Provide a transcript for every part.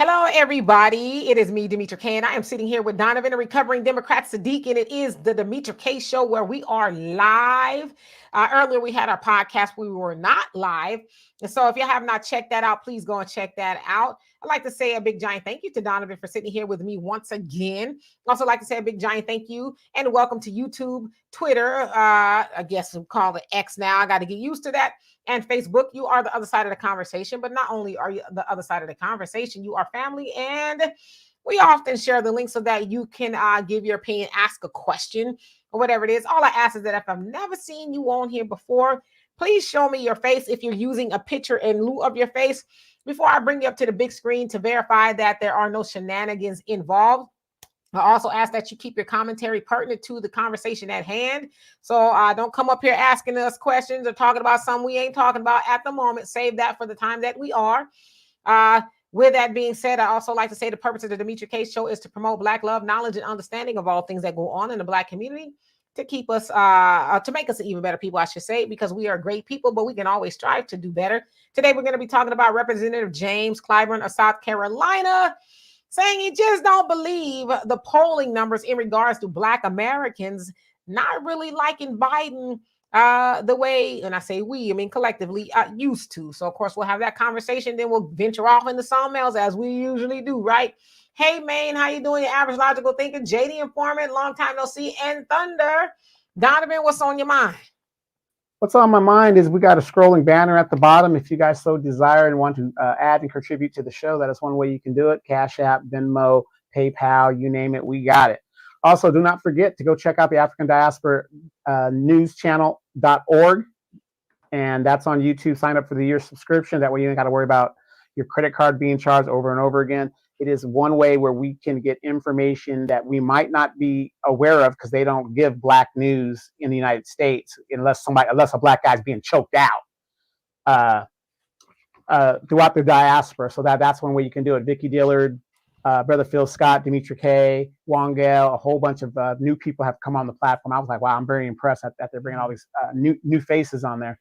Hello, everybody. It is me, Demetra K, and I am sitting here with Donovan, a recovering Democrat, Saadiq, and it is the Demetra K Show where we are live. Earlier, we had our podcast. We were not live. And so if you have not checked that out, please go and check that out. I'd like to say a big giant thank you to Donovan for sitting here with me once again. Also like to say a big giant thank you and welcome to YouTube, Twitter, I guess we'll call it X now. I got to get used to that. And Facebook. You are the other side of the conversation, but not only are you the other side of the conversation, you are family. And we often share the link so that you can give your opinion, ask a question, or whatever it is. All I ask is that if I've never seen you on here before, please show me your face if you're using a picture in lieu of your face before I bring you up to the big screen to verify that there are no shenanigans involved. I also ask that you keep your commentary pertinent to the conversation at hand. So don't come up here asking us questions or talking about something we ain't talking about at the moment. Save that for the time that we are. With that being said, I also like to say the purpose of the Demetra K Show is to promote Black love, knowledge, and understanding of all things that go on in the Black community, to keep us, to make us even better people, I should say, because we are great people, but we can always strive to do better. Today, we're going to be talking about Representative James Clyburn of South Carolina, saying he just don't believe the polling numbers in regards to Black Americans not really liking Biden the way, and I say we, I mean collectively, used to. So, of course, we'll have that conversation. Then we'll venture off into something else as we usually do, right? Hey, Maine, how you doing? Your average logical thinker, JD Informant, long time no see, and Thunder. Donovan, what's on your mind? What's on my mind is we got a scrolling banner at the bottom. If you guys so desire and want to add and contribute to the show, that is one way you can do it. Cash App, Venmo, PayPal, you name it, we got it. Also, do not forget to go check out the African Diaspora News Channel.org. And that's on YouTube. Sign up for the year subscription. That way you ain't got to worry about your credit card being charged over and over again. It is one way where we can get information that we might not be aware of because they don't give Black news in the United States unless a Black guy's being choked out throughout the diaspora. So that's one way you can do it. Vicky Dillard, Brother Phil Scott, Demetra K, Wongale, a whole bunch of new people have come on the platform. I was like, wow, I'm very impressed that they're bringing all these new faces on there.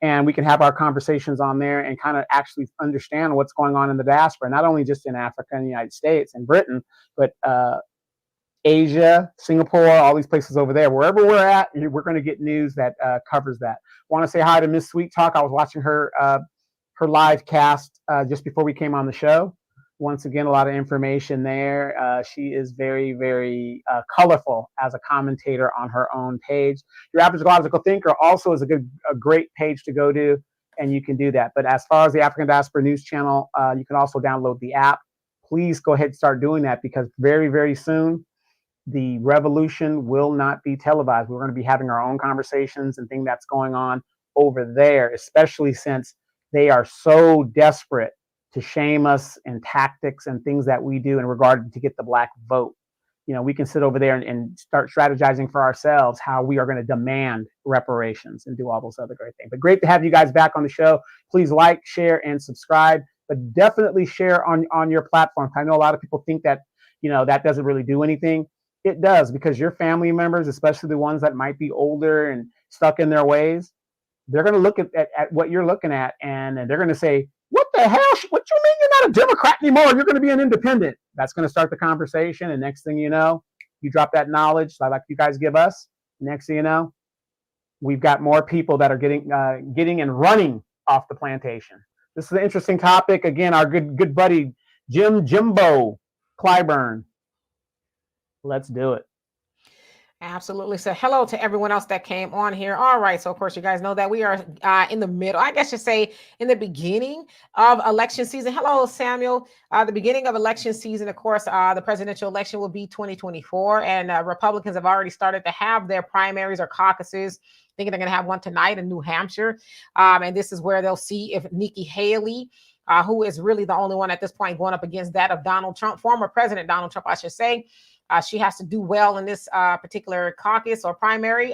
And we can have our conversations on there and kind of actually understand what's going on in the diaspora, not only just in Africa and the United States and Britain, but Asia, Singapore, all these places over there. Wherever we're at, we're going to get news that covers that. Want to say hi to Miss Sweet Talk. I was watching her live cast just before we came on the show. Once again, a lot of information there. She is very, very colorful as a commentator on her own page. Your Average Logical Thinker also is a great page to go to, and you can do that. But as far as the African Diaspora News Channel, you can also download the app. Please go ahead and start doing that because very, very soon, the revolution will not be televised. We're going to be having our own conversations and things that's going on over there, especially since they are so desperate to shame us and tactics and things that we do in regard to get the Black vote. You know, we can sit over there and start strategizing for ourselves how we are going to demand reparations and do all those other great things. But great to have you guys back on the show. Please like, share, and subscribe, but definitely share on your platform. I know a lot of people think that, you know, that doesn't really do anything. It does, because your family members, especially the ones that might be older and stuck in their ways, they're going to look at what you're looking at, and they're going to say, what the hell? What you mean you're not a Democrat anymore? You're going to be an independent. That's going to start the conversation. And next thing you know, you drop that knowledge like you guys give us. Next thing you know, we've got more people that are getting and running off the plantation. This is an interesting topic. Again, our good buddy, Jimbo Clyburn. Let's do it. Absolutely. So hello to everyone else that came on here. All right. So of course, you guys know that we are in the middle, I guess you say in the beginning of election season. Hello, Samuel. The beginning of election season, of course, the presidential election will be 2024. And Republicans have already started to have their primaries or caucuses. Thinking they're going to have one tonight in New Hampshire. And this is where they'll see if Nikki Haley, who is really the only one at this point going up against that of Donald Trump, former President Donald Trump, I should say. She has to do well in this particular caucus or primary.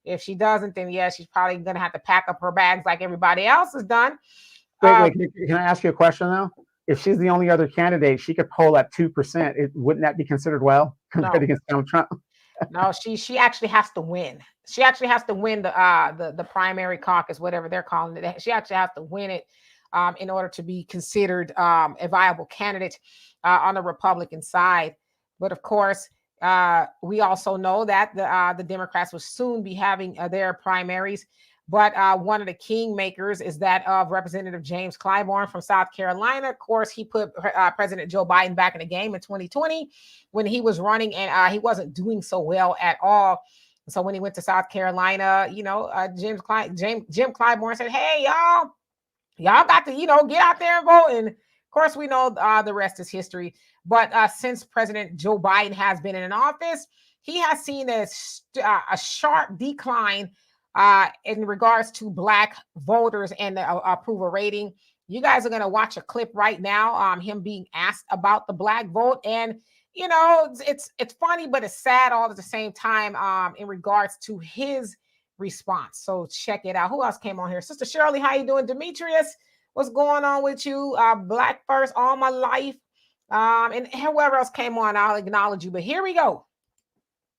If she doesn't, then yeah, she's probably going to have to pack up her bags like everybody else has done. Wait, can I ask you a question though? If she's the only other candidate, she could poll at 2%. Wouldn't that be considered well compared against Donald Trump? No, she actually has to win. She actually has to win the primary caucus, whatever they're calling it. She actually has to win it in order to be considered a viable candidate on the Republican side. But of course, we also know that the Democrats will soon be having their primaries. But one of the kingmakers is that of Representative James Clyburn from South Carolina. Of course, he put President Joe Biden back in the game in 2020 when he was running, and he wasn't doing so well at all. So when he went to South Carolina, Jim Clyburn said, "Hey, y'all got to, get out there and vote." And of course, we know the rest is history. But since President Joe Biden has been in office, he has seen a sharp decline in regards to Black voters and the approval rating. You guys are going to watch a clip right now, him being asked about the Black vote. And, it's funny, but it's sad all at the same time in regards to his response. So check it out. Who else came on here? Sister Shirley, how you doing? Demetrius, what's going on with you? Black first all my life. And whoever else came on, I'll acknowledge you. But here we go.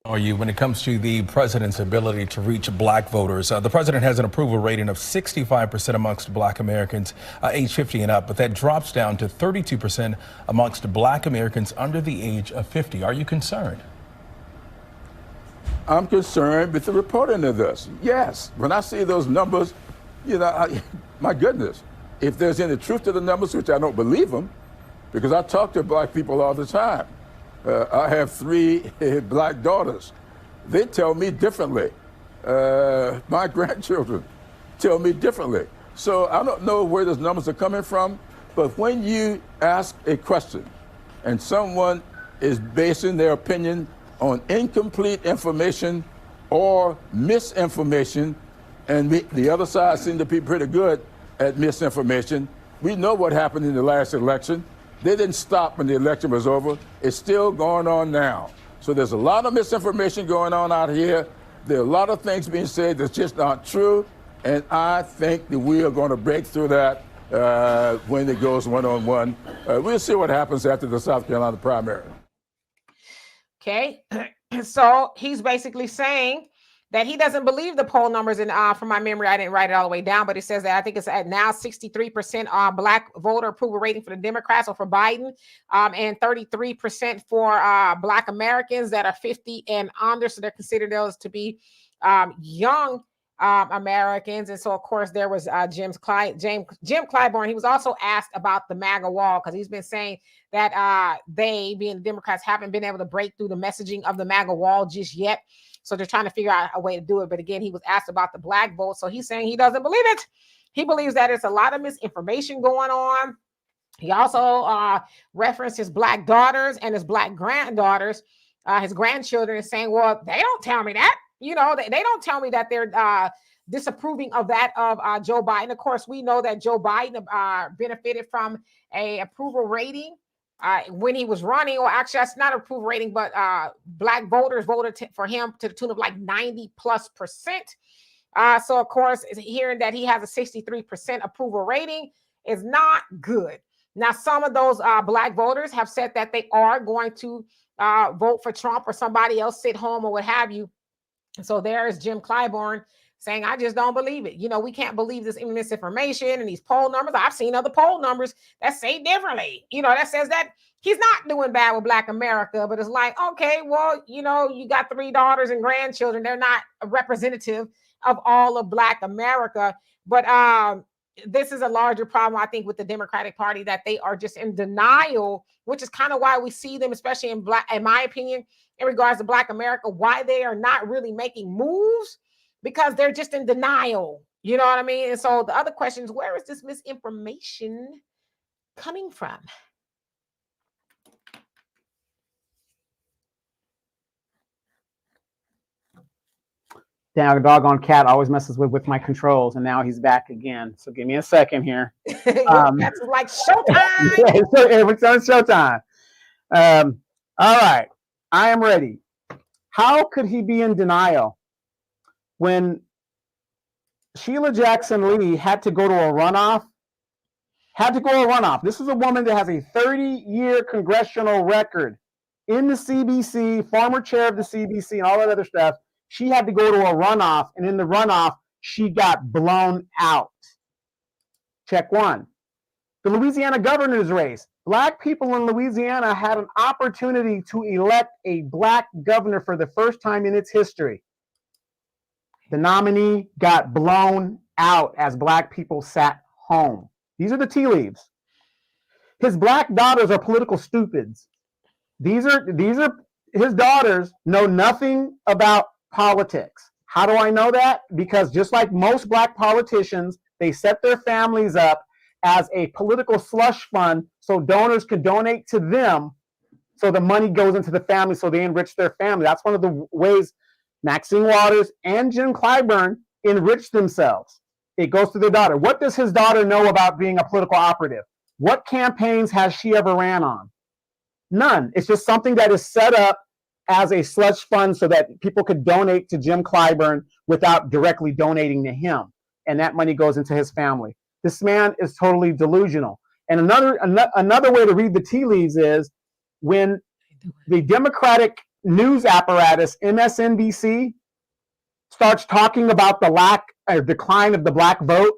Are you when it comes to the president's ability to reach Black voters? The president has an approval rating of 65% amongst Black Americans age 50 and up, but that drops down to 32% amongst Black Americans under the age of 50. Are you concerned? I'm concerned with the reporting of this. Yes, when I see those numbers, my goodness, if there's any truth to the numbers, which I don't believe them, because I talk to Black people all the time. I have 3 Black daughters. They tell me differently. My grandchildren tell me differently. So I don't know where those numbers are coming from, but when you ask a question and someone is basing their opinion on incomplete information or misinformation, and the other side seems to be pretty good at misinformation. We know what happened in the last election. They didn't stop when the election was over. It's still going on now. So there's a lot of misinformation going on out here. There are a lot of things being said that's just not true. And I think that we are going to break through that when it goes one-on-one. We'll see what happens after the South Carolina primary. Okay. So he's basically saying that he doesn't believe the poll numbers. And from my memory, I didn't write it all the way down, but it says that I think it's at now 63% Black voter approval rating for the Democrats or for Biden, and 33% for Black Americans that are 50 and under. So they're considered those to be young Americans. And so, of course, there was Jim Clyburn. He was also asked about the MAGA wall because he's been saying that they, being the Democrats, haven't been able to break through the messaging of the MAGA wall just yet. So they're trying to figure out a way to do it. But again, he was asked about the Black vote. So he's saying he doesn't believe it. He believes that it's a lot of misinformation going on. He also referenced his Black daughters and his Black granddaughters, his grandchildren, is saying, well, they don't tell me that. They don't tell me that they're disapproving of that of Joe Biden. Of course, we know that Joe Biden benefited from a approval rating when he was running, or actually that's not approval rating, but Black voters voted for him to the tune of like 90+%. So of course, hearing that he has a 63% approval rating is not good. Now, some of those Black voters have said that they are going to vote for Trump or somebody else, sit home or what have you. So there is Jim Clyburn saying, I just don't believe it. We can't believe this misinformation and these poll numbers. I've seen other poll numbers that say differently, that says that he's not doing bad with Black America. But it's like, okay, well, you got 3 daughters and grandchildren. They're not a representative of all of Black America. But this is a larger problem, I think, with the Democratic Party, that they are just in denial, which is kind of why we see them, especially in my opinion, in regards to Black America, why they are not really making moves, because they're just in denial. You know what I mean? And so the other question is, where is this misinformation coming from? Damn, doggone cat always messes with my controls, and now he's back again. So give me a second here. That's like showtime. Yeah, it's showtime. All right, I am ready. How could he be in denial when Sheila Jackson Lee had to go to a runoff? This is a woman that has a 30-year congressional record in the CBC, former chair of the CBC, and all that other stuff. She had to go to a runoff, and in the runoff, she got blown out. Check one. The Louisiana governor's race. Black people in Louisiana had an opportunity to elect a black governor for the first time in its history. The nominee got blown out as black people sat home. These are the tea leaves. His black daughters are political stupids. These are his daughters know nothing about politics. How do I know that? Because just like most black politicians, they set their families up as a political slush fund so donors could donate to them so the money goes into the family so they enrich their family. That's one of the ways Maxine Waters and Jim Clyburn enrich themselves. It goes to their daughter. What does his daughter know about being a political operative? What campaigns has she ever ran on? None. It's just something that is set up as a slush fund so that people could donate to Jim Clyburn without directly donating to him. And that money goes into his family. This man is totally delusional. And another way to read the tea leaves is when the Democratic news apparatus, MSNBC, starts talking about the decline of the black vote,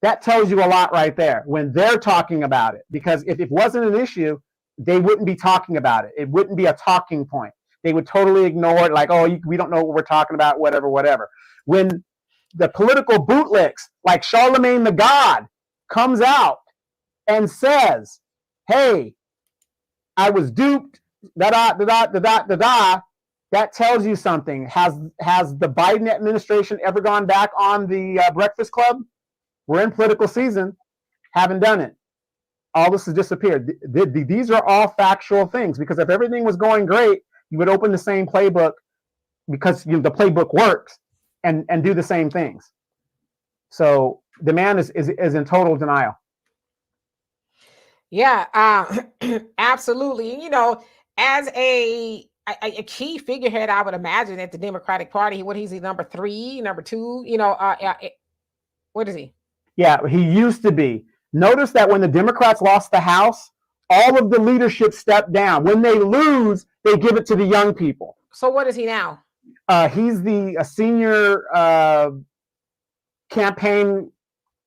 that tells you a lot right there when they're talking about it. Because if it wasn't an issue, they wouldn't be talking about it. It wouldn't be a talking point. They would totally ignore it, like, oh, we don't know what we're talking about, whatever. When the political bootlicks, like Charlemagne the God, comes out and says, hey, I was duped, that tells you something. Has the Biden administration ever gone back on the Breakfast Club? We're in political season, haven't done it. All this has disappeared. These are all factual things, because if everything was going great, you would open the same playbook, because the playbook works, and do the same things. So the man is in total denial. Yeah, absolutely. As a key figurehead, I would imagine at the Democratic Party, what is he, number 3, number 2? What is he? Yeah, he used to be. Notice that when the Democrats lost the House, all of the leadership stepped down. When they lose, they give it to the young people. So what is he now? He's a senior campaign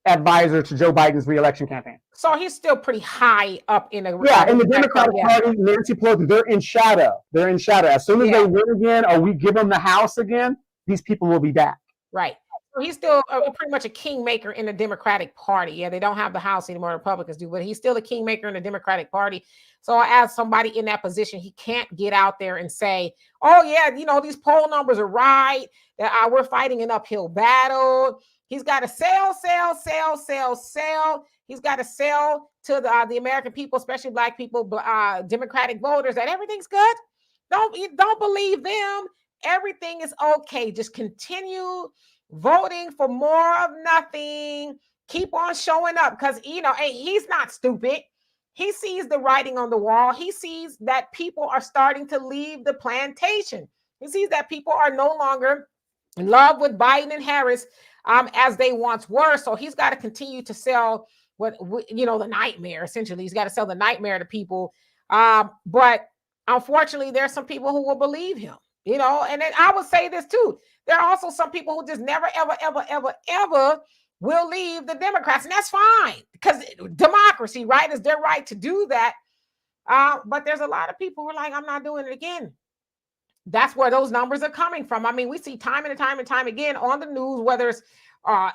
advisor to Joe Biden's reelection campaign. So he's still pretty high up in the in the Democratic Party. Nancy Pelosi, they're in shadow. As soon as they win again, or we give them the House again, these people will be back. Right. So he's still pretty much a kingmaker in the Democratic Party. Yeah, they don't have the House anymore. Republicans do, but he's still a kingmaker in the Democratic Party. So as somebody in that position, he can't get out there and say, oh, yeah, these poll numbers are right, that we're fighting an uphill battle. He's got to sell. He's got to sell to the American people, especially black people, Democratic voters, that everything's good. Don't believe them. Everything is okay. Just continue voting for more of nothing. Keep on showing up, because he's not stupid. He sees the writing on the wall. He sees that people are starting to leave the plantation. He sees that people are no longer in love with Biden and Harris as they once were. So he's got to continue to sell the nightmare. Essentially, he's got to sell the nightmare to people. But unfortunately, there's some people who will believe him. And then I would say this too. There are also some people who just never, ever will leave the Democrats. And that's fine, because democracy, right, is their right to do that. But there's a lot of people who are like, I'm not doing it again. That's where those numbers are coming from. I mean, we see time and time again on the news, whether it's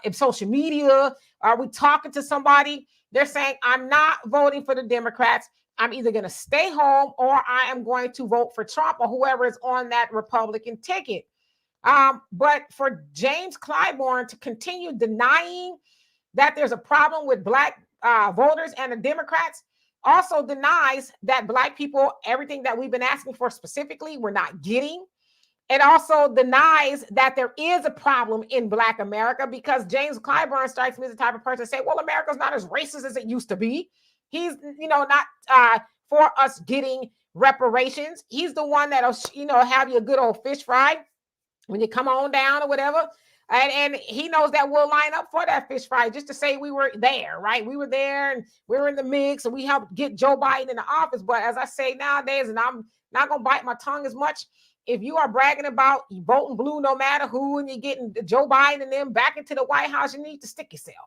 in social media, are we talking to somebody? They're saying, I'm not voting for the Democrats. I'm either going to stay home or I am going to vote for Trump or whoever is on that Republican ticket. But for James Clyburn to continue denying that there's a problem with black voters and the Democrats, also denies that black people, everything that we've been asking for specifically, we're not getting. It also denies that there is a problem in Black America, because James Clyburn strikes me as the type of person to say, well, America's not as racist as it used to be. He's, not for us getting reparations. He's the one that'll, have you a good old fish fry when you come on down or whatever. And he knows that we'll line up for that fish fry just to say we were there, right? We were there and we were in the mix and we helped get Joe Biden in the office. But as I say nowadays, and I'm not going to bite my tongue as much, if you are bragging about you voting blue no matter who, and you're getting Joe Biden and them back into the White House, you need to stick yourself.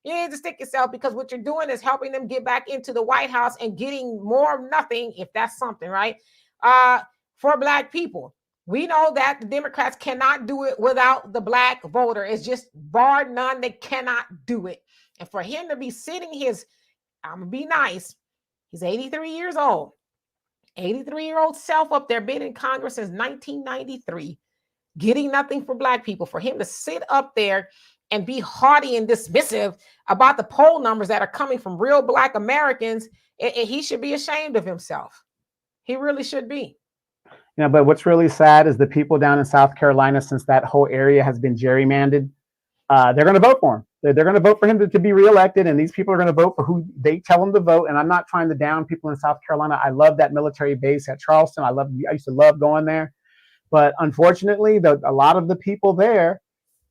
You need to stick yourself, because what you're doing is helping them get back into the White House and getting more of nothing, if that's something, right? For Black people. We know that the Democrats cannot do it without the Black voter. It's just bar none. They cannot do it. And for him to be sitting his, I'm going to be nice, he's 83 years old, 83-year-old self up there, been in Congress since 1993, getting nothing for Black people. For him to sit up there and be haughty and dismissive about the poll numbers that are coming from real Black Americans, he should be ashamed of himself. He really should be. You know, but what's really sad is the people down in South Carolina, since that whole area has been gerrymandered, they're going to vote for him. They're going to vote for him to be reelected, and these people are going to vote for who they tell them to vote. And I'm not trying to down people in South Carolina. I love that military base at Charleston. I used to love going there. But unfortunately, a lot of the people there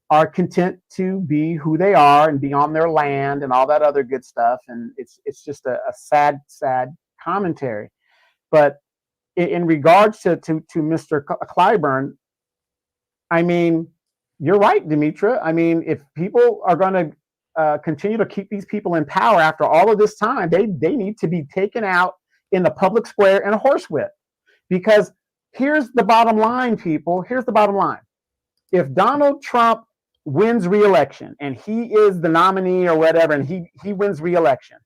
are content to be who they are and be on their land and all that other good stuff. And it's just a sad commentary. But in regards to Mr. Clyburn, I mean, you're right, Demetra. I mean, if people are going to continue to keep these people in power after all of this time, they need to be taken out in the public square in a horsewhip. Because here's the bottom line, people. Here's the bottom line. If Donald Trump wins re-election and he is the nominee or whatever, and he wins re-election,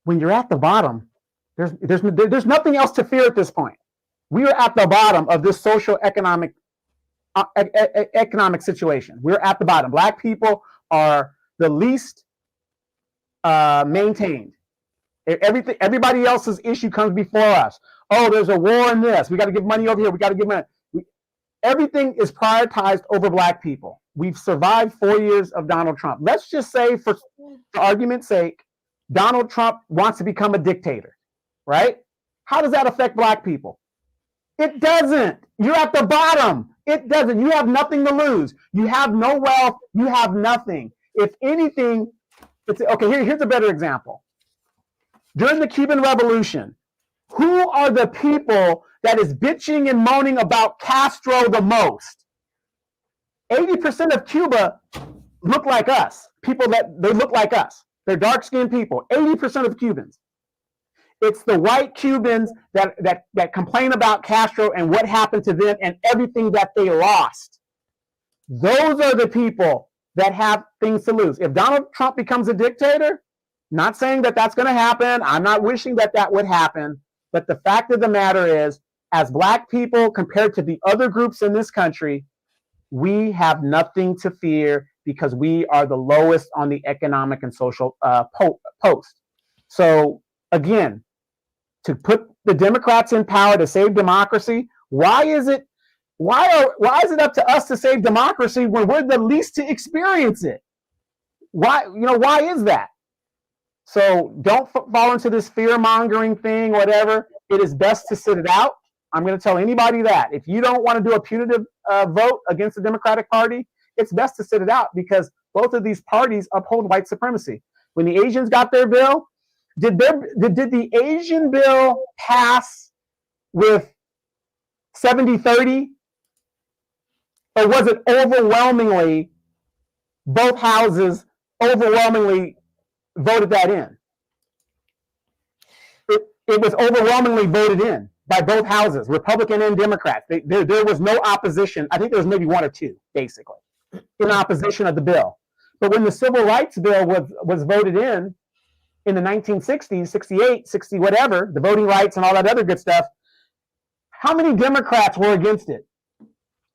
when you're at the bottom, there's nothing else to fear at this point. We are at the bottom of this social economic situation. We're at the bottom. Black people are the least maintained. Everybody else's issue comes before us. Oh, there's a war in this. We got to give money over here. We got to give money. Everything is prioritized over Black people. We've survived 4 years of Donald Trump. Let's just say, for argument's sake, Donald Trump wants to become a dictator, right? How does that affect Black people? It doesn't. You're at the bottom. It doesn't. You have nothing to lose. You have no wealth. You have nothing. If anything, okay, here's a better example. During the Cuban Revolution, who are the people that is bitching and moaning about Castro the most? 80% of Cuba look like us. People they look like us. They're dark-skinned people. 80% of Cubans. It's the white Cubans that complain about Castro and what happened to them and everything that they lost. Those are the people that have things to lose. If Donald Trump becomes a dictator, not saying that that's going to happen. I'm not wishing that would happen. But the fact of the matter is, as Black people, compared to the other groups in this country, we have nothing to fear because we are the lowest on the economic and social post. So again, to put the Democrats in power to save democracy, why is it up to us to save democracy when we're the least to experience it? Why is that? So don't fall into this fear-mongering thing, whatever. It is best to sit it out. I'm going to tell anybody that. If you don't want to do a punitive vote against the Democratic Party, it's best to sit it out because both of these parties uphold white supremacy. When the Asians got their bill, did the Asian bill pass with 70-30? Or was it overwhelmingly, both houses overwhelmingly voted that in? It was overwhelmingly voted in by both houses, Republican and Democrat. There was no opposition. I think there was maybe one or two, basically, in opposition of the bill. But when the Civil Rights Bill was voted in the 1960s, 68, 60, whatever, the voting rights and all that other good stuff, how many Democrats were against it?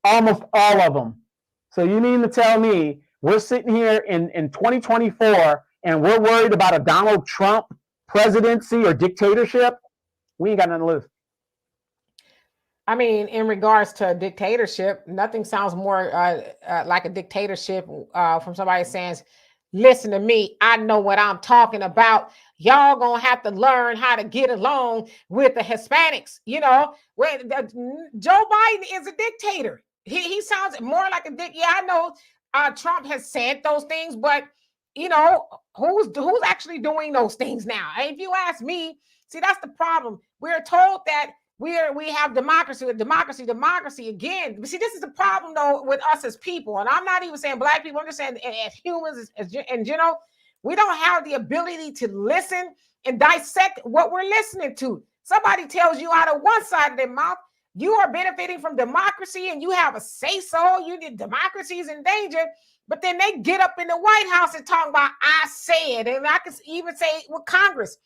Almost all of them. So you mean to tell me we're sitting here in 2024 and we're worried about a Donald Trump presidency or dictatorship? We ain't got nothing to lose. I mean, in regards to dictatorship, nothing sounds more like a dictatorship from somebody saying, listen to me, I know what I'm talking about. Y'all gonna have to learn how to get along with the Hispanics. You know, Joe Biden is a dictator. He sounds more like a dictator. Yeah, I know Trump has said those things, but you know, who's actually doing those things now? If you ask me, see, that's the problem. We're told that We have democracy again. See, this is the problem though with us as people, and I'm not even saying black people. I'm just saying as humans, as in general, we don't have the ability to listen and dissect what we're listening to. Somebody tells you out of one side of their mouth, you are benefiting from democracy, and you have a say so. You did democracy is in danger, but then they get up in the White House and talk about I said, and I can even say with Congress.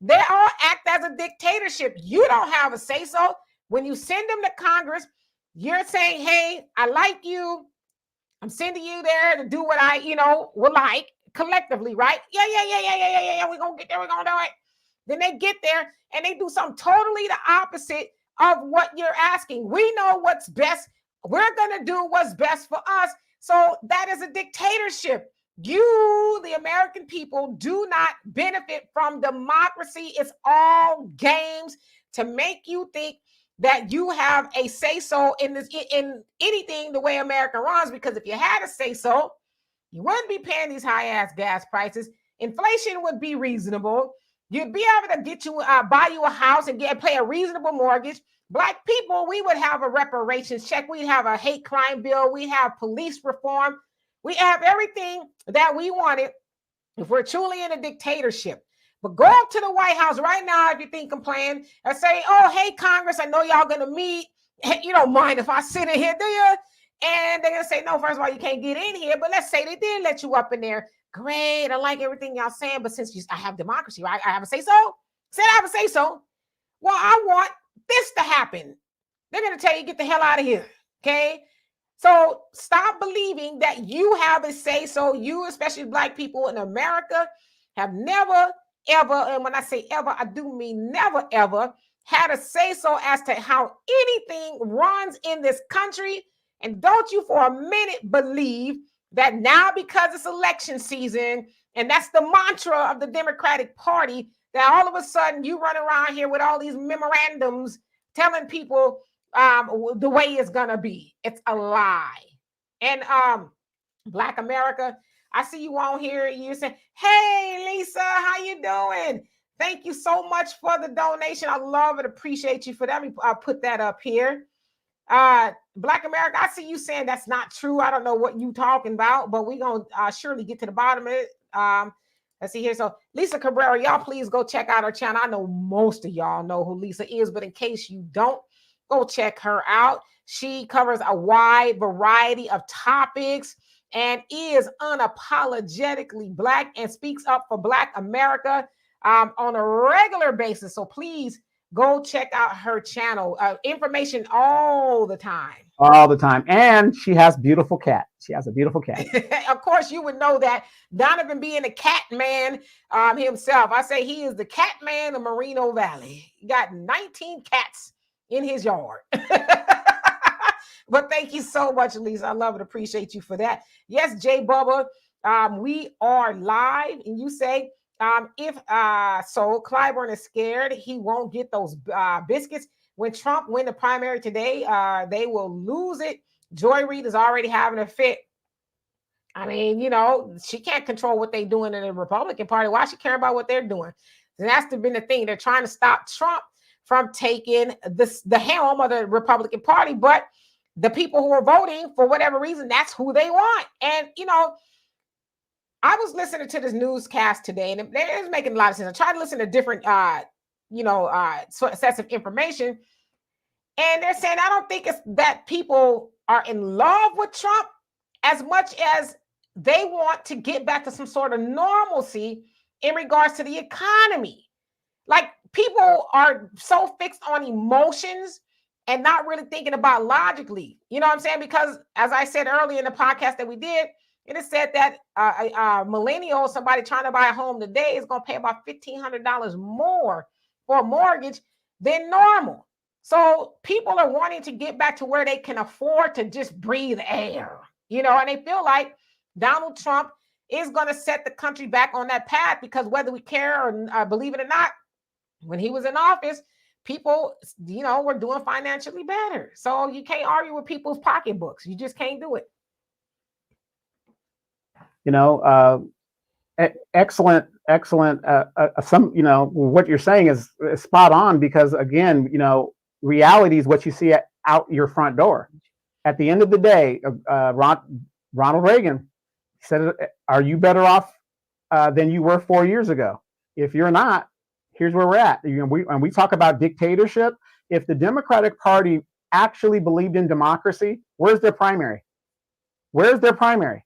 They all act as a dictatorship. You don't have a say-so. When you send them to Congress, you're saying, hey, I like you. I'm sending you there to do what I, would like collectively, right? Yeah. We're going to get there. We're going to do it. Then they get there and they do something totally the opposite of what you're asking. We know what's best. We're going to do what's best for us. So that is a dictatorship. You, the American people, do not benefit from democracy. It's all games to make you think that you have a say-so in anything the way America runs, because if you had a say-so, you wouldn't be paying these high-ass gas prices. Inflation would be reasonable. You'd be able to get you, buy you a house and pay a reasonable mortgage. Black people, we would have a reparations check. We'd have a hate crime bill. We have police reform. We have everything that we wanted if we're truly in a dictatorship. But go up to the White House right now if you think I'm playing and say, oh, hey, Congress, I know y'all going to meet. You don't mind if I sit in here, do you? And they're going to say, no, first of all, you can't get in here. But let's say they did let you up in there. Great. I like everything y'all saying. But since I have democracy, right? I have a say-so. Said I have a say-so. Well, I want this to happen. They're going to tell you, get the hell out of here. Okay? So stop believing that you have a say. So you, especially black people in America, have never, ever, and when I say ever, I do mean never, ever, had a say so as to how anything runs in this country. And don't you for a minute believe that now, because it's election season, and that's the mantra of the Democratic Party, that all of a sudden you run around here with all these memorandums telling people the way it's gonna be. It's a lie. And Black America, I see you on here. You say, hey, Lisa, how you doing? Thank you so much for the donation. I love it. Appreciate you for that. Let me put that up here. Black America, I see you saying that's not true. I don't know what you talking about, but we're going to surely get to the bottom of it. Let's see here. So Lisa Cabrera, y'all please go check out her channel. I know most of y'all know who Lisa is, but in case you don't, go check her out. She covers a wide variety of topics and is unapologetically Black and speaks up for Black America on a regular basis. So please go check out her channel. Information all the time. All the time. And she has beautiful cat. She has a beautiful cat. Of course, you would know that. Donovan being a cat man himself. I say he is the cat man of Moreno Valley. He got 19 cats in his yard. But thank you so much, Lisa. I love and appreciate you for that. Yes, Jay Bubba, we are live. And you say, if Clyburn is scared, he won't get those biscuits. When Trump win the primary today, they will lose it. Joy Reid is already having a fit. I mean, she can't control what they're doing in the Republican Party. Why should she care about what they're doing? And that's been the thing. They're trying to stop Trump from taking the helm of the Republican Party. But the people who are voting, for whatever reason, that's who they want. And, I was listening to this newscast today, and it was making a lot of sense. I tried to listen to different, sets of information. And they're saying, I don't think it's that people are in love with Trump as much as they want to get back to some sort of normalcy in regards to the economy. Like, people are so fixed on emotions and not really thinking about logically. You know what I'm saying? Because as I said earlier in the podcast that we did, it is said that a millennial, somebody trying to buy a home today, is going to pay about $1,500 more for a mortgage than normal. So people are wanting to get back to where they can afford to just breathe air, and they feel like Donald Trump is going to set the country back on that path, because whether we care or believe it or not, when he was in office, people, were doing financially better. So you can't argue with people's pocketbooks. You just can't do it. Excellent. What you're saying is spot on, because again, reality is what you see out your front door. At the end of the day, Ronald Reagan said, are you better off than you were 4 years ago? If you're not, here's where we're at. When we talk about dictatorship, if the Democratic Party actually believed in democracy, where's their primary? Where's their primary?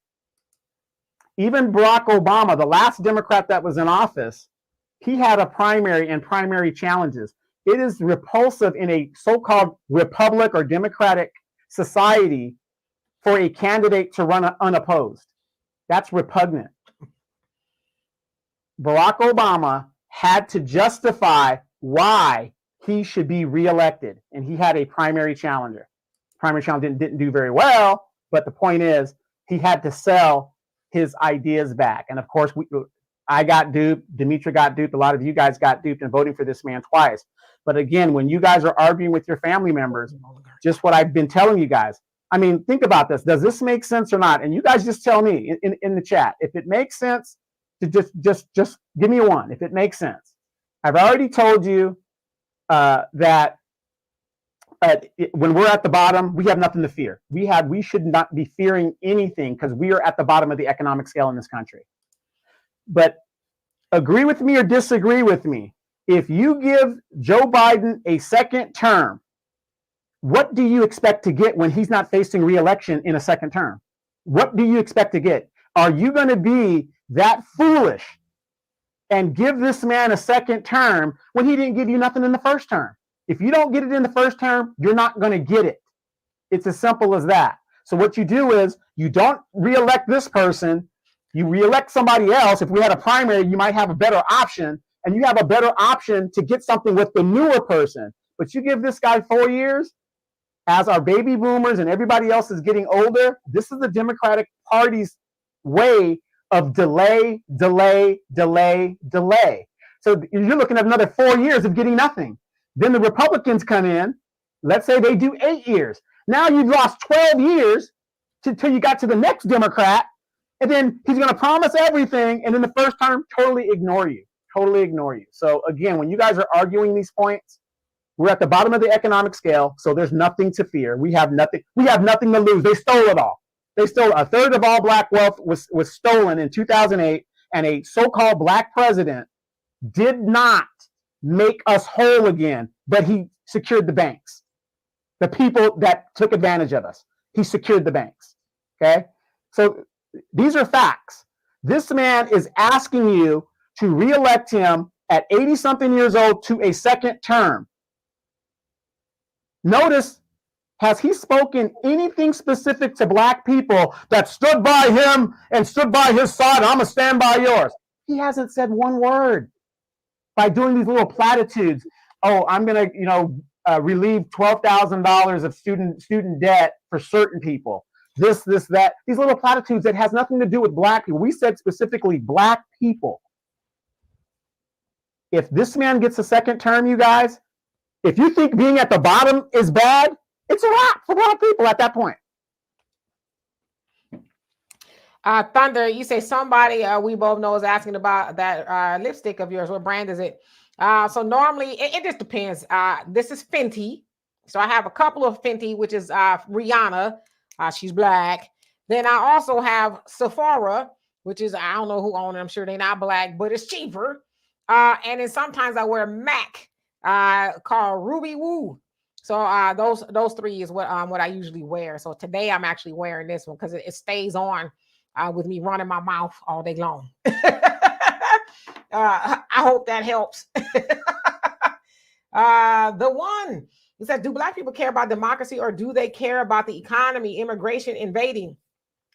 Even Barack Obama, the last Democrat that was in office, he had a primary and primary challenges. It is repulsive in a so-called republic or democratic society for a candidate to run unopposed. That's repugnant. Barack Obama had to justify why he should be reelected, and he had a primary challenger. Primary challenger didn't do very well, but the point is he had to sell his ideas back. And of course, I got duped, Demetra got duped, a lot of you guys got duped in voting for this man twice. But again, when you guys are arguing with your family members, just what I've been telling you guys, I mean, think about this. Does this make sense or not? And you guys just tell me in the chat. If it makes sense, to just give me a 1 if it makes sense. I've already told you that when we're at the bottom, we have nothing to fear. We should not be fearing anything because we are at the bottom of the economic scale in this country. But agree with me or disagree with me. If you give Joe Biden a second term, what do you expect to get when he's not facing re-election in a second term? What do you expect to get? Are you going to be that foolish and give this man a second term when he didn't give you nothing in the first term? If you don't get it in the first term, you're not going to get it. It's as simple as that. So what you do is you don't re-elect this person, you re-elect somebody else. If we had a primary, you might have a better option, and you have a better option to get something with the newer person. But you give this guy 4 years, as our baby boomers and everybody else is getting older, this is the Democratic Party's way of delay. So you're looking at another 4 years of getting nothing. Then the Republicans come in. Let's say they do 8 years. Now you've lost 12 years till you got to the next Democrat. And then he's going to promise everything. And in the first term, totally ignore you. So again, when you guys are arguing these points, we're at the bottom of the economic scale. So there's nothing to fear. We have nothing to lose. They stole it all. They stole a third of all black wealth was stolen in 2008. And a so-called black president did not make us whole again, but he secured the banks. The people that took advantage of us, he secured the banks. Okay? So these are facts. This man is asking you to reelect him at 80-something years old to a second term. Notice, has he spoken anything specific to black people that stood by him and stood by his side? I'm going to stand by yours. He hasn't said one word. By doing these little platitudes, oh, I'm going to, relieve $12,000 of student debt for certain people. This, that. These little platitudes that has nothing to do with black people. We said specifically black people. If this man gets a second term, you guys, if you think being at the bottom is bad, it's a wrap for black people at that point. Thunder, you say somebody we both know is asking about that lipstick of yours. What brand is it? So normally it just depends. This is Fenty. So I have a couple of Fenty, which is Rihanna. She's black. Then I also have Sephora, which is, I don't know who owns it. I'm sure they're not black, but it's cheaper. And then sometimes I wear MAC called Ruby Woo. So those three is what I usually wear. So today I'm actually wearing this one because it stays on with me running my mouth all day long. I hope that helps. The one, he said, do black people care about democracy or do they care about the economy, immigration, invading?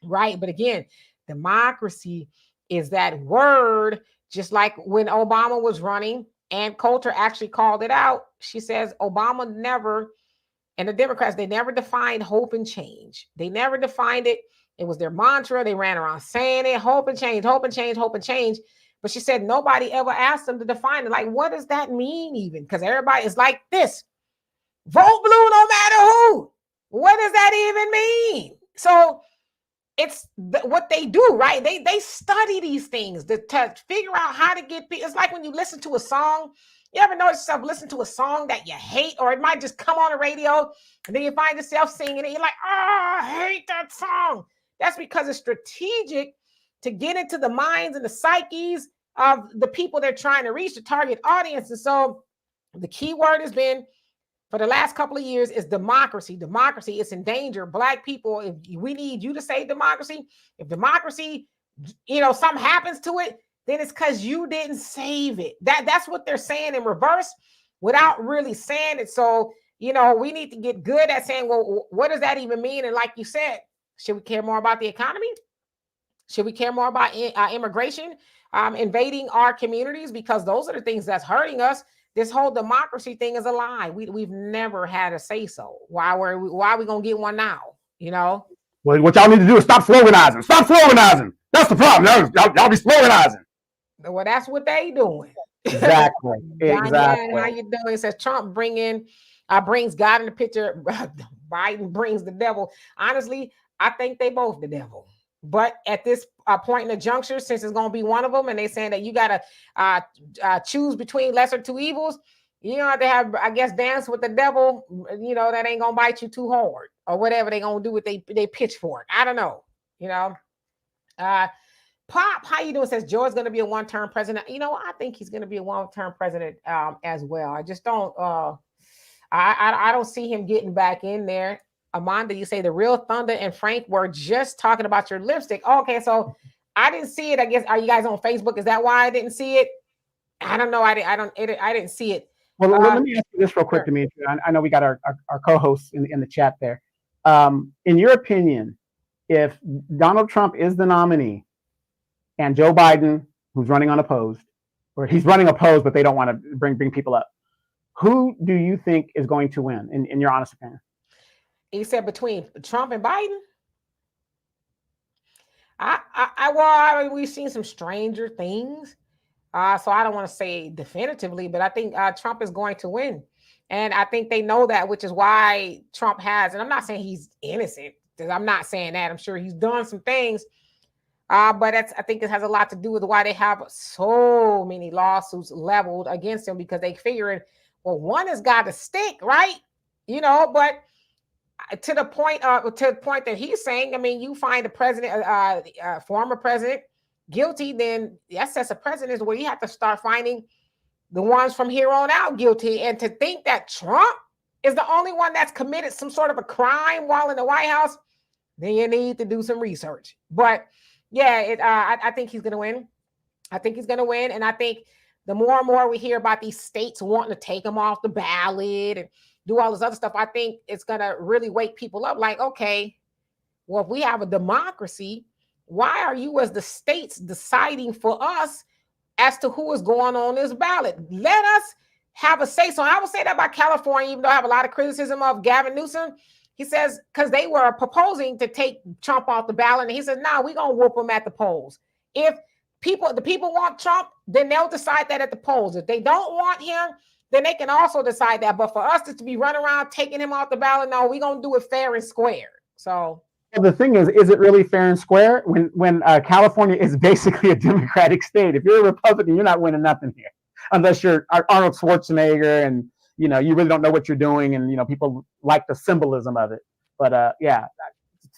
Right. But again, democracy is that word, just like when Obama was running and Coulter actually called it out. She says Obama never, and the Democrats, they never defined hope and change. They never defined it. It was their mantra. They ran around saying it, hope and change, hope and change, hope and change. But she said nobody ever asked them to define it. Like, what does that mean even? Because everybody is like this. Vote blue no matter who. What does that even mean? So it's what they do, right? They study these things to figure out how to get people. It's like when you listen to a song. You ever notice yourself listen to a song that you hate, or it might just come on the radio, and then you find yourself singing it. You're like, oh, I hate that song. That's because it's strategic to get into the minds and the psyches of the people they're trying to reach, the target audience. And so the key word has been, for the last couple of years, is democracy. Democracy is in danger. Black people, if we need you to save democracy, if democracy, something happens to it, then it's because you didn't save it. That's what they're saying in reverse without really saying it. So, we need to get good at saying, well, what does that even mean? And like you said, should we care more about the economy? Should we care more about immigration invading our communities? Because those are the things that's hurting us. This whole democracy thing is a lie. We've never had a say so. Why are we gonna get one now? Well, what y'all need to do is stop sloganizing. Stop sloganizing. That's the problem. Y'all be sloganizing. Well, that's what they doing. Exactly. Exactly. How you doing? It says Trump brings God in the picture. Biden brings the devil. Honestly, I think they both the devil. But at this point in the juncture, since it's going to be one of them, and they're saying that you got to choose between lesser two evils, they have, I guess, dance with the devil, that ain't going to bite you too hard, or whatever they're going to do with they pitchfork. I don't know, Pop, how you doing? Says George's going to be a one-term president. I think he's going to be a one-term president as well. I just don't, I don't see him getting back in there. Amanda, you say the real Thunder and Frank were just talking about your lipstick. Okay, so I didn't see it. I guess, are you guys on Facebook? Is that why I didn't see it? I don't know. I didn't see it. Well, let me ask you this real quick, Dimitri. I know we got our co-hosts in the chat there. In your opinion, if Donald Trump is the nominee and Joe Biden, who's running unopposed, or he's running opposed, but they don't want to bring people up, who do you think is going to win, in your honest opinion? He said between Trump and Biden. We've seen some stranger things. So I don't want to say definitively, but I think Trump is going to win. And I think they know that, which is why Trump has, and I'm not saying he's innocent, because I'm not saying that. I'm sure he's done some things. But I think it has a lot to do with why they have so many lawsuits leveled against him, because they figuring, well, one has got to stick, right? But to the point that he's saying, I mean, you find the president, former president, guilty, then that's a precedent where you have to start finding the ones from here on out guilty. And to think that Trump is the only one that's committed some sort of a crime while in the White House, then you need to do some research. But yeah, I think he's going to win. I think he's going to win. And I think the more and more we hear about these states wanting to take him off the ballot and do all this other stuff, I think it's going to really wake people up. Like, okay, well, if we have a democracy, why are you as the states deciding for us as to who is going on this ballot? Let us have a say. So I would say that about California, even though I have a lot of criticism of Gavin Newsom. He says, because they were proposing to take Trump off the ballot. And he says, nah, we're going to whoop him at the polls. If the people want Trump, then they'll decide that at the polls. If they don't want him, then they can also decide that. But for us to be running around taking him off the ballot, no, we're going to do it fair and square. So well, the thing is it really fair and square when California is basically a Democratic state? If you're a Republican, you're not winning nothing here, unless you're Arnold Schwarzenegger and you really don't know what you're doing, and people like the symbolism of it. But yeah,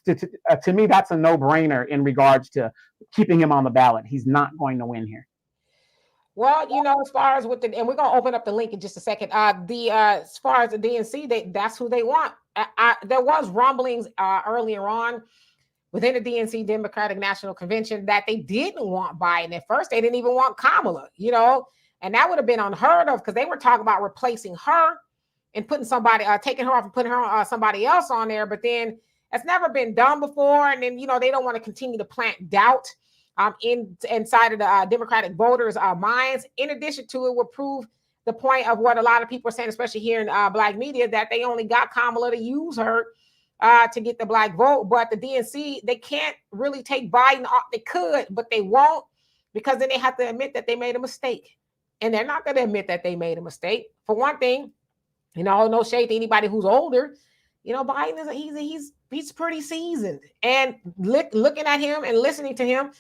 to me, that's a no-brainer in regards to keeping him on the ballot. He's not going to win here. Well, as far as and we're gonna open up the link in just a second. As far as the DNC, that's who they want. There was rumblings earlier on within the DNC Democratic National Convention that they didn't want Biden. At first, they didn't even want Kamala, and that would have been unheard of, because they were talking about replacing her and putting somebody, taking her off and putting her on somebody else on there. But then it's never been done before, and then they don't want to continue to plant doubt inside of the Democratic voters' minds. In addition to it, will prove the point of what a lot of people are saying, especially here in Black media, that they only got Kamala to use her to get the Black vote. But the DNC, they can't really take Biden off. They could, but they won't, because then they have to admit that they made a mistake. And they're not going to admit that they made a mistake. For one thing, no shade to anybody who's older. Biden is he's pretty seasoned. And looking at him and listening to him,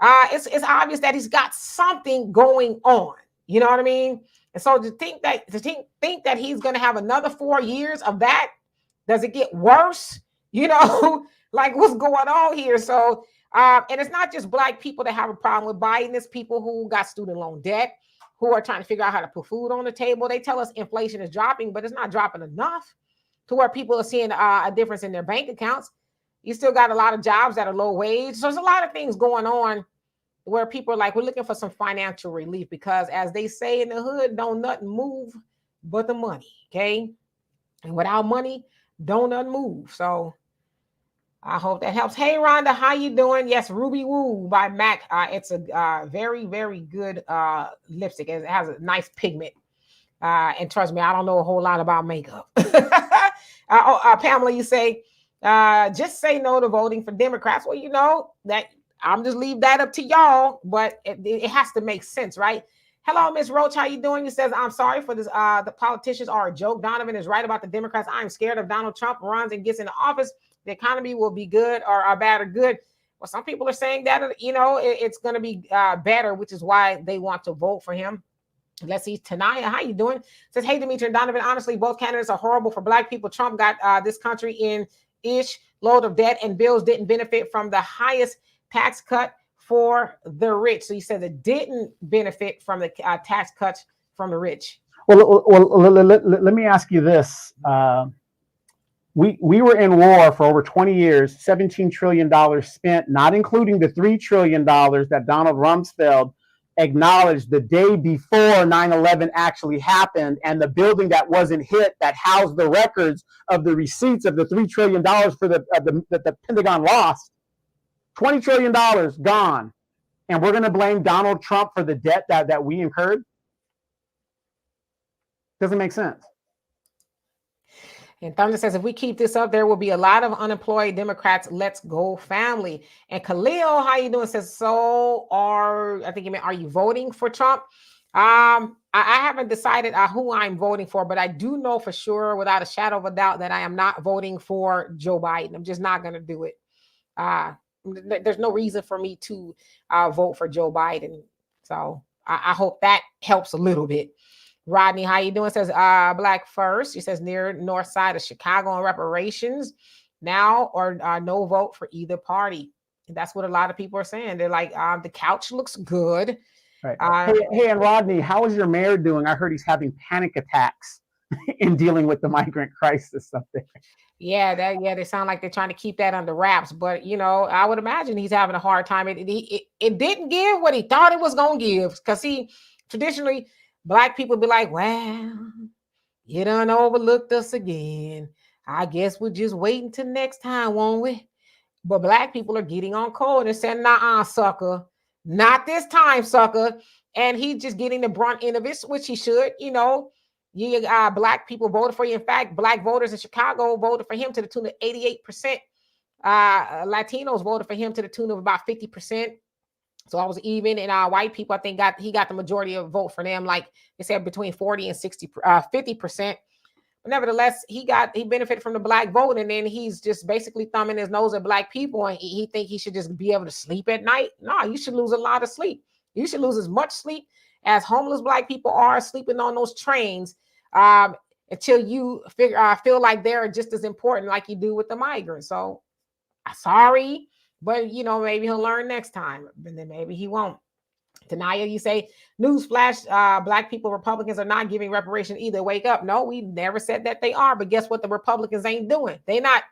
it's obvious that he's got something going on. You know what I mean? And so to think that he's going to have another 4 years of that, does it get worse? You know, like what's going on here? So, and it's not just Black people that have a problem with Biden. It's people who got student loan debt, who are trying to figure out how to put food on the table. They tell us inflation is dropping, but it's not dropping enough to where people are seeing a difference in their bank accounts. You still got a lot of jobs that are low wage. So there's a lot of things going on where people are like, we're looking for some financial relief because, as they say in the hood, don't nothing move but the money, okay? And without money, don't nothing move. So I hope that helps. Hey, Rhonda, how you doing? Yes, Ruby Woo by MAC. It's a very, very good lipstick. It has a nice pigment. And trust me, I don't know a whole lot about makeup. Pamela, you say, just say no to voting for Democrats. Well, you know, that I'm just leave that up to y'all, but it has to make sense, right? Hello, Miss Roach, how you doing? You says, I'm sorry for this. The politicians are a joke. Donovan is right about the Democrats. I'm scared if Donald Trump runs and gets into office, the economy will be good or bad or good. Well, some people are saying that, you know, it's going to be better, which is why they want to vote for him. Let's see. Tanaya, how you doing? Says, hey, Dimitri and Donovan, honestly, both candidates are horrible for Black people. Trump got this country in ish load of debt, and bills didn't benefit from the highest tax cut for the rich. So you said it didn't benefit from the tax cuts from the rich. Well, let me ask you this. We were in war for over 20 years, $17 trillion spent, not including the $3 trillion that Donald Rumsfeld acknowledged the day before 9/11 actually happened, and the building that wasn't hit that housed the records of the receipts of the $3 trillion for the Pentagon lost. $20 trillion gone. And we're going to blame Donald Trump for the debt that we incurred? Doesn't make sense. And Thunder says, if we keep this up, there will be a lot of unemployed Democrats. Let's go, family. And Khalil, how you doing? Says, I think you meant, are you voting for Trump? I haven't decided who I'm voting for, but I do know for sure, without a shadow of a doubt, that I am not voting for Joe Biden. I'm just not going to do it. There's no reason for me to vote for Joe Biden. So I hope that helps a little bit. Rodney, how you doing? Says, Black first. He says, near north side of Chicago on reparations now, or no vote for either party. And that's what a lot of people are saying. They're like, the couch looks good. Right. Hey, and Rodney, how is your mayor doing? I heard he's having panic attacks in dealing with the migrant crisis up there. Yeah, they sound like they're trying to keep that under wraps. But, you know, I would imagine he's having a hard time. It didn't give what he thought it was going to give. Because, traditionally, Black people be like, well, you done overlooked us again. I guess we'll just wait until next time, won't we? But Black people are getting on cold and saying, nah, sucker. Not this time, sucker. And he's just getting the brunt end of it, which he should. You know, Black people voted for you. In fact, Black voters in Chicago voted for him to the tune of 88%. Latinos voted for him to the tune of about 50%. So I was even, and white people, I think he got the majority of vote for them, like they said, between 40 and 50%. But nevertheless, he benefited from the Black vote, and then he's just basically thumbing his nose at Black people, and he think he should just be able to sleep at night. No, you should lose a lot of sleep. You should lose as much sleep as homeless Black people are sleeping on those trains until you feel like they're just as important like you do with the migrants. So sorry. But, you know, maybe he'll learn next time, and then maybe he won't. Tanaya, you say, newsflash, Black people, Republicans are not giving reparation either. Wake up. No, we never said that they are. But guess what? The Republicans ain't doing. They not.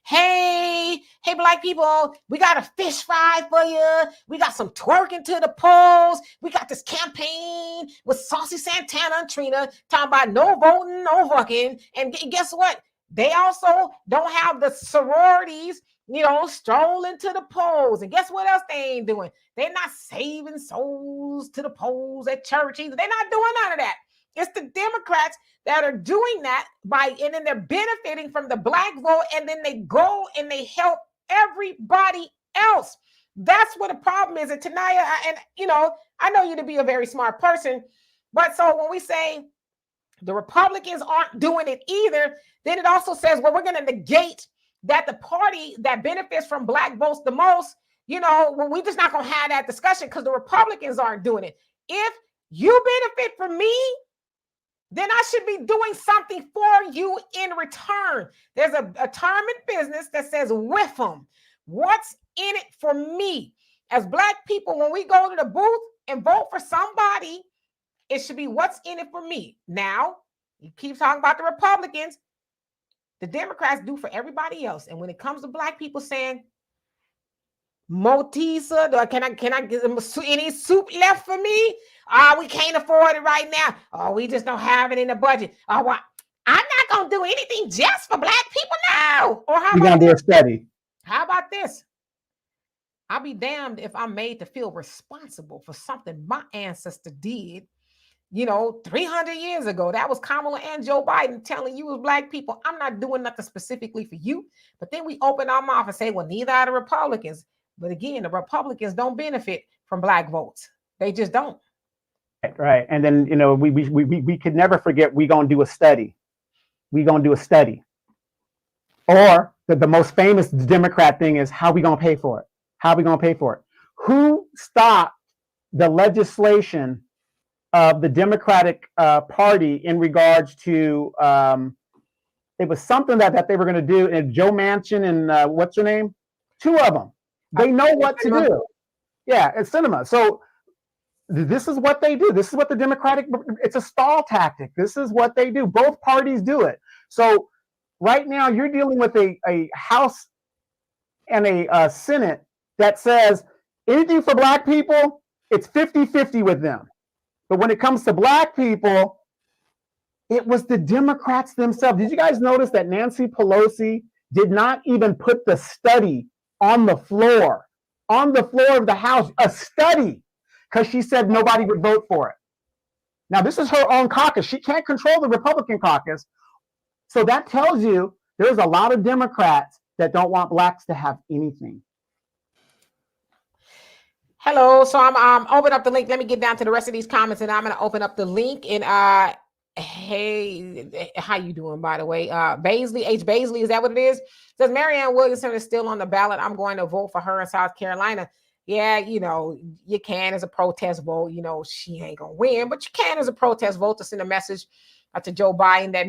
Hey, Black people, we got a fish fry for you. We got some twerking to the polls. We got this campaign with Saucy Santana and Trina talking about no voting, no fucking. And guess what? They also don't have the sororities, you know, strolling to the polls. And guess what else they ain't doing? They're not saving souls to the polls at church either. They're not doing none of that. It's the Democrats that are doing that and then they're benefiting from the Black vote, and then they go and they help everybody else. That's what the problem is. And Tanaya, and you know, I know you to be a very smart person, but so when we say the Republicans aren't doing it either, then it also says, well, we're going to negate that the party that benefits from black votes the most, well, we're just not going to have that discussion because the Republicans aren't doing it. If you benefit from me, then I should be doing something for you in return. There's a term in business that says with them. What's in it for me? As black people, when we go to the booth and vote for somebody, it should be what's in it for me. Now, you keep talking about the Republicans. The Democrats do for everybody else. And when it comes to black people saying, Motisa, can I get any soup left for me? We can't afford it right now. Oh, we just don't have it in the budget. Oh, well, I'm not going to do anything just for black people now. Or how You're going to do a study. How about this? I'll be damned if I'm made to feel responsible for something my ancestor did, 300 years ago. That was Kamala and Joe Biden telling you as black people, I'm not doing nothing specifically for you. But then we open our mouth and say, well, neither are the Republicans. But again, the Republicans don't benefit from black votes. They just don't. Right. And then, we could never forget, we're going to do a study. We're going to do a study. Or the most famous Democrat thing is, how are we going to pay for it? How are we going to pay for it? Who stopped the legislation of the Democratic Party in regards to, it was something that they were going to do, and Joe Manchin and what's her name? Two of them. They know what to do. Yeah, it's cinema. So this is what they do. This is what the Democratic, it's a stall tactic. This is what they do. Both parties do it. So right now you're dealing with a House and a Senate that says anything for black people, it's 50-50 with them. But when it comes to black people, it was the Democrats themselves. Did you guys notice that Nancy Pelosi did not even put the study on the floor of the House, a study, because she said nobody would vote for it? Now, this is her own caucus. She can't control the Republican caucus. So that tells you there's a lot of Democrats that don't want blacks to have anything. Hello. So I'm open up the link. Let me get down to the rest of these comments, and I'm going to open up the link. And hey, how you doing, by the way? Baisley, H. Baisley, is that what it is? Says Marianne Williamson is still on the ballot. I'm going to vote for her in South Carolina. Yeah, you can as a protest vote. She ain't going to win, but you can as a protest vote to send a message to Joe Biden that,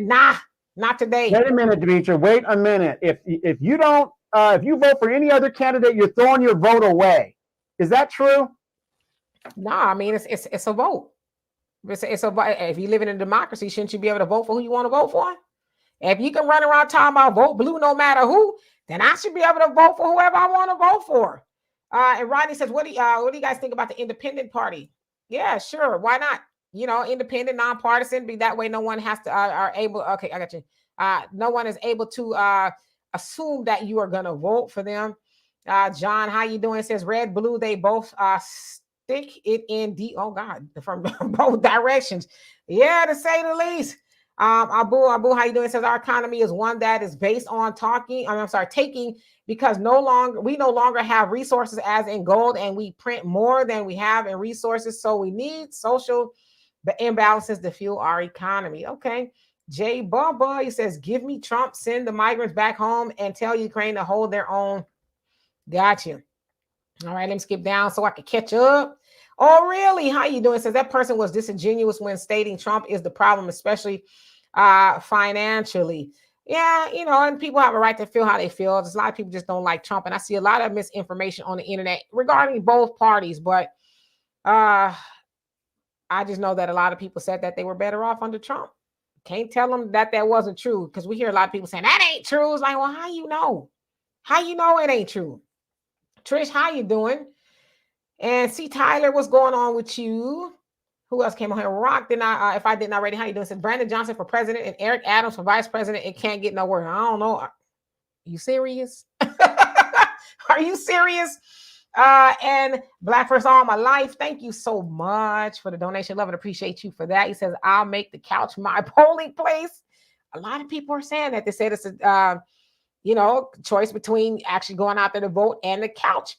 not today. Wait a minute, Demetra. Wait a minute. If you don't, if you vote for any other candidate, you're throwing your vote away. Is that true? No, I mean, it's a vote. It's a vote. If you live in a democracy, shouldn't you be able to vote for who you want to vote for? If you can run around talking about vote blue no matter who, then I should be able to vote for whoever I want to vote for. And Rodney says, what do you guys think about the independent party? Yeah, sure. Why not? Independent, nonpartisan. Be that way. No one has to are able. Okay, I got you. No one is able to assume that you are going to vote for them. John, how you doing? It says red, blue. They both stick it in oh God, from both directions. Yeah, to say the least. Abu, how you doing? It says our economy is one that is based on taking, because we no longer have resources as in gold, and we print more than we have in resources. So we need social imbalances to fuel our economy. Okay. Jay Bubba, he says, give me Trump, send the migrants back home, and tell Ukraine to hold their own. Gotcha. All right, let me skip down so I can catch up. Oh, really? How you doing? It says that person was disingenuous when stating Trump is the problem, especially financially. Yeah, and people have a right to feel how they feel. There's a lot of people just don't like Trump, and I see a lot of misinformation on the internet regarding both parties. But I just know that a lot of people said that they were better off under Trump. Can't tell them that wasn't true, because we hear a lot of people saying that ain't true. It's like, well, how you know? How you know it ain't true? Trish, how you doing? And see, Tyler, what's going on with you? Who else came on here? Rock, if I didn't already, how you doing? It says Brandon Johnson for president and Eric Adams for vice president. It can't get nowhere. I don't know. Are you serious? Are you serious? And Black First All My Life, thank you so much for the donation. Love and appreciate you for that. He says, I'll make the couch my polling place. A lot of people are saying that. They said it's a choice between actually going out there to vote and the couch.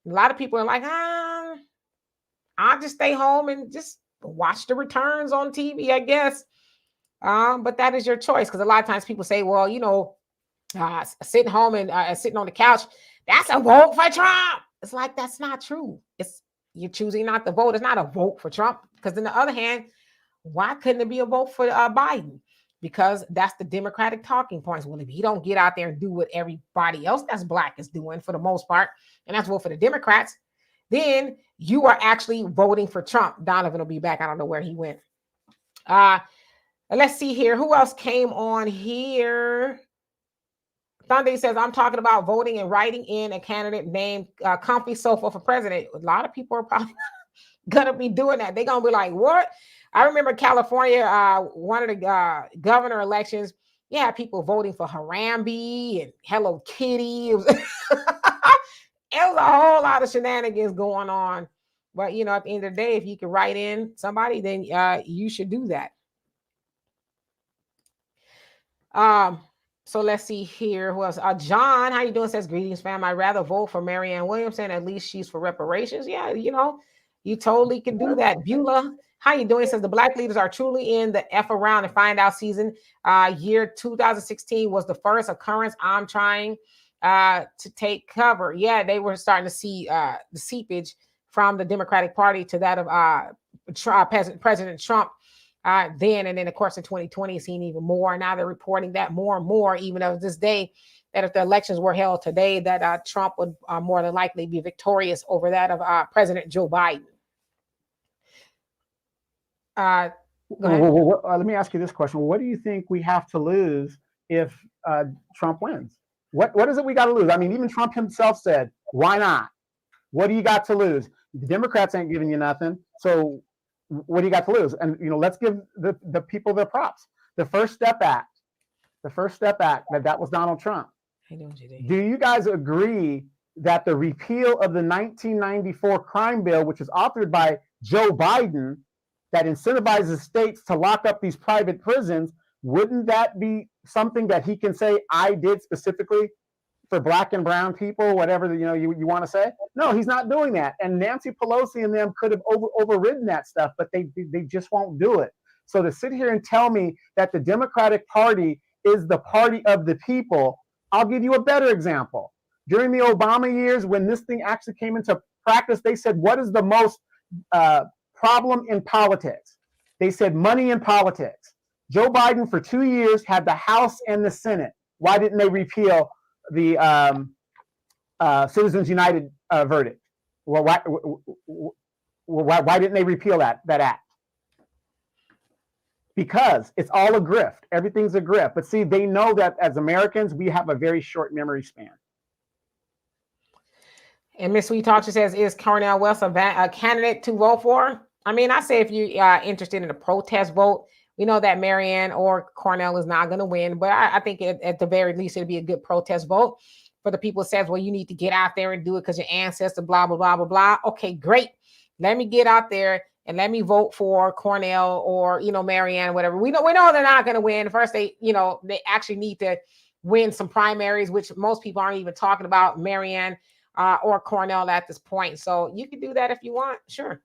A lot of people are like, I'll just stay home and just watch the returns on TV, I guess. But that is your choice, because a lot of times people say, well, sitting home and sitting on the couch, that's a vote for Trump. It's like, that's not true. It's you're choosing not to vote. It's not a vote for Trump. Because on the other hand, why couldn't it be a vote for Biden? Because that's the Democratic talking points. Well, if you don't get out there and do what everybody else that's black is doing for the most part, and that's vote for the Democrats, then you are actually voting for Trump. Donovan will be back. I don't know where he went. Let's see here. Who else came on here? Sunday says, I'm talking about voting and writing in a candidate named Comfy Sofa for president. A lot of people are probably going to be doing that. They're going to be like, what? I remember California, one of the governor elections, you had people voting for Harambe and Hello Kitty. It was, it was a whole lot of shenanigans going on. But, at the end of the day, if you can write in somebody, then you should do that. So let's see here. Who else? John, how you doing? Says, greetings, fam. I'd rather vote for Marianne Williamson. At least she's for reparations. Yeah, you totally can do that. Beulah, how you doing? Says, the black leaders are truly in the F around and find out season. Year 2016 was the first occurrence. I'm trying to take cover. Yeah, they were starting to see the seepage from the Democratic Party to that of President Trump. Then, and then of course in 2020 seen even more. Now they're reporting that more and more, even of this day, that if the elections were held today, that Trump would more than likely be victorious over that of President Joe Biden. Go ahead. Well, let me ask you this question. What do you think we have to lose if Trump wins? What is it we got to lose? I mean, even Trump himself said, why not? What do you got to lose? The Democrats ain't giving you nothing. So what do you got to lose? And, let's give the people their props. The First Step Act, that was Donald Trump. Do you guys agree that the repeal of the 1994 crime bill, which was authored by Joe Biden, that incentivizes states to lock up these private prisons, wouldn't that be something that he can say, I did specifically for black and brown people, whatever you want to say? No, he's not doing that. And Nancy Pelosi and them could have overridden that stuff, but they just won't do it. So to sit here and tell me that the Democratic Party is the party of the people, I'll give you a better example. During the Obama years, when this thing actually came into practice, they said, what is the most problem in politics? They said money in politics. Joe Biden for 2 years had the House and the Senate. Why didn't they repeal the Citizens United verdict? Well, why didn't they repeal that act? Because it's all a grift. Everything's a grift. But see, they know that as Americans, we have a very short memory span. And Miss Sweet Talk, she says, is Cornel West a candidate to vote for? I mean, I say if you are interested in a protest vote, we know that Marianne or Cornel is not going to win, but I think at the very least, it'd be a good protest vote for the people who says, well, you need to get out there and do it because your ancestor, blah, blah, blah, blah, blah. Okay, great. Let me get out there and let me vote for Cornel or, Marianne, whatever. We know they're not going to win. First, they actually need to win some primaries, which most people aren't even talking about Marianne or Cornel at this point. So you can do that if you want. Sure.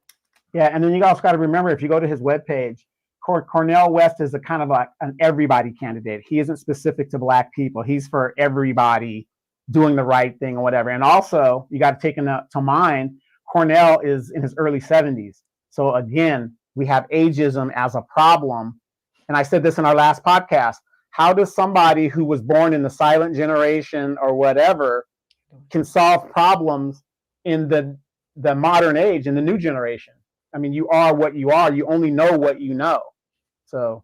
Yeah. And then you also got to remember, if you go to his webpage, Cornel West is a kind of an everybody candidate. He isn't specific to black people. He's for everybody doing the right thing or whatever. And also, you got to take into mind, Cornel is in his early 70s. So again, we have ageism as a problem. And I said this in our last podcast. How does somebody who was born in the silent generation or whatever can solve problems in the modern age, in the new generation? I mean, you are what you are. You only know what you know. So.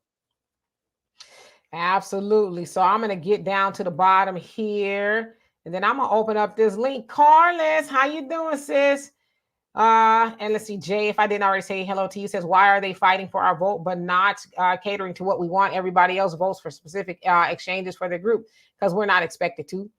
Absolutely. So I'm going to get down to the bottom here, and then I'm going to open up this link. Carlos, how you doing, sis? And let's see, Jay, if I didn't already say hello to you, says, why are they fighting for our vote, but not catering to what we want? Everybody else votes for specific exchanges for their group because we're not expected to.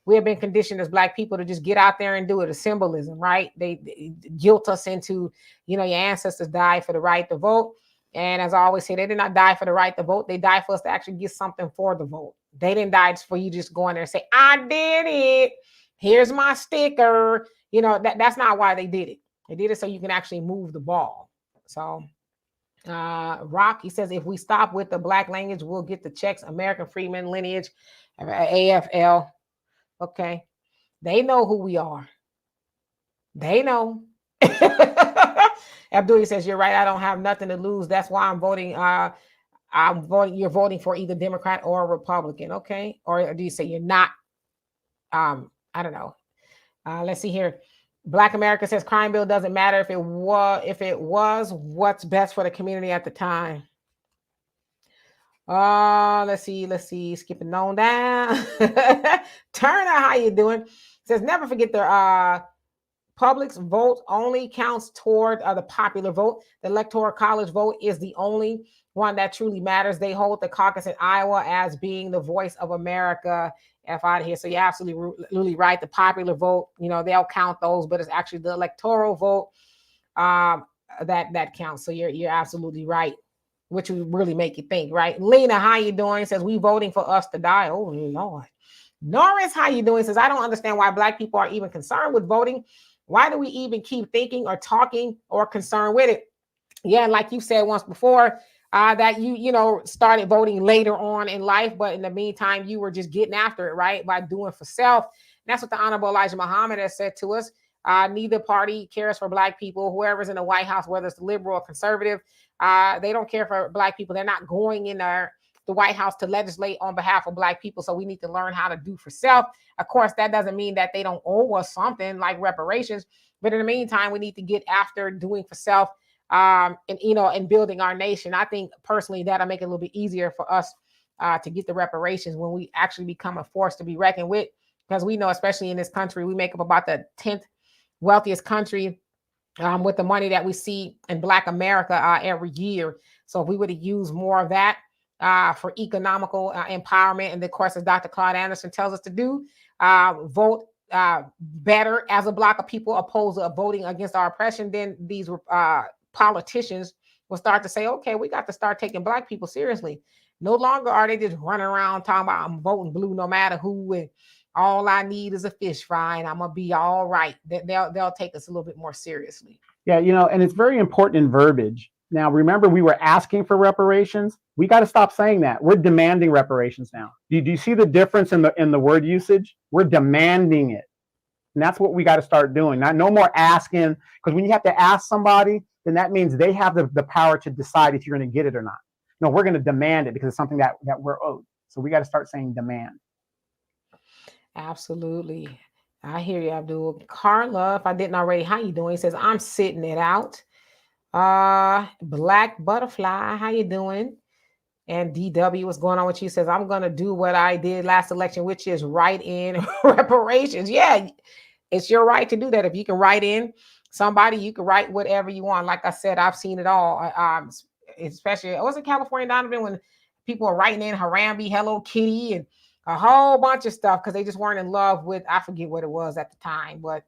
We have been conditioned as black people to just get out there and do it. A symbolism, right? They guilt us into, your ancestors died for the right to vote. And as I always say, they did not die for the right to vote. They died for us to actually get something for the vote. They didn't die for you just go in there and say, I did it. Here's my sticker. That's not why they did it. They did it so you can actually move the ball. So Rock, he says, if we stop with the black language, we'll get the checks. American Freeman lineage, AFL. Okay. They know who we are. They know. Abdul says, you're right. I don't have nothing to lose. That's why I'm voting. You're voting for either Democrat or Republican. Okay. Or do you say you're not? I don't know. Let's see here. Black America says crime bill doesn't matter if it was what's best for the community at the time. Let's see. Skipping on down. Turner, how you doing? Says never forget the public's vote only counts toward the popular vote. The electoral college vote is the only one that truly matters. They hold the caucus in Iowa as being the voice of America. F out of here. So you're absolutely right. The popular vote, they'll count those, but it's actually the electoral vote that counts. So you're absolutely right, which would really make you think, right? Lena, how you doing? Says we voting for us to die. Oh Lord. Norris, how you doing? Says I don't understand why black people are even concerned with voting. Why do we even keep thinking or talking or concerned with it? Yeah, like you said once before, that you started voting later on in life, but in the meantime, you were just getting after it, right? By doing for self. And that's what the Honorable Elijah Muhammad has said to us. Neither party cares for black people. Whoever's in the White House, whether it's liberal or conservative, they don't care for black people. They're not going in there the White House to legislate on behalf of black people. So we need to learn how to do for self. Of course, that doesn't mean that they don't owe us something like reparations. But in the meantime, we need to get after doing for self and building our nation. I think personally that'll make it a little bit easier for us to get the reparations when we actually become a force to be reckoned with. Because we know, especially in this country, we make up about the 10th wealthiest country with the money that we see in Black America every year. So if we were to use more of that for economical empowerment, and of course, as Dr. Claude Anderson tells us to do, vote better as a block of people opposed to voting against our oppression, then these politicians will start to say, okay, we got to start taking black people seriously. No longer are they just running around talking about I'm voting blue no matter who, and all I need is a fish fry and I'm gonna be all right. They'll take us a little bit more seriously. Yeah, and it's very important in verbiage. Now, remember, we were asking for reparations. We got to stop saying that. We're demanding reparations now. Do you see the difference in the word usage? We're demanding it. And that's what we got to start doing. No more asking, because when you have to ask somebody, then that means they have the power to decide if you're going to get it or not. No, we're going to demand it because it's something that we're owed. So we got to start saying demand. Absolutely. I hear you, Abdul. Carla, if I didn't already, how you doing? He says, I'm sitting it out. Black Butterfly, how you doing? And DW, what's going on with you? Says, I'm going to do what I did last election, which is write in reparations. Yeah, it's your right to do that. If you can write in somebody, you can write whatever you want. Like I said, I've seen it all. Especially, I was in California, Donovan, when people were writing in Harambe, Hello Kitty, and a whole bunch of stuff because they just weren't in love with, I forget what it was at the time, but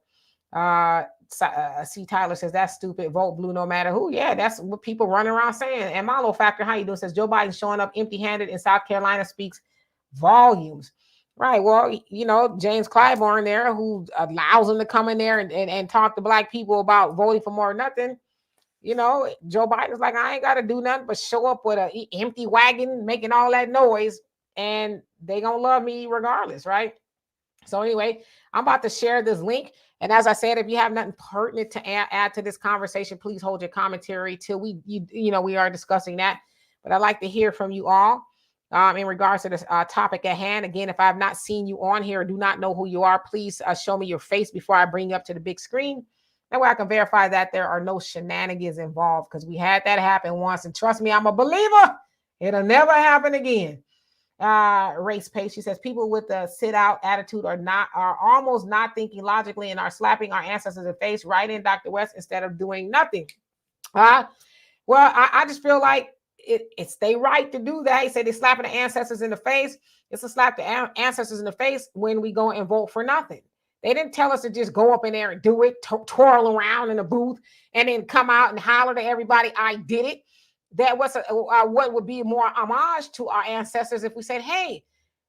C. Tyler says, that's stupid. Vote blue no matter who. Yeah, that's what people running around saying. And Milo Factor, how you doing? Says, Joe Biden showing up empty-handed in South Carolina speaks volumes. Right. Well, James Clyburn there, who allows him to come in there and talk to black people about voting for more or nothing. Joe Biden's like, I ain't got to do nothing but show up with an empty wagon making all that noise, and they gonna love me regardless, right? So anyway, I'm about to share this link. And as I said, if you have nothing pertinent to add to this conversation, please hold your commentary till we are discussing that. But I'd like to hear from you all in regards to this topic at hand. Again, if I have not seen you on here or do not know who you are, please show me your face before I bring you up to the big screen. That way I can verify that there are no shenanigans involved, because we had that happen once. And trust me, I'm a believer. It'll never happen again. Race Pace, she says, people with the sit out attitude are almost not thinking logically and are slapping our ancestors in the face. Right in, Dr. West, instead of doing nothing. Well, I just feel like it's their right to do that. He said they're slapping the ancestors in the face. It's a slap the ancestors in the face when we go and vote for nothing. They didn't tell us to just go up in there and do it, twirl around in the booth, and then come out and holler to everybody, I did it. That was what would be more homage to our ancestors if we said, hey,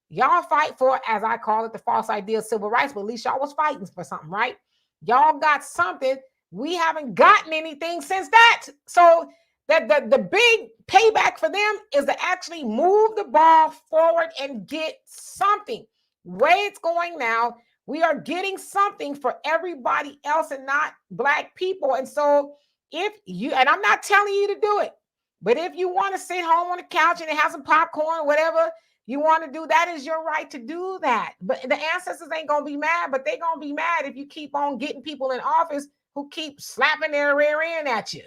y'all fight for, as I call it, the false idea of civil rights, but at least y'all was fighting for something, right? Y'all got something. We haven't gotten anything since that. So that the big payback for them is to actually move the ball forward and get something. Way it's going now, we are getting something for everybody else and not Black people. And so if you, and I'm not telling you to do it, but if you want to sit home on the couch and have some popcorn, whatever you want to do, that is your right to do that. But the ancestors ain't going to be mad, but they're going to be mad if you keep on getting people in office who keep slapping their rear end at you.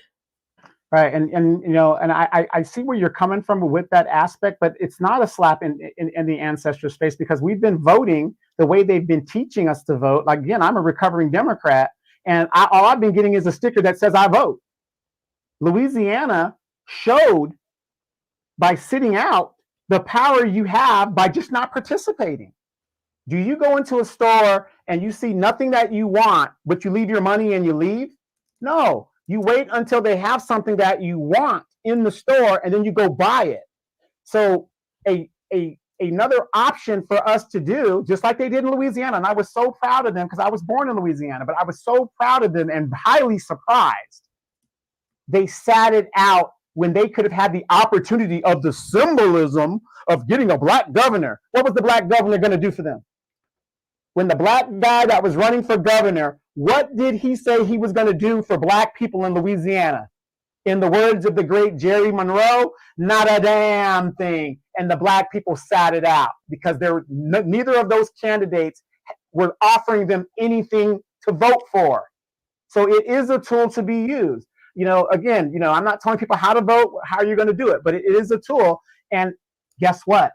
Right, and you know, and I see where you're coming from with that aspect, but it's not a slap in the ancestors' face, because we've been voting the way they've been teaching us to vote. Like, again, I'm a recovering Democrat, and all I've been getting is a sticker that says I vote. Louisiana showed by sitting out the power you have by just not participating. Do you go into a store and you see nothing that you want, but you leave your money and you leave? No. You wait until they have something that you want in the store, and then you go buy it. So another option for us to do, just like they did in Louisiana, and I was so proud of them because I was born in Louisiana, but I was so proud of them and highly surprised. They sat it out when they could have had the opportunity of the symbolism of getting a Black governor. What was the Black governor going to do for them? When the Black guy that was running for governor, what did he say he was going to do for Black people in Louisiana? In the words of the great Jerry Monroe, not a damn thing. And the Black people sat it out because neither of those candidates were offering them anything to vote for. So it is a tool to be used. You know, again, you know, I'm not telling people how to vote, how you're going to do it, but it is a tool. And guess what?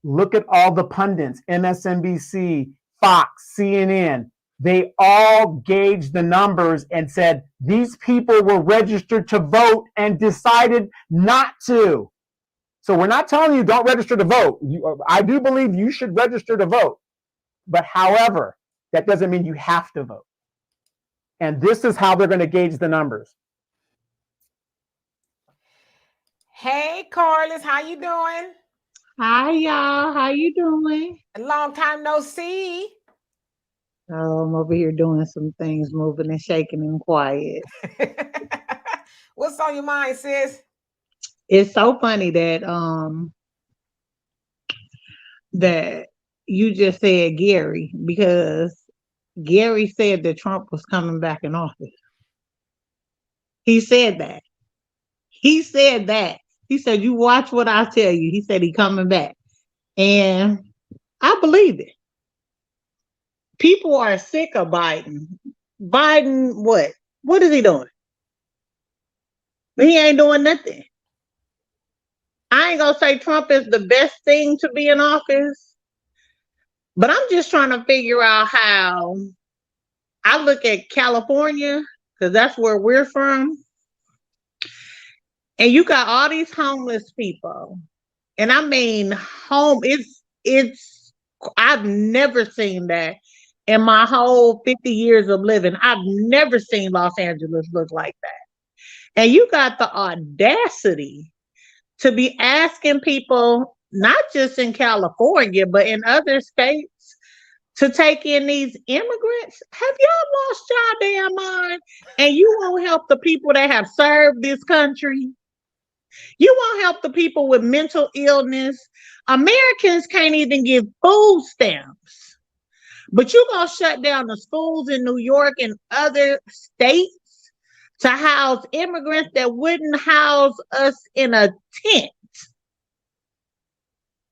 Look at all the pundits, MSNBC, Fox, CNN. They all gauged the numbers and said these people were registered to vote and decided not to. So we're not telling you don't register to vote. I do believe you should register to vote. But however, that doesn't mean you have to vote. And this is how they're going to gauge the numbers. Hey, Carlos, how you doing? Hi, y'all. How you doing? A long time no see. Oh, I'm over here doing some things, moving and shaking and quiet. What's on your mind, sis? It's so funny that that you just said Gary, because Gary said that Trump was coming back in office. He said that. He said that. He said, you watch what I tell you. He said he coming back. And I believe it. People are sick of Biden. Biden, what? What is he doing? He ain't doing nothing. I ain't gonna say Trump is the best thing to be in office, but I'm just trying to figure out how. I look at California, because that's where we're from, and you got all these homeless people, and I mean it's I've never seen that in my whole 50 years of living. I've never seen Los Angeles look like that. And you got the audacity to be asking people, not just in California, but in other states, to take in these immigrants. Have y'all lost y'all damn mind? And you won't help the people that have served this country. You won't help the people with mental illness. Americans can't even give food stamps. But you're going to shut down the schools in New York and other states to house immigrants that wouldn't house us in a tent.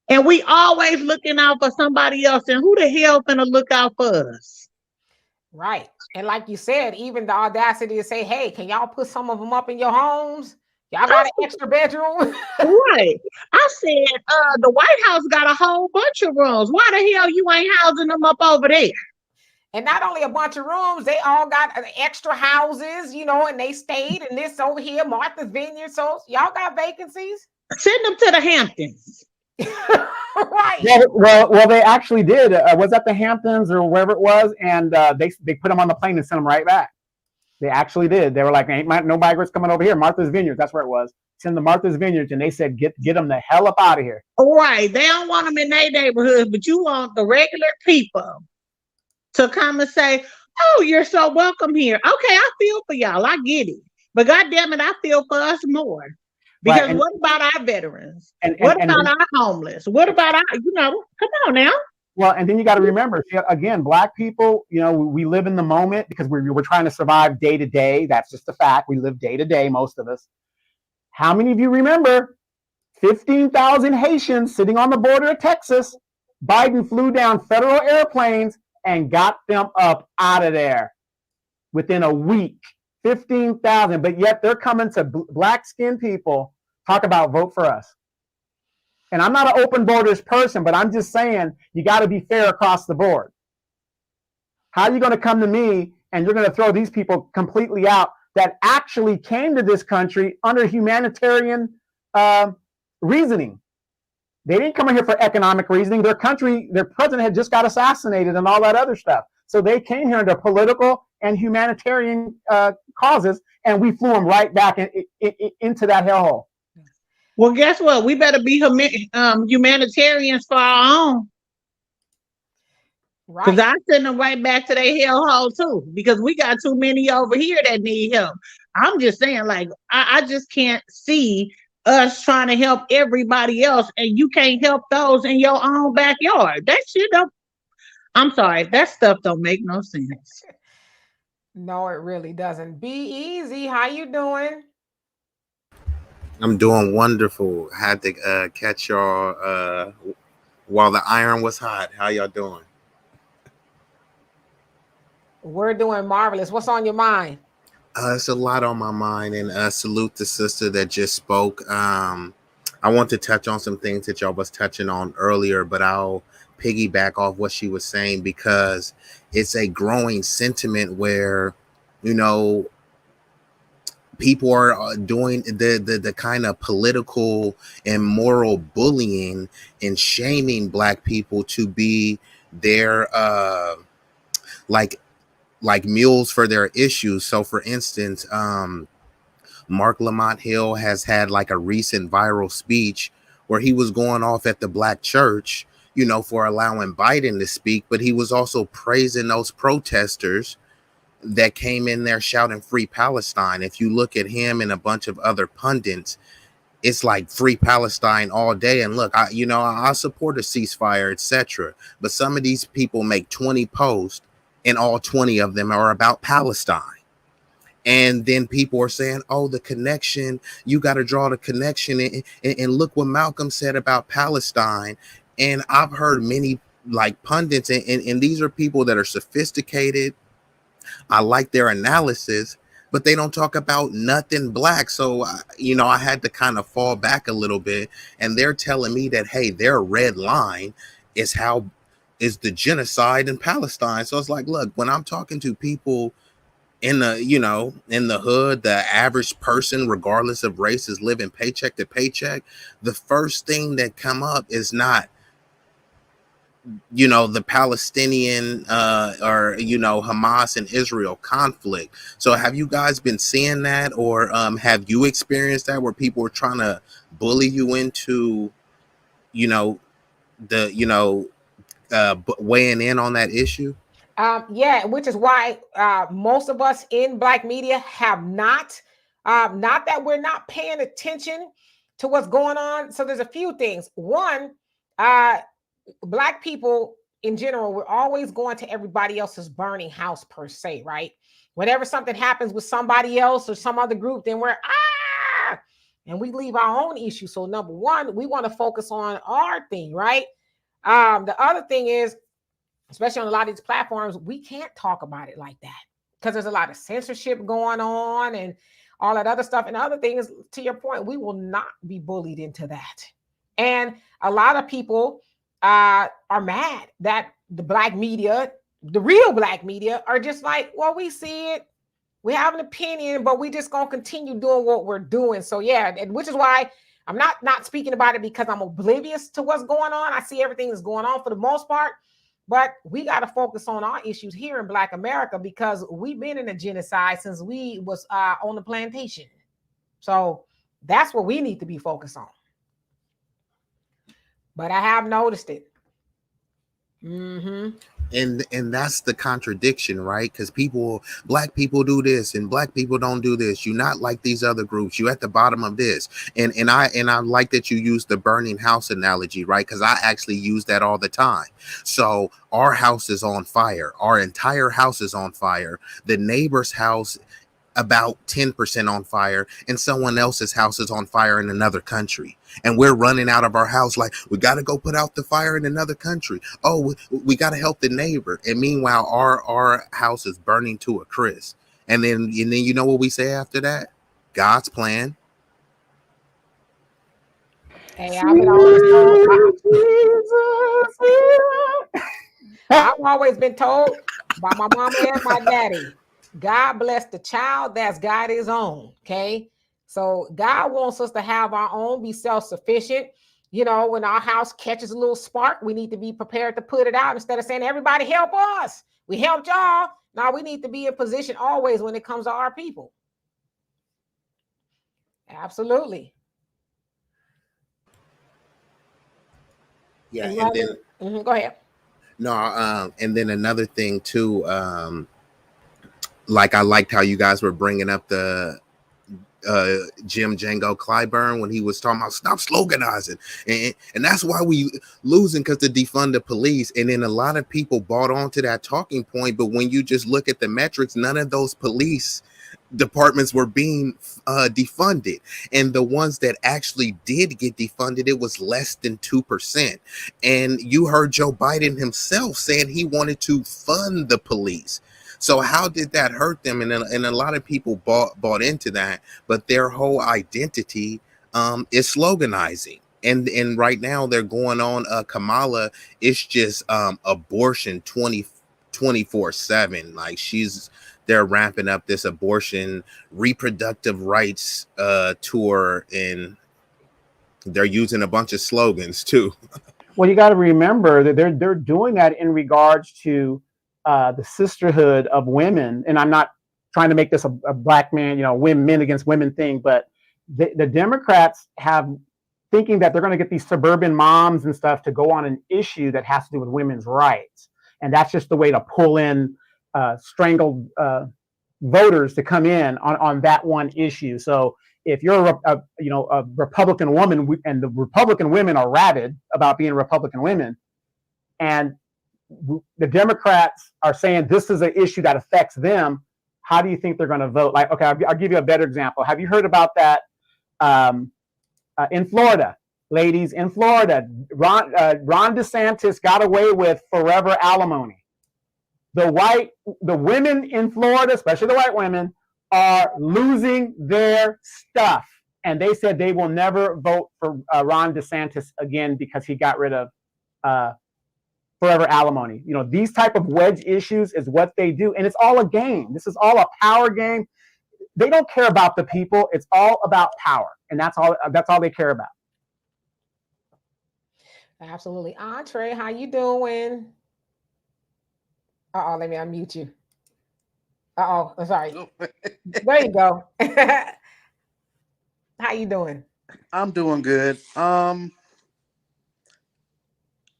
And we always looking out for somebody else. And who the hell finna look out for us? Right. And like you said, even the audacity to say, hey, can y'all put some of them up in your homes? Y'all got an extra bedroom? Right. I said, the White House got a whole bunch of rooms. Why the hell you ain't housing them up over there? And not only a bunch of rooms, they all got extra houses, you know, and they stayed in this over here, Martha's Vineyard. So y'all got vacancies? Send them to the Hamptons. Right. Well, they actually did. Was that the Hamptons or wherever it was? And they put them on the plane and sent them right back. They actually did. They were like, ain't no migrants coming over here. Martha's Vineyard, that's where it was. Send the Martha's Vineyards, and they said, get them the hell up out of here. Right. They don't want them in their neighborhoods, but you want the regular people to come and say, oh, you're so welcome here. Okay, I feel for y'all. I get it. But God damn it, I feel for us more. Right. Because what about our veterans? And What about our homeless? What about our, come on now. well, and then you got to remember, see, again, Black people, we live in the moment because we're trying to survive day to day. That's just a fact. We live day to day, most of us. How many of you remember 15,000 Haitians sitting on the border of Texas? Biden flew down federal airplanes and got them up out of there within a week. 15,000, but yet they're coming to Black-skinned people, talk about vote for us. And I'm not an open borders person, but I'm just saying you got to be fair across the board. How are you going to come to me and you're going to throw these people completely out that actually came to this country under humanitarian reasoning? They didn't come in here for economic reasoning. Their president had just got assassinated and all that other stuff. So they came here under political and humanitarian causes, and we flew them right back into that hellhole. Well, guess what? We better be humanitarians for our own. Because I send them right back to their hellhole too. Because we got too many over here that need help. I'm just saying, like, I just can't see us trying to help everybody else, and you can't help those in your own backyard. That shit don't. I'm sorry, that stuff don't make no sense. No, it really doesn't. Be easy. How you doing? I'm doing wonderful. Had to catch y'all while the iron was hot. How y'all doing? We're doing marvelous. What's on your mind? It's a lot on my mind, and salute the sister that just spoke. I want to touch on some things that y'all was touching on earlier, but I'll piggyback off what she was saying because it's a growing sentiment where, people are doing the kind of political and moral bullying and shaming Black people to be their like mules for their issues. So for instance, Mark Lamont Hill has had like a recent viral speech where he was going off at the Black church, for allowing Biden to speak, but he was also praising those protesters that came in there shouting free Palestine. If you look at him and a bunch of other pundits, it's like free Palestine all day. And look, I support a ceasefire, etc. But some of these people make 20 posts and all 20 of them are about Palestine. And then people are saying, oh, the connection, you got to draw the connection. And look what Malcolm said about Palestine. And I've heard many like pundits, and these are people that are sophisticated. I like their analysis, but they don't talk about nothing Black. So, I had to kind of fall back a little bit, and they're telling me that, hey, their red line is the genocide in Palestine. So it's like, look, when I'm talking to people in the hood, the average person, regardless of race, is living paycheck to paycheck. The first thing that come up is not, the Palestinian or Hamas and Israel conflict. So have you guys been seeing that, or have you experienced that where people are trying to bully you into weighing in on that issue? Yeah, which is why most of us in Black media have not that we're not paying attention to what's going on. So there's a few things. One, Black people in general, we're always going to everybody else's burning house per se, right? Whenever something happens with somebody else or some other group, then we're and we leave our own issue. So number one, we want to focus on our thing, right? The other thing is, especially on a lot of these platforms, we can't talk about it like that because there's a lot of censorship going on and all that other stuff. And the other thing is, to your point, we will not be bullied into that. And a lot of people are mad that the Black media, the real Black media, are just like, well, we see it, we have an opinion, but we just gonna continue doing what we're doing. So yeah, and which is why I'm not speaking about it because I'm oblivious to what's going on. I see everything that's going on for the most part, but we got to focus on our issues here in Black America because we've been in a genocide since we was on the plantation. So that's what we need to be focused on. But I have noticed it. And that's the contradiction, right? Because black people do this and black people don't do this. You're not like these other groups. You at the bottom of this. And I like that you use the burning house analogy, right? Because I actually use that all the time. So our house is on fire. Our entire house is on fire. The neighbor's house about 10% on fire, and someone else's house is on fire in another country, and we're running out of our house like, we got to go put out the fire in another country. Oh, we got to help the neighbor, and meanwhile our house is burning to a crisp. And then you know what we say after that? God's plan. Hey, I've been always told. I've always been told by my mama and my daddy, God bless the child that's got his own. Okay. So God wants us to have our own, be self-sufficient. You know, when our house catches a little spark, we need to be prepared to put it out instead of saying, everybody help us. We helped y'all. Now we need to be in position always when it comes to our people. Absolutely. Yeah. And then go ahead. no, and then another thing too, like I liked how you guys were bringing up the Jim Django Clyburn when he was talking about stop sloganizing, and that's why we losing, because to defund the police. And then a lot of people bought onto that talking point, but when you just look at the metrics, none of those police departments were being defunded, and the ones that actually did get defunded, it was less than 2%. And you heard Joe Biden himself saying he wanted to fund the police. So how did that hurt them? And a lot of people bought into that, but their whole identity is sloganizing. And right now they're going on Kamala. It's just abortion 24/7. Like they're ramping up this abortion reproductive rights tour, and they're using a bunch of slogans too. Well, you got to remember that they're doing that in regards to the sisterhood of women. And I'm not trying to make this a black man, men against women thing, but the Democrats have thinking that they're going to get these suburban moms and stuff to go on an issue that has to do with women's rights. And that's just the way to pull in strangled voters to come in on that one issue. So if you're a Republican woman, and the Republican women are rabid about being Republican women, and the Democrats are saying this is an issue that affects them, how do you think they're going to vote? Like, okay, I'll give you a better example. Have you heard about that in Florida? Ladies, in Florida, Ron DeSantis got away with forever alimony. The women in Florida, especially the white women, are losing their stuff. And they said they will never vote for Ron DeSantis again because he got rid of forever alimony. These type of wedge issues is what they do. And it's all a game. This is all a power game. They don't care about the people. It's all about power. And that's all they care about. Absolutely. Entree, how you doing? Let me unmute you. I'm sorry. There you go. How you doing? I'm doing good.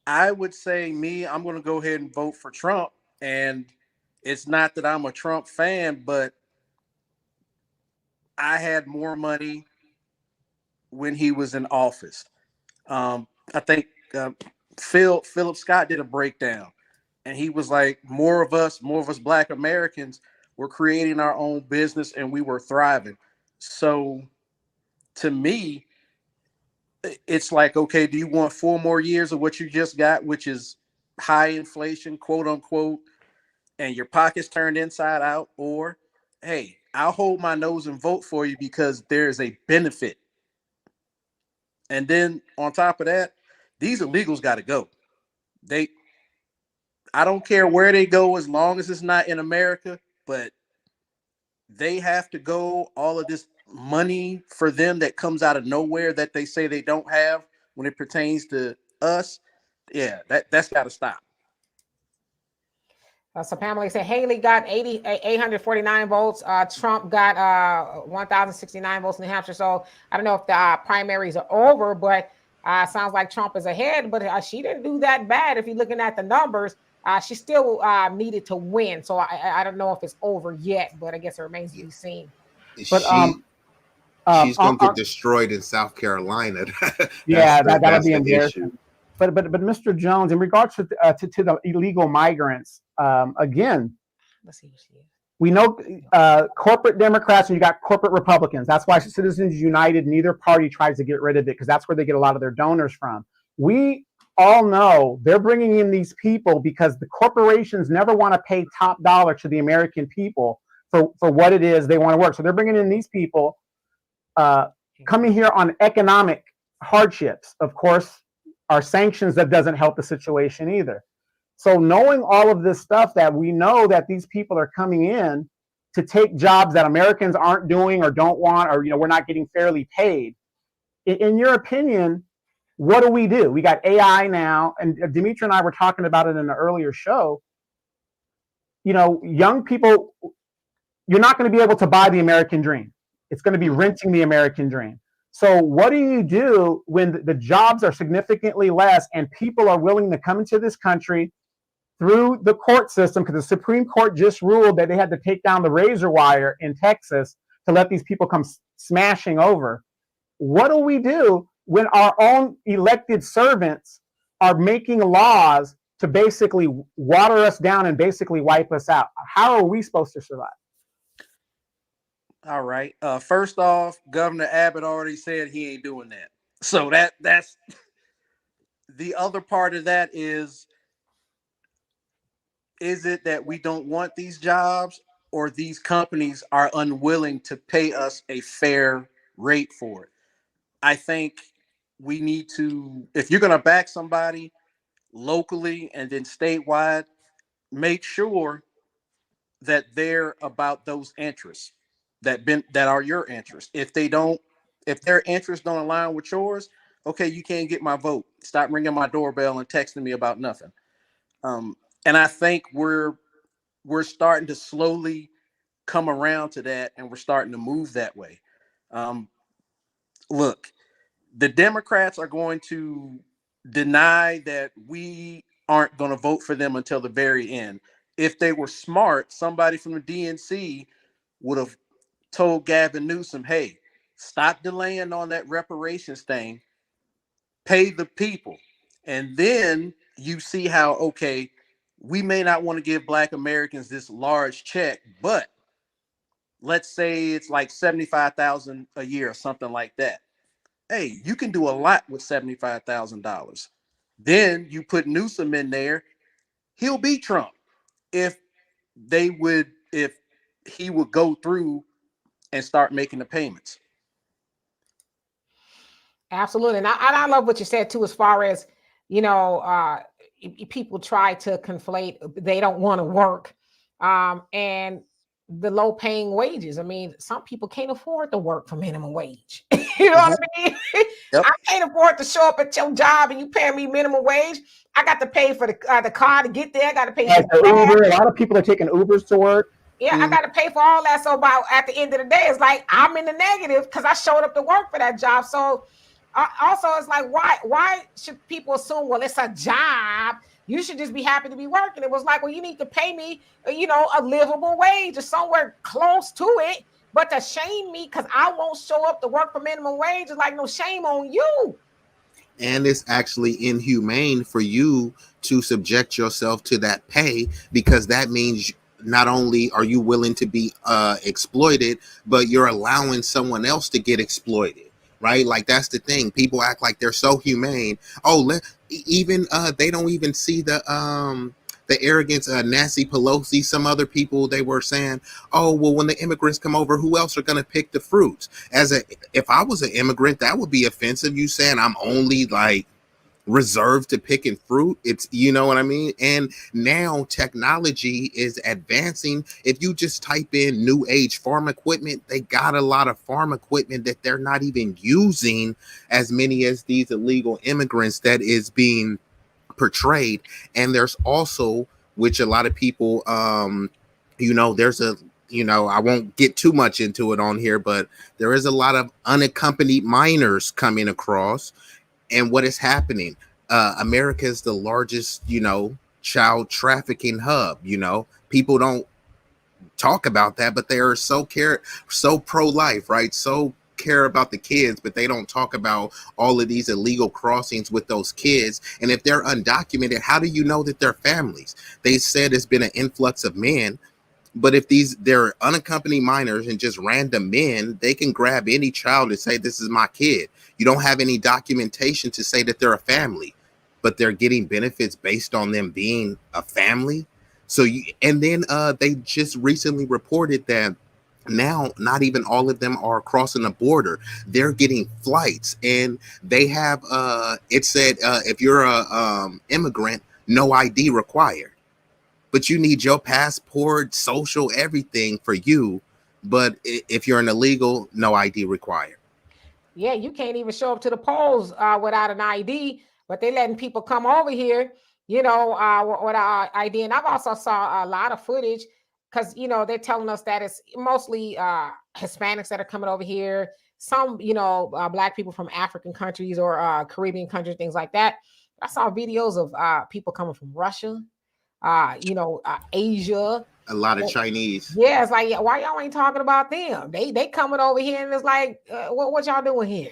I would say I'm going to go ahead and vote for Trump. And it's not that I'm a Trump fan, but I had more money when he was in office. I think Philip Scott did a breakdown, and he was like, more of us Black Americans were creating our own business and we were thriving. So to me, it's like, okay, do you want 4 more years of what you just got, which is high inflation, quote unquote, and your pockets turned inside out? Or, hey, I'll hold my nose and vote for you because there's a benefit. And then on top of that, these illegals got to go. I don't care where they go as long as it's not in America, but they have to go. All of this money for them that comes out of nowhere that they say they don't have when it pertains to us, that's got to stop. So Pamela said Haley got 849 votes. Trump got 1,069 votes in New Hampshire. So I don't know if the primaries are over, but sounds like Trump is ahead. But she didn't do that bad if you're looking at the numbers. She still needed to win, so I don't know if it's over yet, but I guess it remains to be seen. But she's gonna get destroyed in South Carolina. Yeah, that'll that's be the embarrassing. issue. But Mr. Jones, in regards to the illegal migrants, again, Let's see who she is. we know corporate Democrats and you got corporate Republicans. That's why Citizens United, neither party tries to get rid of it, because that's where they get a lot of their donors from. We all know they're bringing in these people because the corporations never want to pay top dollar to the American people for what it is they want to work. So they're bringing in these people coming here on economic hardships. Of course, our sanctions, that doesn't help the situation either. So knowing all of this stuff, that we know that these people are coming in to take jobs that Americans aren't doing or don't want, or we're not getting fairly paid. In your opinion, what do? We got AI now, and Dimitri and I were talking about it in an earlier show. Young people, you're not going to be able to buy the American dream. It's going to be renting the American dream. So what do you do when the jobs are significantly less and people are willing to come into this country through the court system? Because the Supreme Court just ruled that they had to take down the razor wire in Texas to let these people come smashing over. What do we do when our own elected servants are making laws to basically water us down and basically wipe us out? How are we supposed to survive? All right. First off, Governor Abbott already said he ain't doing that. So that's the other part of that is it that we don't want these jobs, or these companies are unwilling to pay us a fair rate for it? I think we need to, if you're going to back somebody locally and then statewide, make sure that they're about those interests that are your interests. If their interests don't align with yours, okay, you can't get my vote. Stop ringing my doorbell and texting me about nothing. And I think we're starting to slowly come around to that, and we're starting to move that way. Look, the Democrats are going to deny that we aren't going to vote for them until the very end. If they were smart, somebody from the DNC would have told Gavin Newsom, hey, stop delaying on that reparations thing, pay the people. And then you see how, okay, we may not want to give Black Americans this large check, but let's say it's like $75,000 a year or something like that. Hey, you can do a lot with $75,000. Then you put Newsom in there, he'll beat Trump if he would go through and start making the payments. Absolutely. And I love what you said too, as far as, people try to conflate, they don't want to work, and the low paying wages. I mean, some people can't afford to work for minimum wage. You know what I mean? Yep. I can't afford to show up at your job and you pay me minimum wage. I got to pay for the car to get there. I got to pay for Uber. A lot of people are taking Ubers to work. Yeah, I got to pay for all that. So at the end of the day, it's like I'm in the negative because I showed up to work for that job. So also, it's like, why should people assume, well, it's a job, you should just be happy to be working? It was like, well, you need to pay me, a livable wage or somewhere close to it. But to shame me because I won't show up to work for minimum wage is like, no, shame on you. And it's actually inhumane for you to subject yourself to that pay, because that means not only are you willing to be exploited, but you're allowing someone else to get exploited. Right? Like, that's the thing. People act like they're so humane. Oh, they don't even see the arrogance. Nancy Pelosi, some other people, they were saying, oh, well, when the immigrants come over, who else are going to pick the fruits? If I was an immigrant, that would be offensive. You saying I'm only like reserved to picking fruit? It's, you know what I mean? And now technology is advancing. If you just type in new age farm equipment, they got a lot of farm equipment that they're not even using as many as these illegal immigrants that is being portrayed. And there's also, which a lot of people there's I won't get too much into it on here, but there is a lot of unaccompanied minors coming across. And what is happening? America is the largest, child trafficking hub. You know, people don't talk about that, but they are so pro-life, right? So care about the kids, but they don't talk about all of these illegal crossings with those kids. And if they're undocumented, how do you know that they're families? They said it's been an influx of men, but if they're unaccompanied minors and just random men, they can grab any child and say, this is my kid. You don't have any documentation to say that they're a family, but they're getting benefits based on them being a family. So and then they just recently reported that now not even all of them are crossing the border. They're getting flights, and they have it said if you're a immigrant, no ID required, but you need your passport, social, everything for you. But if you're an illegal, no ID required. Yeah, you can't even show up to the polls without an ID, but they letting people come over here, without ID. And I've also saw a lot of footage because, they're telling us that it's mostly Hispanics that are coming over here. Some, Black people from African countries or Caribbean countries, things like that. I saw videos of people coming from Russia, Asia. A lot of Chinese. Yeah, it's like, why y'all ain't talking about them? They coming over here, and it's like, what y'all doing here?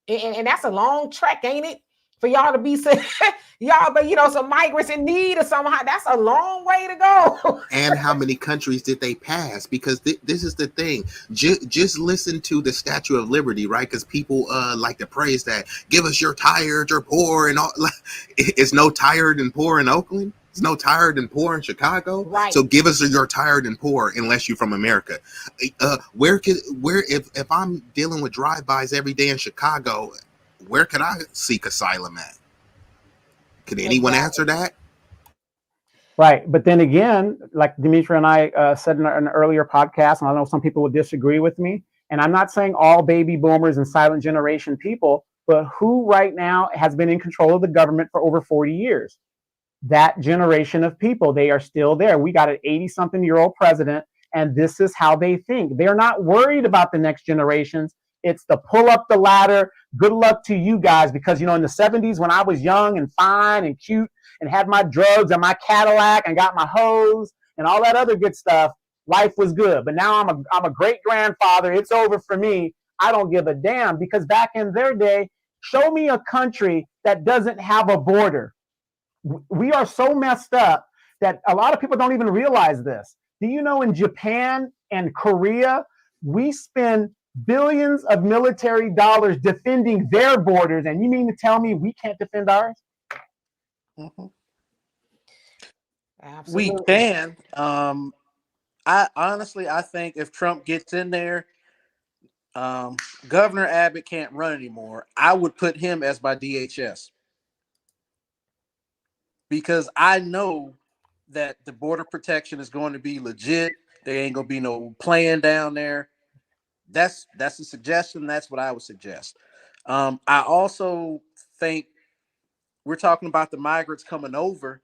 And that's a long trek, ain't it? For y'all to be y'all, but some migrants in need or somehow. That's a long way to go. And how many countries did they pass? Because this is the thing. Just listen to the Statue of Liberty, right? Because people like to praise that. Give us your tired, your poor, and all. It's no tired and poor in Oakland. It's no tired and poor in Chicago. Right. So give us your tired and poor, unless you're from America. If I'm dealing with drive-bys every day in Chicago, where can I seek asylum at? Can anyone answer that? Right. But then again, like Dimitri and I said in an earlier podcast, and I know some people will disagree with me, and I'm not saying all baby boomers and silent generation people, but who right now has been in control of the government for over 40 years? That generation of people, they are still there. We got an 80-something-year-old president, and this is how they think. They're not worried about the next generations. It's the pull up the ladder. Good luck to you guys, because, in the 70s when I was young and fine and cute and had my drugs and my Cadillac and got my hose and all that other good stuff, life was good. But now I'm a great grandfather. It's over for me. I don't give a damn, because back in their day, show me a country that doesn't have a border. We are so messed up that a lot of people don't even realize this. Do you know in Japan and Korea, we spend billions of military dollars defending their borders, and you mean to tell me we can't defend ours? Mm-hmm. Absolutely. We can. I think if Trump gets in there, Governor Abbott can't run anymore. I would put him as my DHS, because I know that the border protection is going to be legit. There ain't gonna be no playing down there. That's a suggestion. That's what I would suggest. I also think we're talking about the migrants coming over.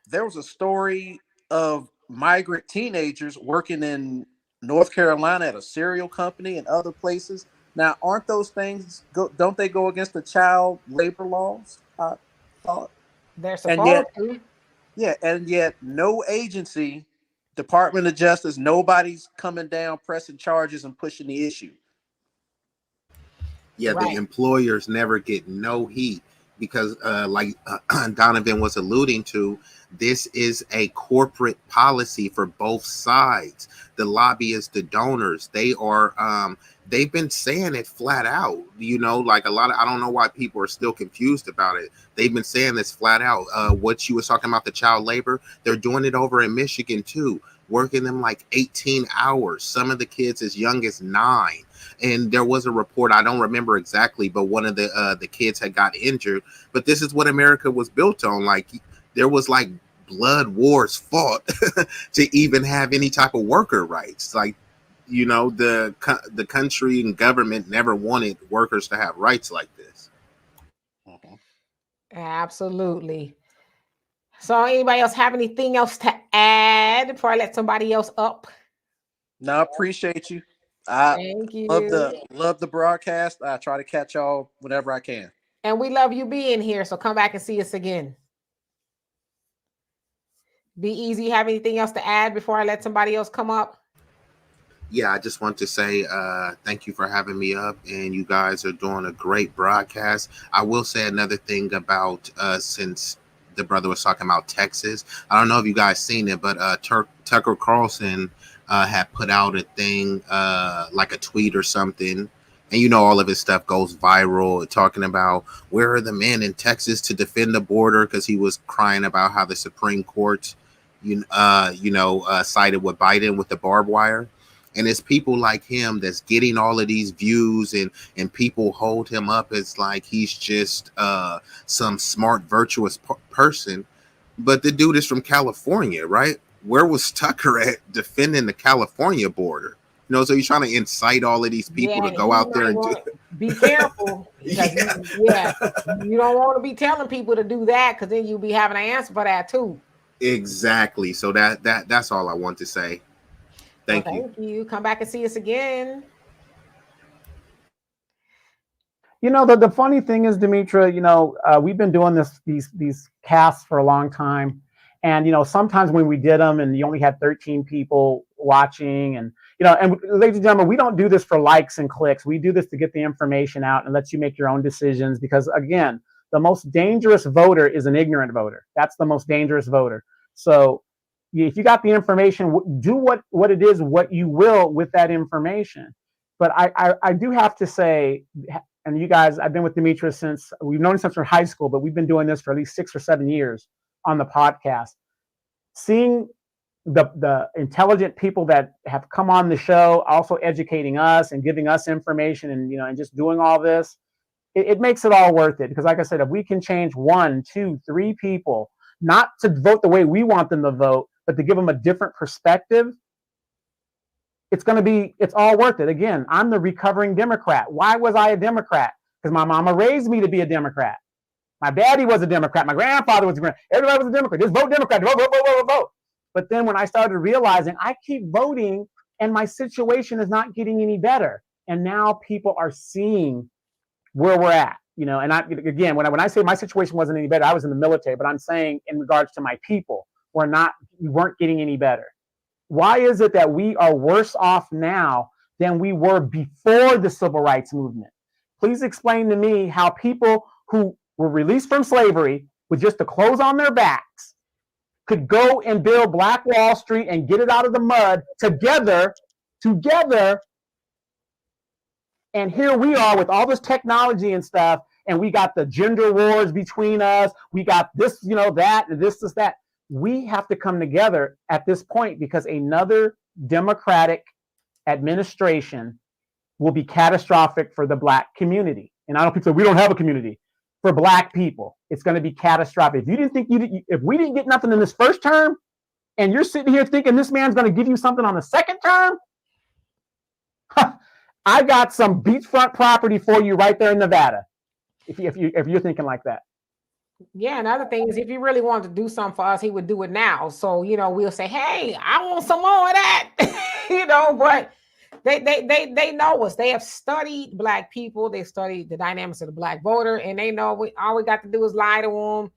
There was a story of migrant teenagers working in North Carolina at a cereal company and other places. Now, aren't those things don't they go against the child labor laws? I thought. They're And supposed to. yeah, and yet no agency, Department of Justice, nobody's coming down, pressing charges and pushing the issue. Yeah, Right. the employers never get no heat because, Donovan was alluding to, this is a corporate policy for both sides. The lobbyists, the donors, they've been saying it flat out. Like I don't know why people are still confused about it. They've been saying this flat out. What you was talking about, the child labor, they're doing it over in Michigan too, working them like 18 hours. Some of the kids as young as 9. And there was a report, I don't remember exactly, but one of the kids had got injured. But this is what America was built on. Like, there was like blood wars fought to even have any type of worker rights. Like, the country and government never wanted workers to have rights like this. Absolutely. So anybody else have anything else to add before I let somebody else up? No, I appreciate you. I Thank you. love the broadcast. I try to catch y'all whenever I can. And we love you being here. So come back and see us again. Be Easy, have anything else to add before I let somebody else come up? Yeah, I just want to say thank you for having me up, and you guys are doing a great broadcast. I will say another thing about since the brother was talking about Texas. I don't know if you guys seen it, but Tucker Carlson had put out a thing like a tweet or something. And you know, all of his stuff goes viral, talking about where are the men in Texas to defend the border, because he was crying about how the Supreme Court, sided with Biden with the barbed wire. And it's people like him that's getting all of these views, and people hold him up as like he's just some smart, virtuous person. But the dude is from California, right? Where was Tucker at defending the California border? So you're trying to incite all of these people Yeah, to go he out there might and do. want to be careful because you don't want to be telling people to do that, because then you'll be having an answer for that too. Exactly. So that's all I want to say. Well, Thank you. thank you. Come back and see us again. The funny thing is, Demetra, we've been doing these casts for a long time. And, sometimes when we did them and you only had 13 people watching, and ladies and gentlemen, we don't do this for likes and clicks. We do this to get the information out and let you make your own decisions, because again, the most dangerous voter is an ignorant voter. That's the most dangerous voter. So if you got the information, do what it is, what you will with that information. But I do have to say, and you guys, I've been with Demetra since, we've known since we're in high school, but we've been doing this for at least 6 or 7 years on the podcast. Seeing the intelligent people that have come on the show, also educating us and giving us information, and just doing all this, it makes it all worth it. Because like I said, if we can change 1, 2, 3 people, not to vote the way we want them to vote, but to give them a different perspective, it's all worth it. Again, I'm the recovering Democrat. Why was I a Democrat? Because my mama raised me to be a Democrat. My daddy was a Democrat. My grandfather was a Democrat. Everybody was a Democrat. Just vote Democrat. Vote, vote, vote, vote, vote. But then when I started realizing I keep voting and my situation is not getting any better, and now people are seeing where we're at, and again, when I say my situation wasn't any better, I was in the military, but I'm saying in regards to my people, we weren't getting any better. Why is it that we are worse off now than we were before the civil rights movement? Please explain to me how people who were released from slavery with just the clothes on their backs could go and build Black Wall Street and get it out of the mud together. And here we are with all this technology and stuff, and we got the gender wars between us. We got this, that, and this, that. We have to come together at this point, because another Democratic administration will be catastrophic for the Black community. And I know people say we don't have a community. For Black people, it's going to be catastrophic. If you didn't think if we didn't get nothing in this first term, and you're sitting here thinking this man's going to give you something on the second term, I got some beachfront property for you right there in Nevada. If you're thinking like that. Yeah, another thing is, if he really wanted to do something for us, he would do it now. So, we'll say, hey, I want some more of that. But they know us. They have studied Black people. They studied the dynamics of the Black voter, and they know all we got to do is lie to them,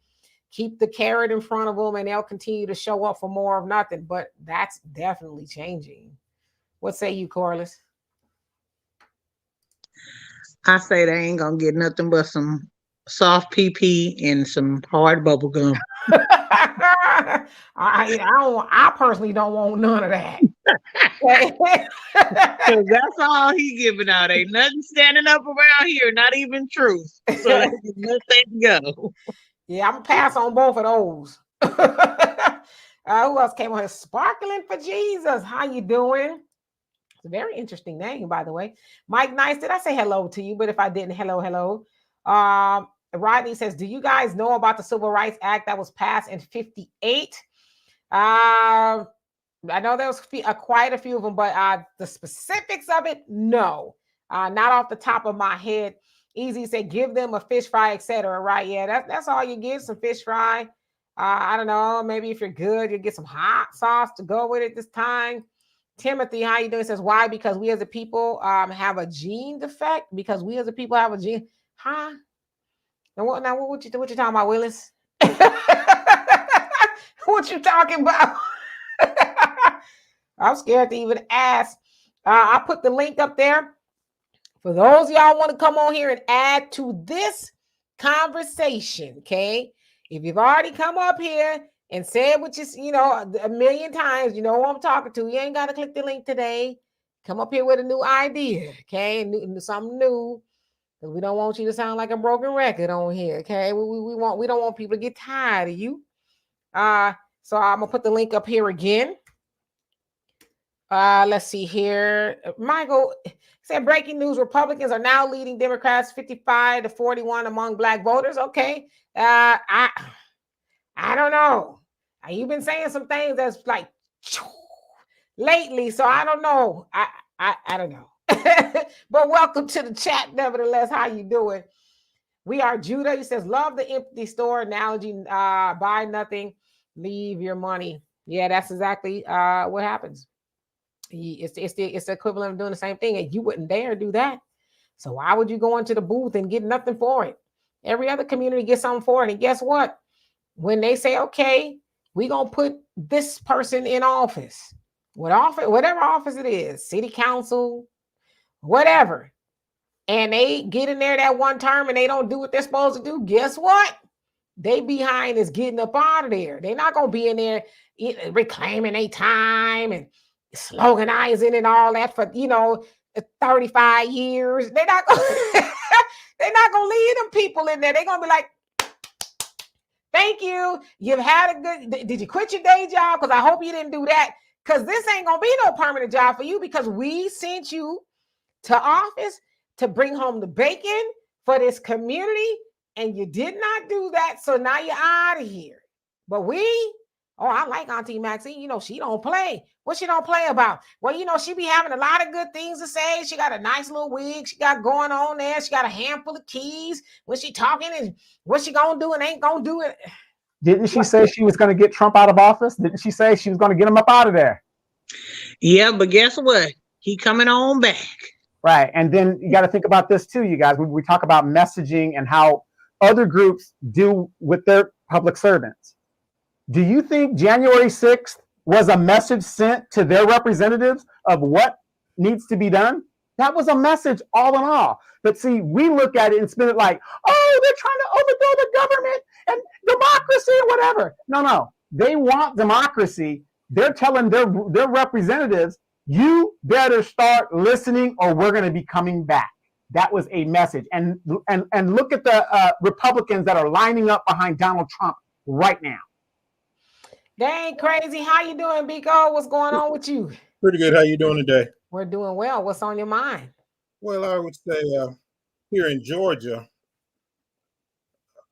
keep the carrot in front of them, and they'll continue to show up for more of nothing. But that's definitely changing. What say you, Corliss? I say they ain't gonna get nothing but some soft PP and some hard bubble gum. I personally don't want none of that. That's all he giving out. Ain't nothing standing up around here, not even truth. So they can let that go. Yeah, I'm gonna pass on both of those. Who else came on here? Sparkling for Jesus. How you doing? It's a very interesting name, by the way. Mike Nice, did I say hello to you? But if I didn't, hello. Rodney says, do you guys know about the Civil Rights Act that was passed in 58? I know there was quite a few of them, but the specifics of it, no. Not off the top of my head. Easy said, give them a fish fry, etc. Right? Yeah, that's all you get, some fish fry. I don't know. Maybe if you're good, you get some hot sauce to go with it this time. Timothy, how you doing? Says, why? Because we as a people have a gene defect. Because we as a people have a gene. Huh? Now what you talking about, Willis? What you talking about? I'm scared to even ask. I put the link up there for those of y'all want to come on here and add to this conversation. Okay, if you've already come up here and said what you know a million times, you know who I'm talking to. You ain't got to click the link today. Come up here with a new idea, okay? Something new. We don't want you to sound like a broken record on here, okay? We don't want people to get tired of you. So I'm gonna put the link up here again. Let's see here. Michael said breaking news: Republicans are now leading Democrats 55-41 among Black voters. Okay. I don't know. You've been saying some things that's like lately, so I don't know. I don't know. But welcome to the chat, nevertheless. How you doing? We are Judah. He says, love the empty store analogy. Buy nothing, leave your money. Yeah, that's exactly what happens. It's the equivalent of doing the same thing, and you wouldn't dare do that. So why would you go into the booth and get nothing for it? Every other community gets something for it. And guess what? When they say, okay, we're going to put this person in office, whatever office it is, city council, whatever, and they get in there that one term and they don't do what they're supposed to do, guess what? They behind is getting up out of there. They're not going to be in there reclaiming their time and sloganizing and all that for 35 years. They're not going they're not going to leave them people in there. They're going to be like, thank you. You've had a good, did you quit your day job? Because I hope you didn't do that. Because this ain't going to be no permanent job for you, because we sent you to office to bring home the bacon for this community, and you did not do that. So now you're out of here. But I like Auntie Maxine. She don't play. What she don't play about? Well, she be having a lot of good things to say. She got a nice little wig she got going on there. She got a handful of keys when she talking, and what she gonna do and ain't gonna do it. Didn't she say she was going to get Trump out of office? Didn't she say she was going to get him up out of there? Yeah, but guess what? He coming on back. Right. And then you got to think about this too, you guys. We talk about messaging and how other groups do with their public servants. Do you think January 6th was a message sent to their representatives of what needs to be done? That was a message all in all. But see, we look at it and spin it like, oh, they're trying to overthrow the government and democracy or whatever. No. They want democracy. They're telling their representatives, you better start listening or we're going to be coming back. That was a message. And look at the Republicans that are lining up behind Donald Trump right now. Dang, crazy. How you doing, Biko? What's going on with you? Pretty good. How you doing today? We're doing well. What's on your mind? Well, I would say here in Georgia,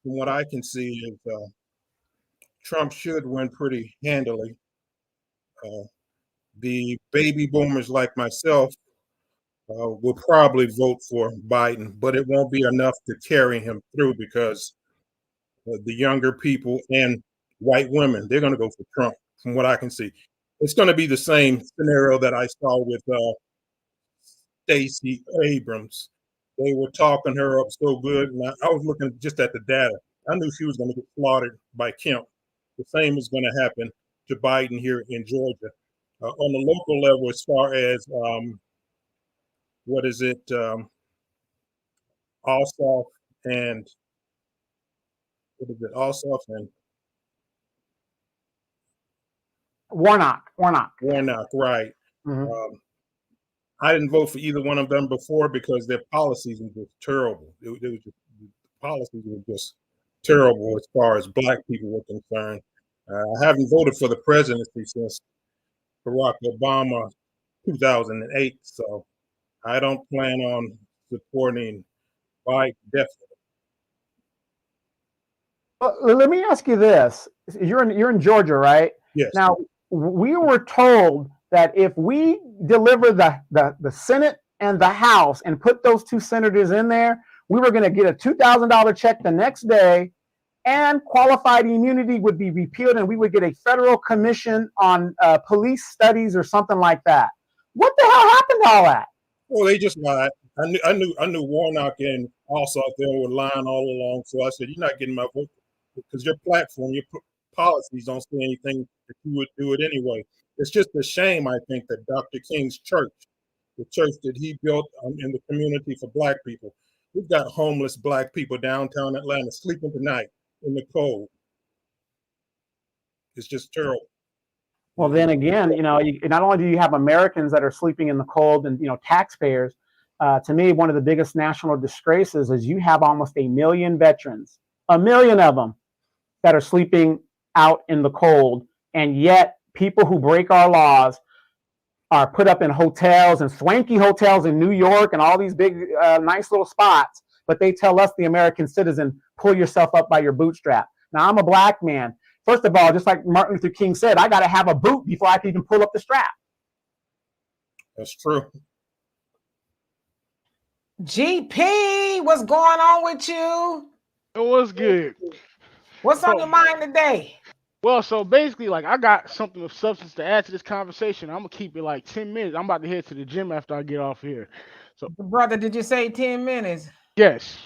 from what I can see, is Trump should win pretty handily. The baby boomers like myself will probably vote for Biden, but it won't be enough to carry him through, because the younger people and white women, they're going to go for Trump, from what I can see. It's going to be the same scenario that I saw with Stacey Abrams. They were talking her up so good, and I was looking just at the data. I knew she was going to get slaughtered by Kemp. The same is going to happen to Biden here in Georgia. On the local level, as far as Ossoff and Warnock, right. Mm-hmm. I didn't vote for either one of them before because their policies were just terrible. The policies were just terrible as far as Black people were concerned. I haven't voted for the presidency since Barack Obama 2008, so I don't plan on supporting Biden, definitely. Well, let me ask you this. You're in Georgia, right? Yes. Now, we were told that if we deliver the Senate and the House and put those two senators in there, we were going to get a $2,000 check the next day, and qualified immunity would be repealed, and we would get a federal commission on police studies or something like that. What the hell happened to all that? Well, they just lied. I knew Warnock and Ossoff there were lying all along. So I said, "You're not getting my vote because your platform, your policies don't say anything that you would do it anyway. It's just a shame, I think, that Dr. King's church, the church that he built in the community for Black people, we've got homeless Black people downtown Atlanta sleeping tonight in the cold. It's just terrible. Well, then again, not only do you have Americans that are sleeping in the cold and, taxpayers, to me, one of the biggest national disgraces is you have almost 1 million veterans, 1 million of them that are sleeping out in the cold. And yet people who break our laws are put up in hotels and swanky hotels in New York and all these big, nice little spots. But they tell us, the American citizen, pull yourself up by your bootstrap. Now, I'm a Black man. First of all, just like Martin Luther King said, I got to have a boot before I can even pull up the strap. That's true. GP, what's going on with you? It was good. What's on your mind today? Well, so basically, like, I got something of substance to add to this conversation. I'm gonna keep it like 10 minutes. I'm about to head to the gym after I get off here. So, brother, did you say 10 minutes? Yes.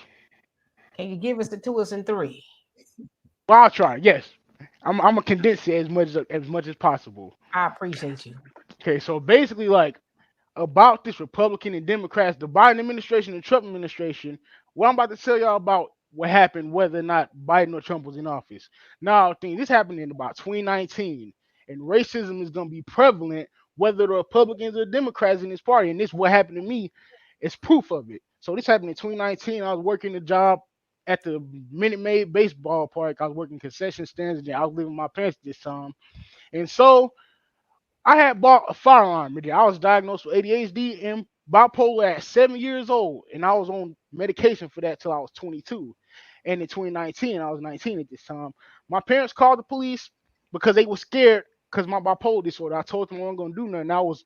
Can you give us the 2 and 3? Well, I'll try. Yes, I'm gonna condense it as much as possible. I appreciate you. Okay, so basically, like, about this Republican and Democrats, the Biden administration and Trump administration, what I'm about to tell y'all about what happened, whether or not Biden or Trump was in office. Now, I think this happened in about 2019, and racism is going to be prevalent whether the Republicans or Democrats in this party. And this, what happened to me, is proof of it. So this happened in 2019. I was working a job at the Minute Maid baseball park. I was working concession stands, and I was living with my parents this time. And so I had bought a firearm. I was diagnosed with ADHD and bipolar at 7 years old, and I was on medication for that till I was 22. And in 2019, I was 19 at this time. My parents called the police because they were scared because my bipolar disorder. I told them I wasn't going to do nothing. I was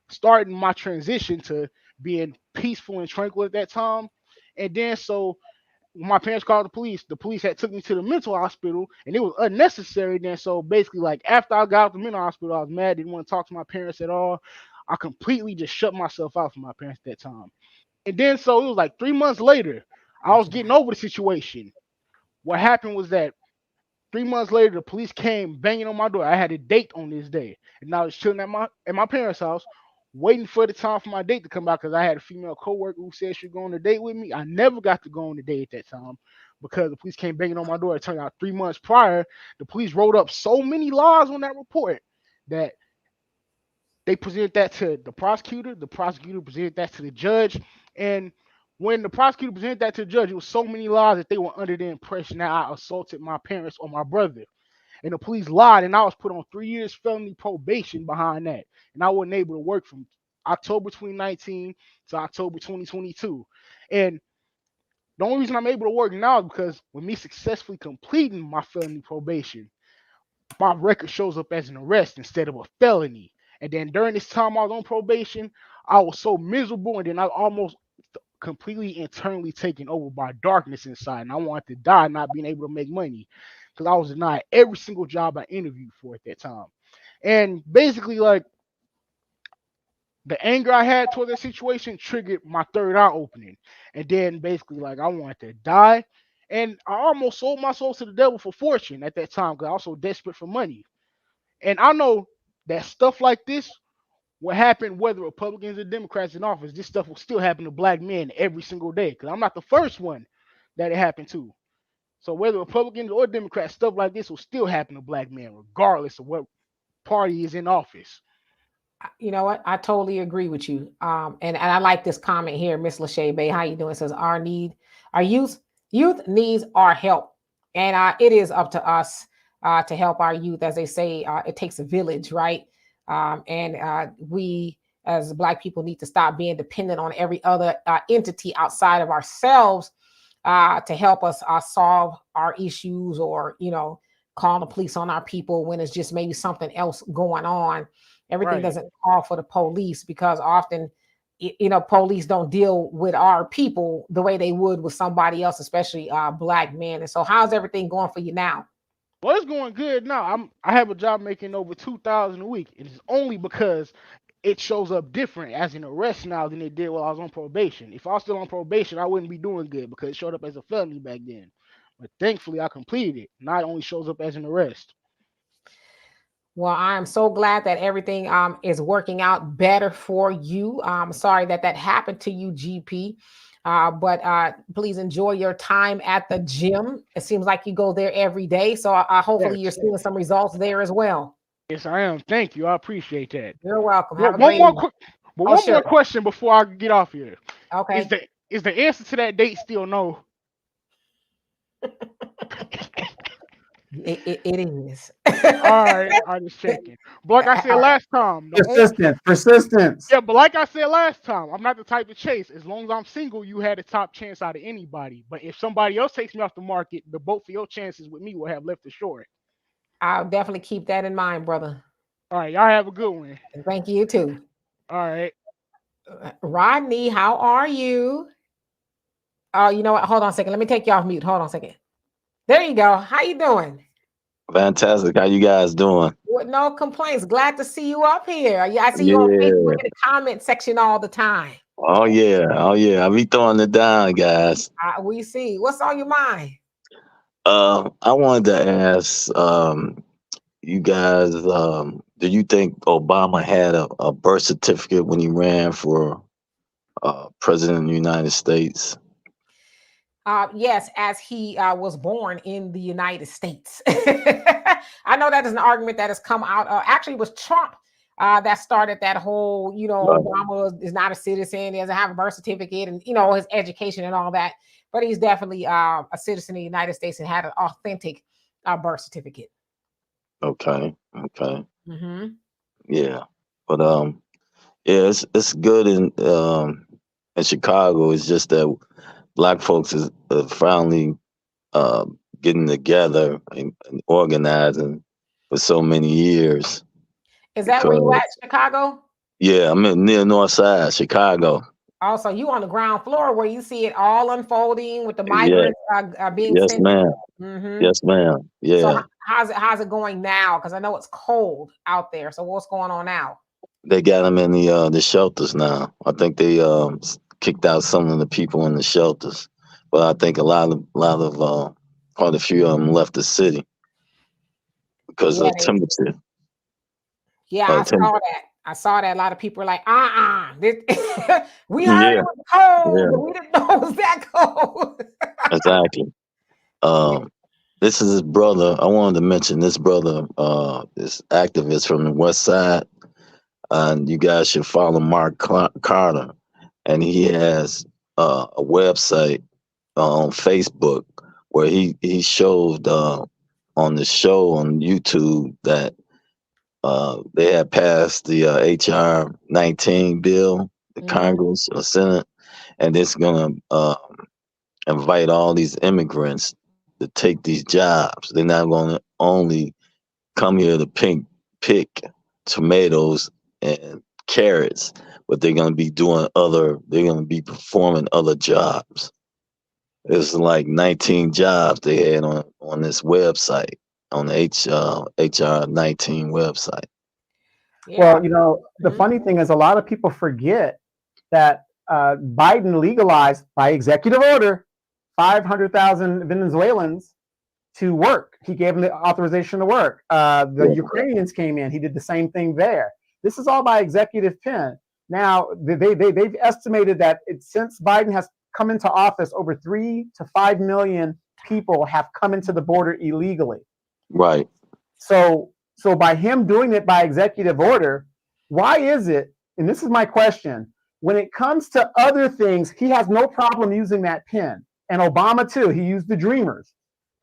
starting my transition to being peaceful and tranquil at that time. And then so my parents called the police had took me to the mental hospital, and it was unnecessary then. So basically, like, after I got out the mental hospital, I was mad, didn't want to talk to my parents at all. I completely just shut myself out from my parents at that time. And then so it was like 3 months later, I was getting over the situation. What happened was that 3 months later, the police came banging on my door. I had a date on this day, and I was chilling at my parents' house, waiting for the time for my date to come out because I had a female coworker who said she'd go on a date with me. I never got to go on a date at that time because the police came banging on my door. It turned out 3 months prior, the police wrote up so many lies on that report that they presented that to the prosecutor. The prosecutor presented that to the judge. And when the prosecutor presented that to the judge, it was so many lies that they were under the impression that I assaulted my parents or my brother. And the police lied, and I was put on 3 years felony probation behind that. And I wasn't able to work from October 2019 to October 2022. And the only reason I'm able to work now is because with me successfully completing my felony probation, my record shows up as an arrest instead of a felony. And then during this time I was on probation, I was so miserable, and then I almost completely internally taken over by darkness inside, and I wanted to die not being able to make money because I was denied every single job I interviewed for at that time. And basically, like, the anger I had toward that situation triggered my third eye opening. And then basically, like, I wanted to die. And I almost sold my soul to the devil for fortune at that time because I was so desperate for money. And I know that stuff like this will happen whether Republicans or Democrats in office. This stuff will still happen to Black men every single day because I'm not the first one that it happened to. So whether Republicans or Democrats, stuff like this will still happen to Black men regardless of what party is in office. You know what? I totally agree with you. And I like this comment here, Miss Lachey Bay. How you doing? It says our youth needs our help, and it is up to us to help our youth. As they say, it takes a village, right? And we as Black people need to stop being dependent on every other entity outside of ourselves to help us solve our issues, or call the police on our people when it's just maybe something else going on. Everything Right. doesn't call for the police because often, police don't deal with our people the way they would with somebody else, especially Black men. And so, how's everything going for you now? Well, it's going good now. I have a job making over $2,000 a week. It's only because it shows up different as an arrest now than it did while I was on probation. If I was still on probation, I wouldn't be doing good because it showed up as a felony back then. But thankfully, I completed it. Now it only shows up as an arrest. Well, I am so glad that everything is working out better for you. I'm sorry that that happened to you, GP. But please enjoy your time at the gym. It seems like you go there every day. So hopefully you're Yes, seeing some results there as well. yes, I am. Thank you. I appreciate that. You're welcome. Have But a one great more evening. quick, but Oh, one more sure. question before I get off here. Is Okay. the answer to that date still no? It is. All right, I'm just checking. But like I said last time, Persistence. yeah, but like I said last time, I'm not the type to chase. As long as I'm single, you had a top chance out of anybody. But if somebody else takes me off the market, the both of your chances with me will have left it short. I'll definitely keep that in mind, brother. All right, y'all have a good one. And thank you too. All right. Rodney, how are you? Oh, you know what? Hold on a second. Let me take you off mute. Hold on a second. There you go. How you doing? Fantastic. How you guys doing? With no complaints. Glad to see you up here. Yeah, I see you on Facebook Yeah. in the comment section all the time. Oh yeah. Oh yeah. I be throwing it down, guys. We see. What's on your mind? I wanted to ask you guys, do you think Obama had a birth certificate when he ran for president of the United States? Yes, as he was born in the United States. I know that is an argument that has come out. Actually, it was Trump that started that whole, Right. Obama is not a citizen, he doesn't have a birth certificate, and, his education and all that. But he's definitely a citizen of the United States and had an authentic birth certificate. Okay. Okay. Hmm. Yeah. But yeah, it's good in Chicago. It's just that black folks is finally uh, getting together and organizing for so many years. Is that where you at, Because Chicago? yeah, I'm in near North Side, Chicago. Also, you on the ground floor where you see it all unfolding with the Yeah, migrants being yes, sent. ma'am. Hmm. Yes, ma'am. So Yeah, how's it going now? Because I know it's cold out there. So what's going on now? they got them in the shelters now. I think they kicked out some of the people in the shelters, but I think a lot of quite a few of them left the city because Yeah, of temperature. I Temp- saw that. I saw that. A lot of people were like, this, we heard yeah, it was cold, yeah, but we didn't know it was that cold. exactly. Um, this is his brother. I wanted to mention this brother, this activist from the West Side, and you guys should follow Mark Carter. And he has a website on Facebook where he showed on the show on YouTube that they had passed the HR 19 bill, the Mhm. Congress or Senate, and it's gonna invite all these immigrants to take these jobs. They're not going to only come here to pick tomatoes and carrots, but they're going to be they're going to be performing other jobs. It's like 19 jobs they had on this website, on the HR 19 website. Yeah. Well, the Mhm. funny thing is, a lot of people forget that Biden legalized by executive order 500,000 Venezuelans to work. He gave them the authorization to work. The Ukrainians came in. He did the same thing there. This is all by executive pen. Now, they've estimated that since Biden has come into office, over 3 to 5 million people have come into the border illegally. Right. So by him doing it by executive order, why is it, and this is my question, when it comes to other things, he has no problem using that pen. And Obama too, he used the Dreamers,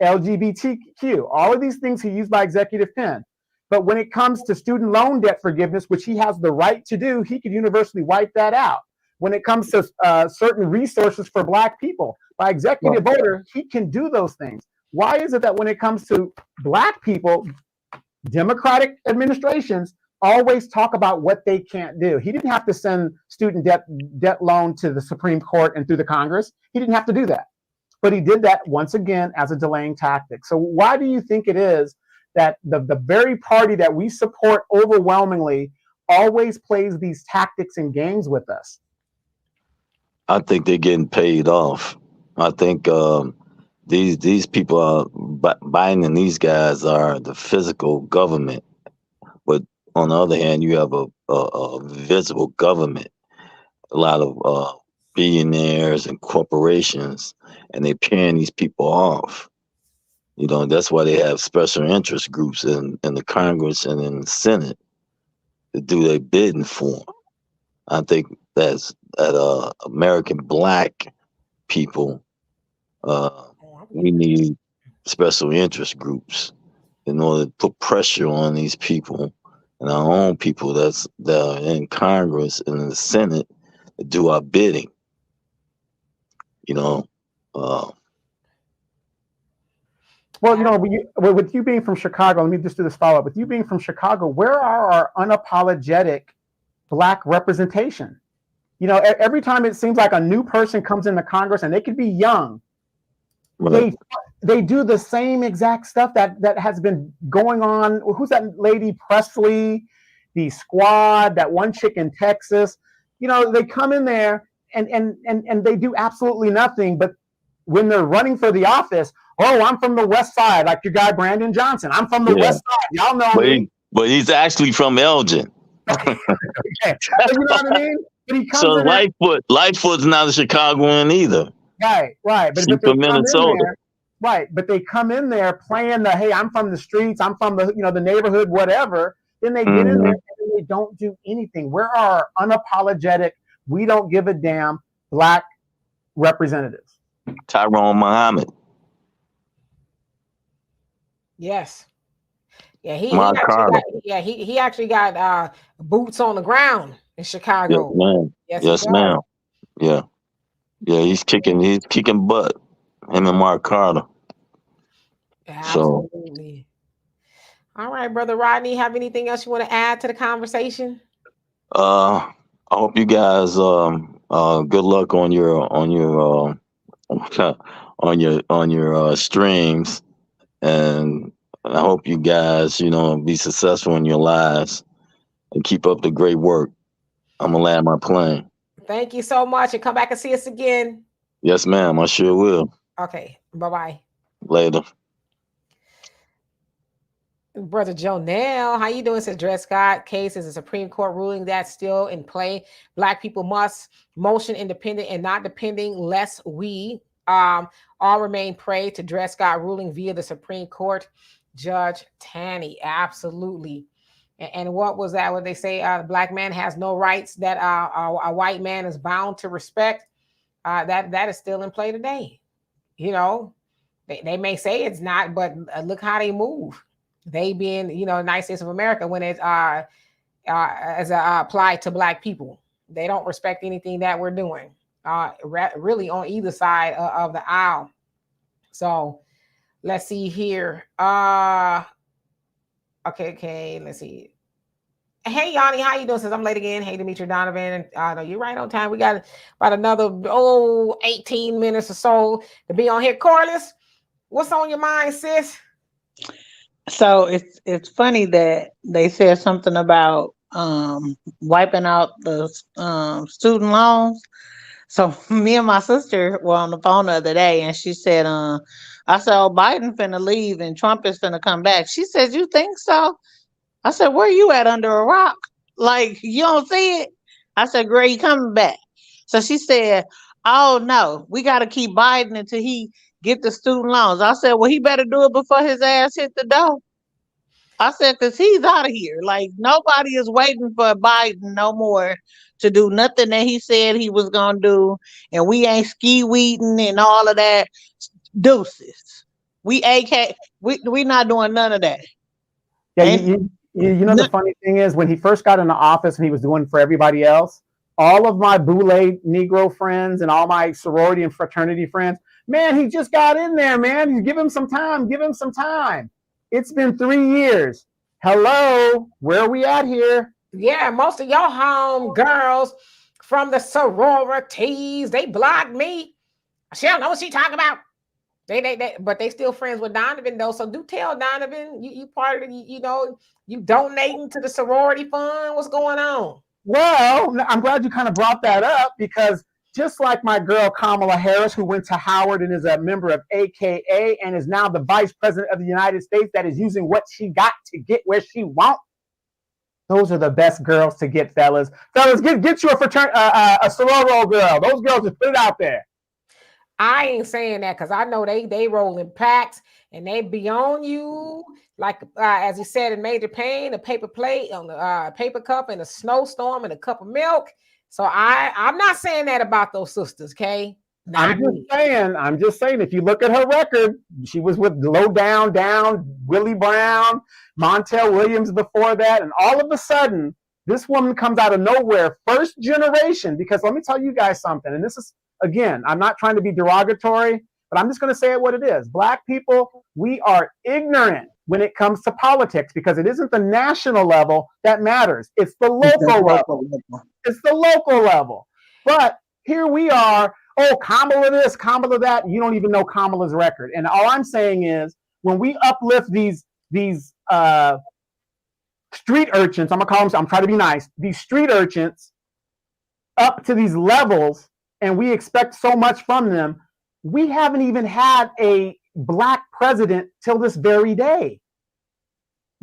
LGBTQ, all of these things he used by executive pen. But when it comes to student loan debt forgiveness, which he has the right to do, he could universally wipe that out. When it comes to certain resources for Black people, by executive order, he can do those things. Why is it that when it comes to Black people, Democratic administrations always talk about what they can't do? He didn't have to send student debt loan to the Supreme Court and through the Congress. He didn't have to do that. But he did that once again as a delaying tactic. So why do you think it is that the very party that we support overwhelmingly always plays these tactics and games with us? I think they're getting paid off. I think these people are Biden and these guys are the physical government on the other hand, you have a visible government, a lot of billionaires and corporations, and they're paying these people off. That's why they have special interest groups in the Congress and in the Senate to do their bidding for them. I think that American black people, we need special interest groups in order to put pressure on these people and our own people that are in Congress and in the Senate to do our bidding. Well, with you being from Chicago, let me just do this follow-up. With you being from Chicago, where are our unapologetic black representation? Every time it seems like a new person comes into Congress, and they could be young, Right. they do the same exact stuff that has been going on. Who's that lady, Presley, the Squad, that one chick in Texas? They come in there and they do absolutely nothing. But when they're running for the office, oh, I'm from the West Side, like your guy Brandon Johnson. I'm from the West Side. Y'all know me. But he's actually from Elgin. Okay. But you know what I mean? But he comes So in there, Lightfoot's not a Chicagoan either. right. But She's from Minnesota. Right, but they come in there playing the, hey, I'm from the streets, I'm from the the neighborhood, whatever. Then they get in there and they don't do anything. Where are our unapologetic, we don't give a damn black representatives? Tyrone Muhammad. Yes. Yeah, he actually got boots on the ground in Chicago. Yes, ma'am. Yes, ma'am. Yeah. Yeah, he's kicking butt. Him and Mark Carter. Absolutely. All right, Brother Rodney, have anything else you want to add to the conversation? I hope you guys good luck on your streams, and I hope you guys be successful in your lives and keep up the great work. I'm gonna land my plane. Thank you so much, and come back and see us again. Yes, ma'am. I sure will. Okay. Bye-bye. Later. Brother Jonell, how you doing? Says Dred Scott case is a Supreme Court ruling that's still in play. Black people must motion independent and not depending, lest we all remain prey to Dred Scott ruling via the Supreme Court. Judge Taney, absolutely. And what was that? What they say? The black man has no rights that a white man is bound to respect. That is still in play today. They may say it's not, but look how they move. They being, United States of America, when it's applied to black people, they don't respect anything that we're doing, really on either side of the aisle. So let's see here. Okay. Let's see. Hey, Yanni, how you doing? Since I'm late again. Hey, Demetri, Donovan. No, you're right on time. We got about another 18 minutes or so to be on here. Corliss, what's on your mind, sis? So it's funny that they said something about wiping out the student loans. So me and my sister were on the phone the other day, and she said, I said, oh, Biden finna leave and Trump is finna come back. She said, you think so? I said, where you at, under a rock? Like, you don't see it? I said, girl, he coming back. So she said, oh, no, we got to keep Biden until he get the student loans. I said, well, he better do it before his ass hit the door. I said, because he's out of here. Like, nobody is waiting for Biden no more to do nothing that he said he was going to do. And we ain't ski-weeding and all of that. Deuces. We not doing none of that. Yeah, the funny thing is, when he first got into office and he was doing for everybody else, all of my Boule Negro friends and all my sorority and fraternity friends, man, he just got in there, man. You give him some time. It's been 3 years. Hello, where are we at here? Yeah, most of y'all home girls from the sororities, they blocked me. She don't know what she talking about. But they still friends with Donovan though. So do tell Donovan, you part of the, you donating to the sorority fund. What's going on? Well, I'm glad you kind of brought that up, because just like my girl Kamala Harris, who went to Howard and is a member of AKA and is now the vice president of the United States, that is using what she got to get where she wants. Those are the best girls to get, fellas. Fellas, get you a a sorority girl. Those girls, just put it out there. I ain't saying that because I know they roll in packs and they be on you like as he said in Major Payne, a paper plate on the paper cup and a snowstorm and a cup of milk. So I'm not saying that about those sisters, okay? I'm just saying, if you look at her record, she was with Low Down, Willie Brown, Montel Williams before that, and all of a sudden, this woman comes out of nowhere, first generation, because let me tell you guys something, and this is, again, I'm not trying to be derogatory, but I'm just going to say it what it is. Black people, we are ignorant when it comes to politics because it isn't the national level that matters. It's the local level. It's the local level. But here we are, oh, Kamala this, Kamala that. You don't even know Kamala's record. And all I'm saying is when we uplift these street urchins, I'm trying to be nice, these street urchins up to these levels, and we expect so much from them, we haven't even had a black president till this very day.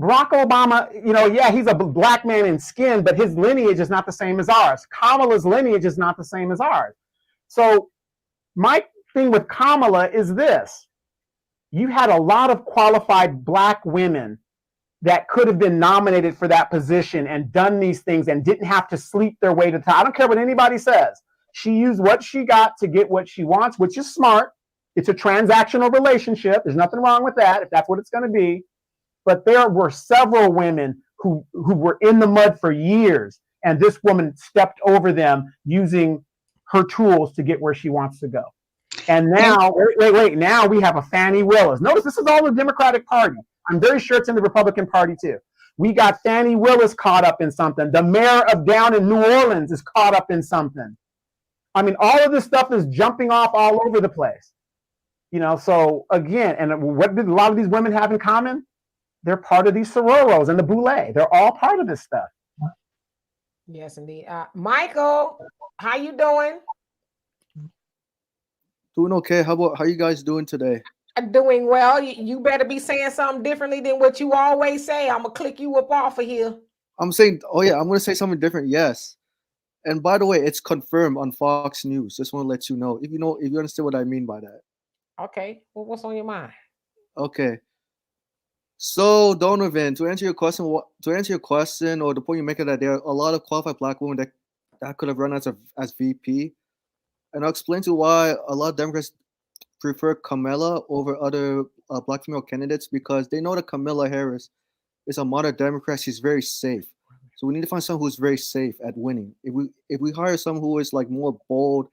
Barack Obama, yeah, he's a black man in skin, but his lineage is not the same as ours. Kamala's lineage is not the same as ours. So my thing with Kamala is this. You had a lot of qualified black women that could have been nominated for that position and done these things and didn't have to sleep their way to the top. I don't care what anybody says. She used what she got to get what she wants, which is smart. It's a transactional relationship. There's nothing wrong with that if that's what it's going to be. But there were several women who were in the mud for years, and this woman stepped over them using her tools to get where she wants to go. And now, wait, now we have a Fannie Willis. Notice this is all the Democratic Party. I'm very sure it's in the Republican Party too. We got Fannie Willis caught up in something. The mayor of down in New Orleans is caught up in something. I mean, all of this stuff is jumping off all over the place. So again, and what did a lot of these women have in common? They're part of these sororos and the boule. They're all part of this stuff. Yes, indeed. Michael, how you doing? Doing okay. How you guys doing today? Doing well. You better be saying something differently than what you always say. I'm gonna click you up off of here. I'm saying, I'm gonna say something different. Yes. And by the way, it's confirmed on Fox News. Just want to let you know. If you understand what I mean by that. Okay. Well, what's on your mind? Okay. So Donovan, to answer your question, or the point you make that there are a lot of qualified black women that could have run as VP, and I'll explain to you why a lot of Democrats prefer Kamala over other black female candidates, because they know that Kamala Harris is a modern Democrat. She's very safe, so we need to find someone who's very safe at winning. If we hire someone who is like more bold,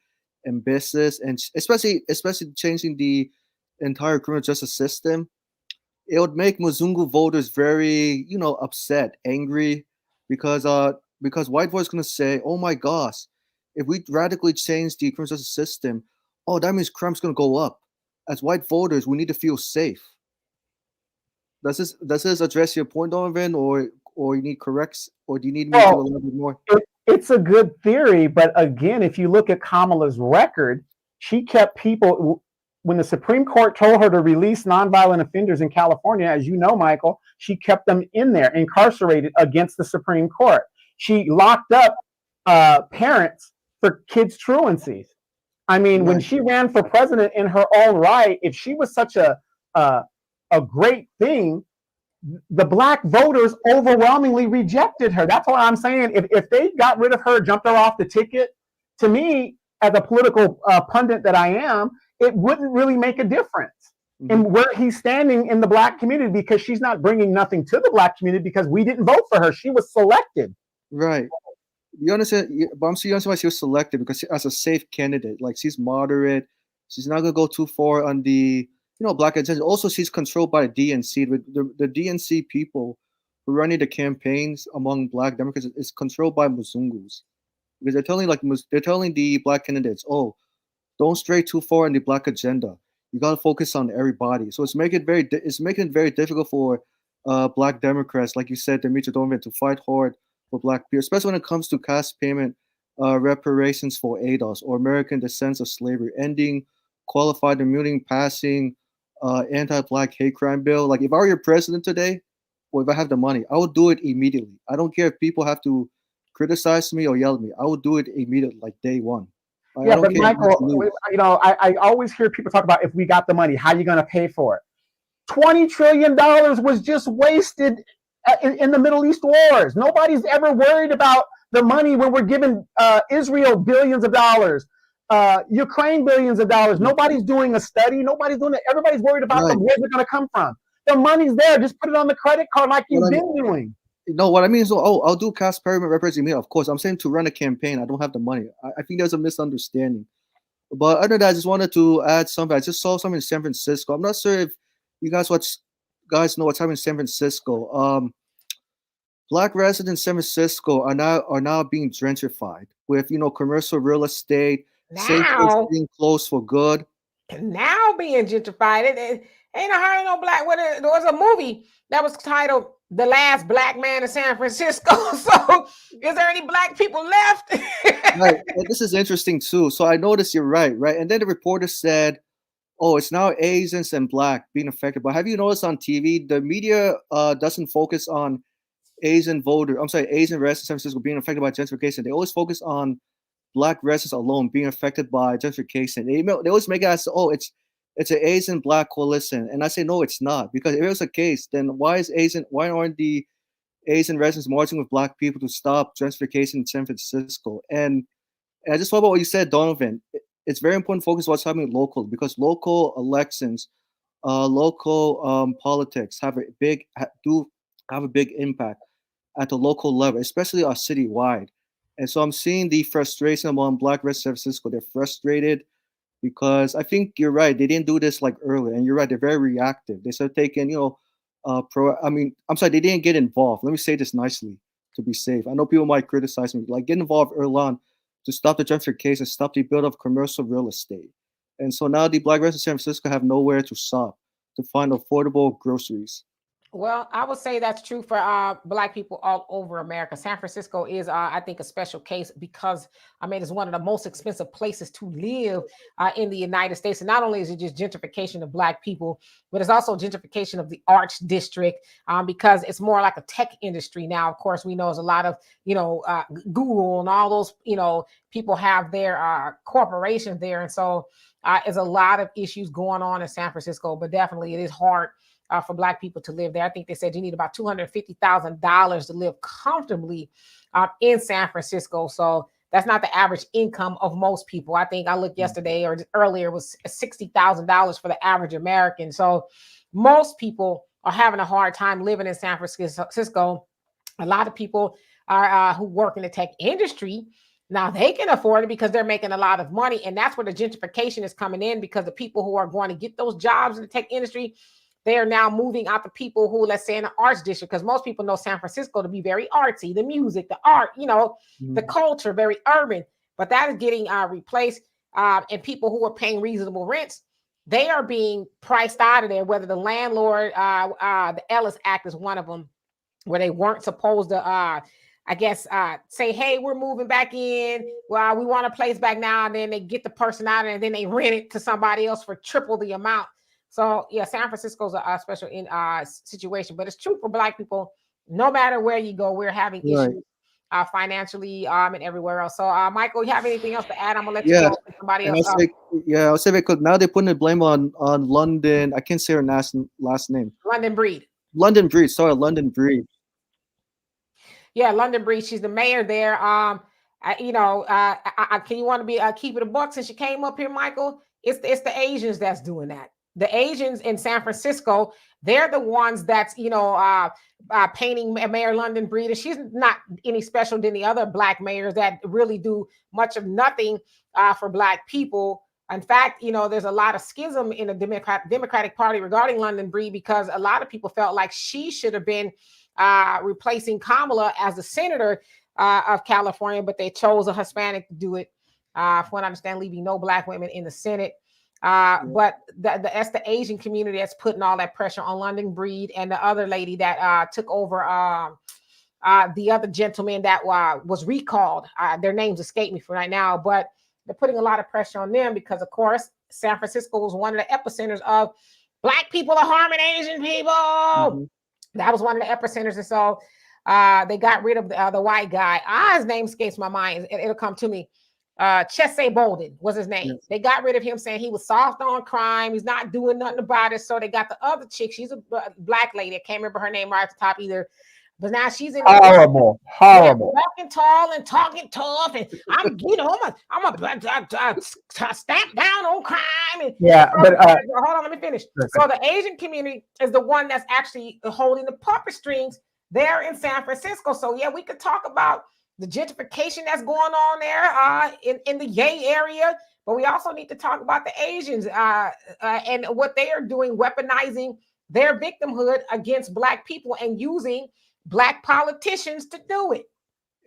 ambitious, and especially changing the entire criminal justice system, it would make Mzungu voters very, upset, angry, because white voters are going to say, oh my gosh, if we radically change the criminal justice system, oh, that means crime's going to go up. As white voters, we need to feel safe. Does this address your point, Donovan, or you need corrects, or do you need me to do a little bit more? It's a good theory, but again, if you look at Kamala's record, she kept people. When the Supreme Court told her to release nonviolent offenders in California, as you know, Michael, she kept them in there, incarcerated against the Supreme Court. She locked up parents for kids' truancies. I mean, when she ran for president in her own right, if she was such a great thing, the black voters overwhelmingly rejected her. That's why I'm saying if they got rid of her, jumped her off the ticket, to me, as a political pundit that I am, it wouldn't really make a difference in where he's standing in the black community, because she's not bringing nothing to the black community because we didn't vote for her. She was selected. Right. You understand? But I'm sure you understand why she was selected, because she, as a safe candidate, like she's moderate. She's not going to go too far on the, black agenda. Also, she's controlled by the DNC. The DNC people who are running the campaigns among black Democrats is controlled by Mzungus, because they're telling the black candidates, oh, don't stray too far in the black agenda. You got to focus on everybody. So it's making it very difficult for black Democrats, like you said, Demetri Donovan, to fight hard for black people, especially when it comes to cash payment reparations for ADOS, or American Descendants of Slavery, ending qualified immunity, passing anti-black hate crime bill. Like, if I were your president today, or if I have the money, I will do it immediately. I don't care if people have to criticize me or yell at me. I will do it immediately, like day one. Like, I Yeah, don't but care if I have to Michael, lose. I always hear people talk about if we got the money, how you going to pay for it? $20 trillion was just wasted in the Middle East wars. Nobody's ever worried about the money when we're giving Israel billions of dollars, Ukraine billions of dollars. Nobody's doing a study. Nobody's doing it. Everybody's worried about Right. where's it going to come from. The money's there. Just put it on the credit card like What you've I been doing. No, what I mean is, I'll do cash payment representing me. Of course, I'm saying to run a campaign. I don't have the money. I think there's a misunderstanding. But other than that, I just wanted to add something. I just saw something in San Francisco. I'm not sure if you guys know what's happening in San Francisco. Black residents in San Francisco are now being gentrified with commercial real estate, safe places Now, being closed for good. now being gentrified. It ain't a hardly no black. There was a movie that was titled "The Last Black Man in San Francisco." So, is there any black people left? Right. And this is interesting too. So I noticed you're right, right? And then the reporter said, "Oh, it's now Asians and black being affected." But have you noticed on TV, the media doesn't focus on Asian residents in San Francisco being affected by gentrification. They always focus on black residents alone being affected by gentrification. They always make it as, oh, it's an Asian black coalition. And I say, no, it's not. Because if it was the case, then why aren't the Asian residents marching with black people to stop gentrification in San Francisco? And I just thought about what you said, Donovan. It's very important to focus on what's happening local, because local elections, local politics do have a big impact at the local level, especially our citywide. And so I'm seeing the frustration among black residents of San Francisco. They're frustrated because I think you're right. They didn't do this like earlier, and you're right. They're very reactive. They started taking, I'm sorry, they didn't get involved. Let me say this nicely to be safe. I know people might criticize me, like get involved early on to stop the gentrification, stop the build of commercial real estate. And so now the black residents of San Francisco have nowhere to shop to find affordable groceries. Well, I would say that's true for black people all over America. San Francisco is, I think, a special case because, I mean, it's one of the most expensive places to live in the United States. And not only is it just gentrification of black people, but it's also gentrification of the arts district because it's more like a tech industry now. Of course, we know there's a lot of, Google and all those, people have their corporations there. And so there's a lot of issues going on in San Francisco, but definitely it is hard for black people to live there. I think they said you need about $250,000 to live comfortably in San Francisco. So that's not the average income of most people. I think I looked yesterday or earlier, it was $60,000 for the average American. So most people are having a hard time living in San Francisco. A lot of people are who work in the tech industry. Now they can afford it because they're making a lot of money. And that's where the gentrification is coming in, because the people who are going to get those jobs in the tech industry, they are now moving out the people who, let's say, in the arts district, because most people know San Francisco to be very artsy, the music, the art, the culture, very urban. But that is getting replaced. And people who are paying reasonable rents, they are being priced out of there, whether the landlord, the Ellis Act is one of them, where they weren't supposed to, say, hey, we're moving back in. Well, we want a place back now. And then they get the person out and then they rent it to somebody else for triple the amount. So, yeah, San Francisco's a special situation, but it's true for black people. No matter where you go, we're having issues financially and everywhere else. So, Michael, you have anything else to add? I'm going to let you Yeah, go. Somebody and else. I'll say because now they're putting the blame on London. I can't say her last name. London Breed. London Breed. Sorry, London Breed. Yeah, London Breed. She's the mayor there. Can you want to be keep it a buck since you came up here, Michael? It's the Asians that's doing that. The Asians in San Francisco, they're the ones that's, painting Mayor London Breed. She's not any special than the other black mayors that really do much of nothing for black people. In fact, there's a lot of schism in the Democratic Party regarding London Breed, because a lot of people felt like she should have been replacing Kamala as the senator of California, but they chose a Hispanic to do it. From what I understand, leaving no black women in the Senate. But that's the Asian community that's putting all that pressure on London Breed and the other lady that took over, the other gentleman that was recalled. Their names escape me for right now, but they're putting a lot of pressure on them because, of course, San Francisco was one of the epicenters of black people are harming Asian people. That was one of the epicenters. And so they got rid of the white guy. His name escapes my mind. It'll come to me. Chesay Bolden was his name. Yes. They got rid of him saying he was soft on crime. He's not doing nothing about it. So they got the other chick. She's a black lady. I can't remember her name right at the top either. But now she's in Horrible. walking tall and talking tough, and I'm stamp down on crime. And Yeah, but hold on, let me finish. So the Asian community is the one that's actually holding the puppet strings there in San Francisco. So yeah, we could talk about the gentrification that's going on there in the Yay area, but we also need to talk about the Asians and what they are doing, weaponizing their victimhood against Black people and using Black politicians to do it.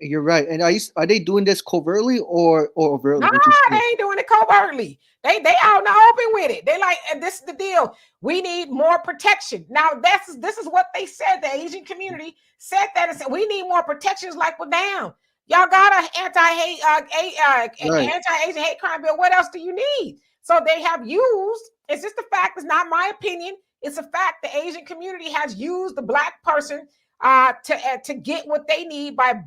You're right. And are they doing this covertly or overtly? No, they ain't doing it covertly. They out in the open with it. They like, and this is the deal. We need more protection. Now, this is what they said. The Asian community said that and said we need more protections. Like, well, damn, y'all got an anti-Asian hate crime bill. What else do you need? So they have used. It's just a fact. It's not my opinion. It's a fact. The Asian community has used the Black person to get what they need by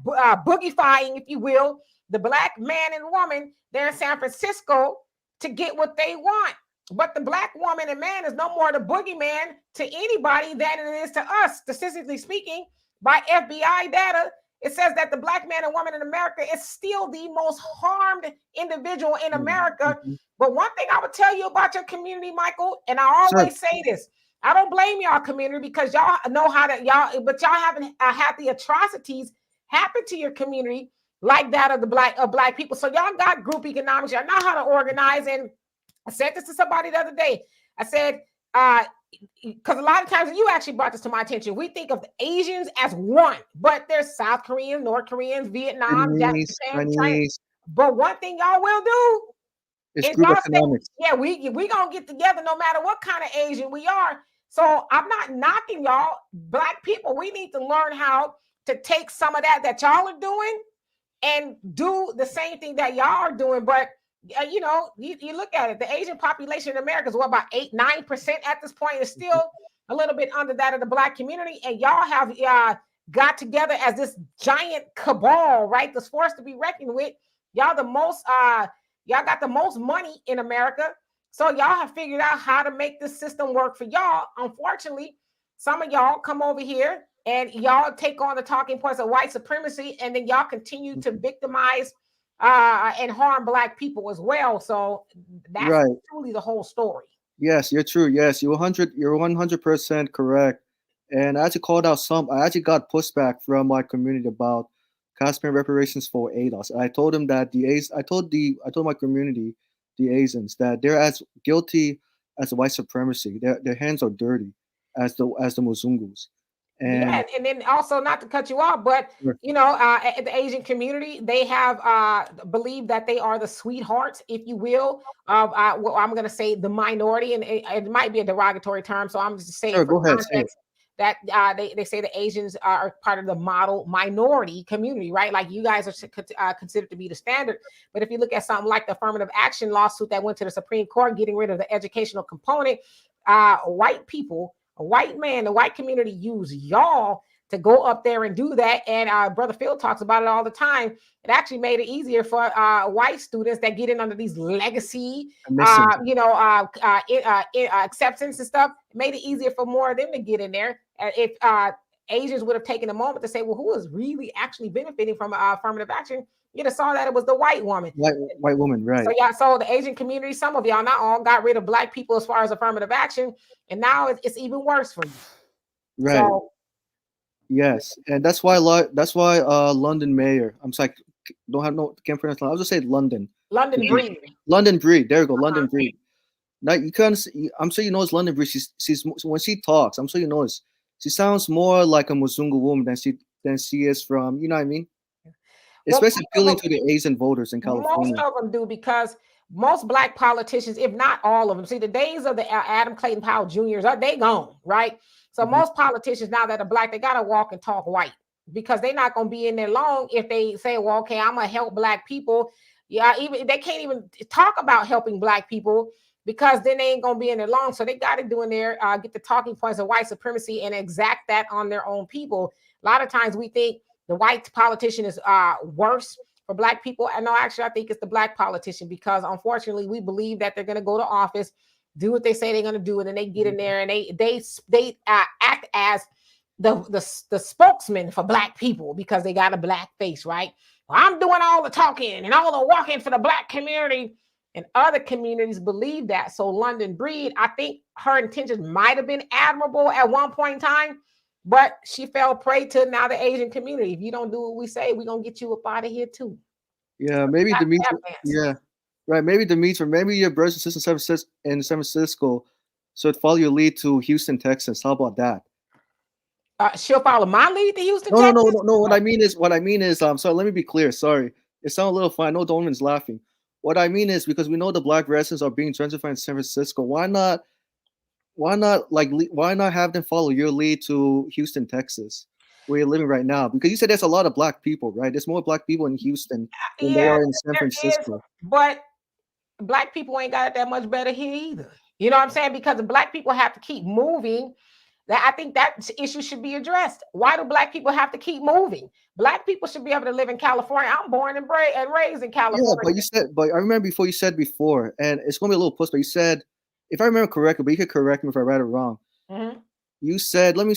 boogifying, if you will, the Black man and woman there in San Francisco to get what they want. But the Black woman and man is no more the boogeyman to anybody than it is to us. Statistically speaking, by FBI data, it says that the Black man and woman in America is still the most harmed individual in America. But one thing I would tell you about your community, Michael, and I always say this, I don't blame y'all community because y'all know how to but y'all haven't had the atrocities happen to your community like that of the Black people. So y'all got group economics. Y'all know how to organize. And I said this to somebody the other day. I said, because a lot of times, and you actually brought this to my attention, we think of the Asians as one, but there's South Koreans, North Koreans, Vietnam, Japan, China. But one thing y'all will do is group economics. Yeah, we gonna get together no matter what kind of Asian we are. So I'm not knocking y'all, Black people. We need to learn how to take some of that y'all are doing and do the same thing that y'all are doing. But you look at it, the Asian population in America is what, about 8-9% at this point. It's still a little bit under that of the Black community, and y'all have got together as this giant cabal, right? This force to be reckoned with. Y'all the most y'all got the most money in America. So y'all have figured out how to make this system work for y'all. Unfortunately, some of y'all come over here and y'all take on the talking points of white supremacy, and then y'all continue to victimize and harm Black people as well. So that's truly the whole story. Yes, you're true. Yes, you're 100% correct. And I actually called out I actually got pushback from my community about casting reparations for ADOS. I told them that I told my community, the Asians, that they're as guilty as white supremacy. Their hands are dirty as the Muzungus. And then also, not to cut you off, but the Asian community, they have believed that they are the sweethearts, if you will, of I'm going to say the minority, and it might be a derogatory term, so I'm just saying for context that they say the Asians are part of the model minority community, right? Like you guys are considered to be the standard. But if you look at something like the affirmative action lawsuit that went to the Supreme Court, getting rid of the educational component, white people, a white man, the white community use y'all to go up there and do that. And Brother Phil talks about it all the time. It actually made it easier for white students that get in under these legacy, acceptance and stuff. It made it easier for more of them to get in there. If Asians would have taken a moment to say, well, who is really actually benefiting from affirmative action? You'd have saw that it was the white woman. White woman, right. So the Asian community, some of y'all, not all, got rid of Black people as far as affirmative action. And now it's even worse for you. Right. So, yes. And that's why London mayor, can't pronounce. I'll just say London. London Breed. London Breed. There you go. London Breed. Now you can't. I'm sure you know it's London Breed. She's when she talks, I'm sure you know she sounds more like a Muzungu woman than she is from. You know what I mean? Especially appealing to the Asian voters in California. Most of them do, because most Black politicians, if not all of them, see, the days of the Adam Clayton Powell Jr.'s, they gone, right? So most politicians now that are Black, they got to walk and talk white, because they're not going to be in there long if they say, well, okay, I'm going to help Black people. Yeah, even they can't even talk about helping Black people because then they ain't gonna be in there long. So they got to do in there, get the talking points of white supremacy and exact that on their own people. A lot of times we think the white politician is worse for black people. And no, actually, I think it's the black politician, because unfortunately we believe that they're going to go to office, do what they say they're going to do, and then they get in there and they act as the spokesman for black people because they got a black face, right? Well, I'm doing all the talking and all the walking for the black community, and other communities believe that. So London Breed, I think her intentions might have been admirable at one point in time, but she fell prey to now the Asian community. If you don't do what we say, we're gonna get you up out of here too. Yeah, maybe Dimitri. Yeah, right. Maybe Dimitri. Maybe your brothers and sisters in San Francisco should follow your lead to Houston, Texas. How about that? She'll follow my lead to Houston, No, Texas? no. What I mean is, sorry. Let me be clear. Sorry, it sounds a little funny. I know Donovan's laughing. What I mean is, because we know the black residents are being gentrified in San Francisco. Why not have them follow your lead to Houston, Texas, where you're living right now? Because you said there's a lot of black people, right? There's more black people in Houston than there are in San Francisco. But black people ain't got it that much better here either. You know what I'm saying? Because the black people have to keep moving. I think that issue should be addressed. Why do black people have to keep moving? Black people should be able to live in California. I'm born and raised in California. Yeah, but I remember you said before, and it's gonna be a little push, but you said, if I remember correctly, but you could correct me if I read it wrong. Mm-hmm. You said, let me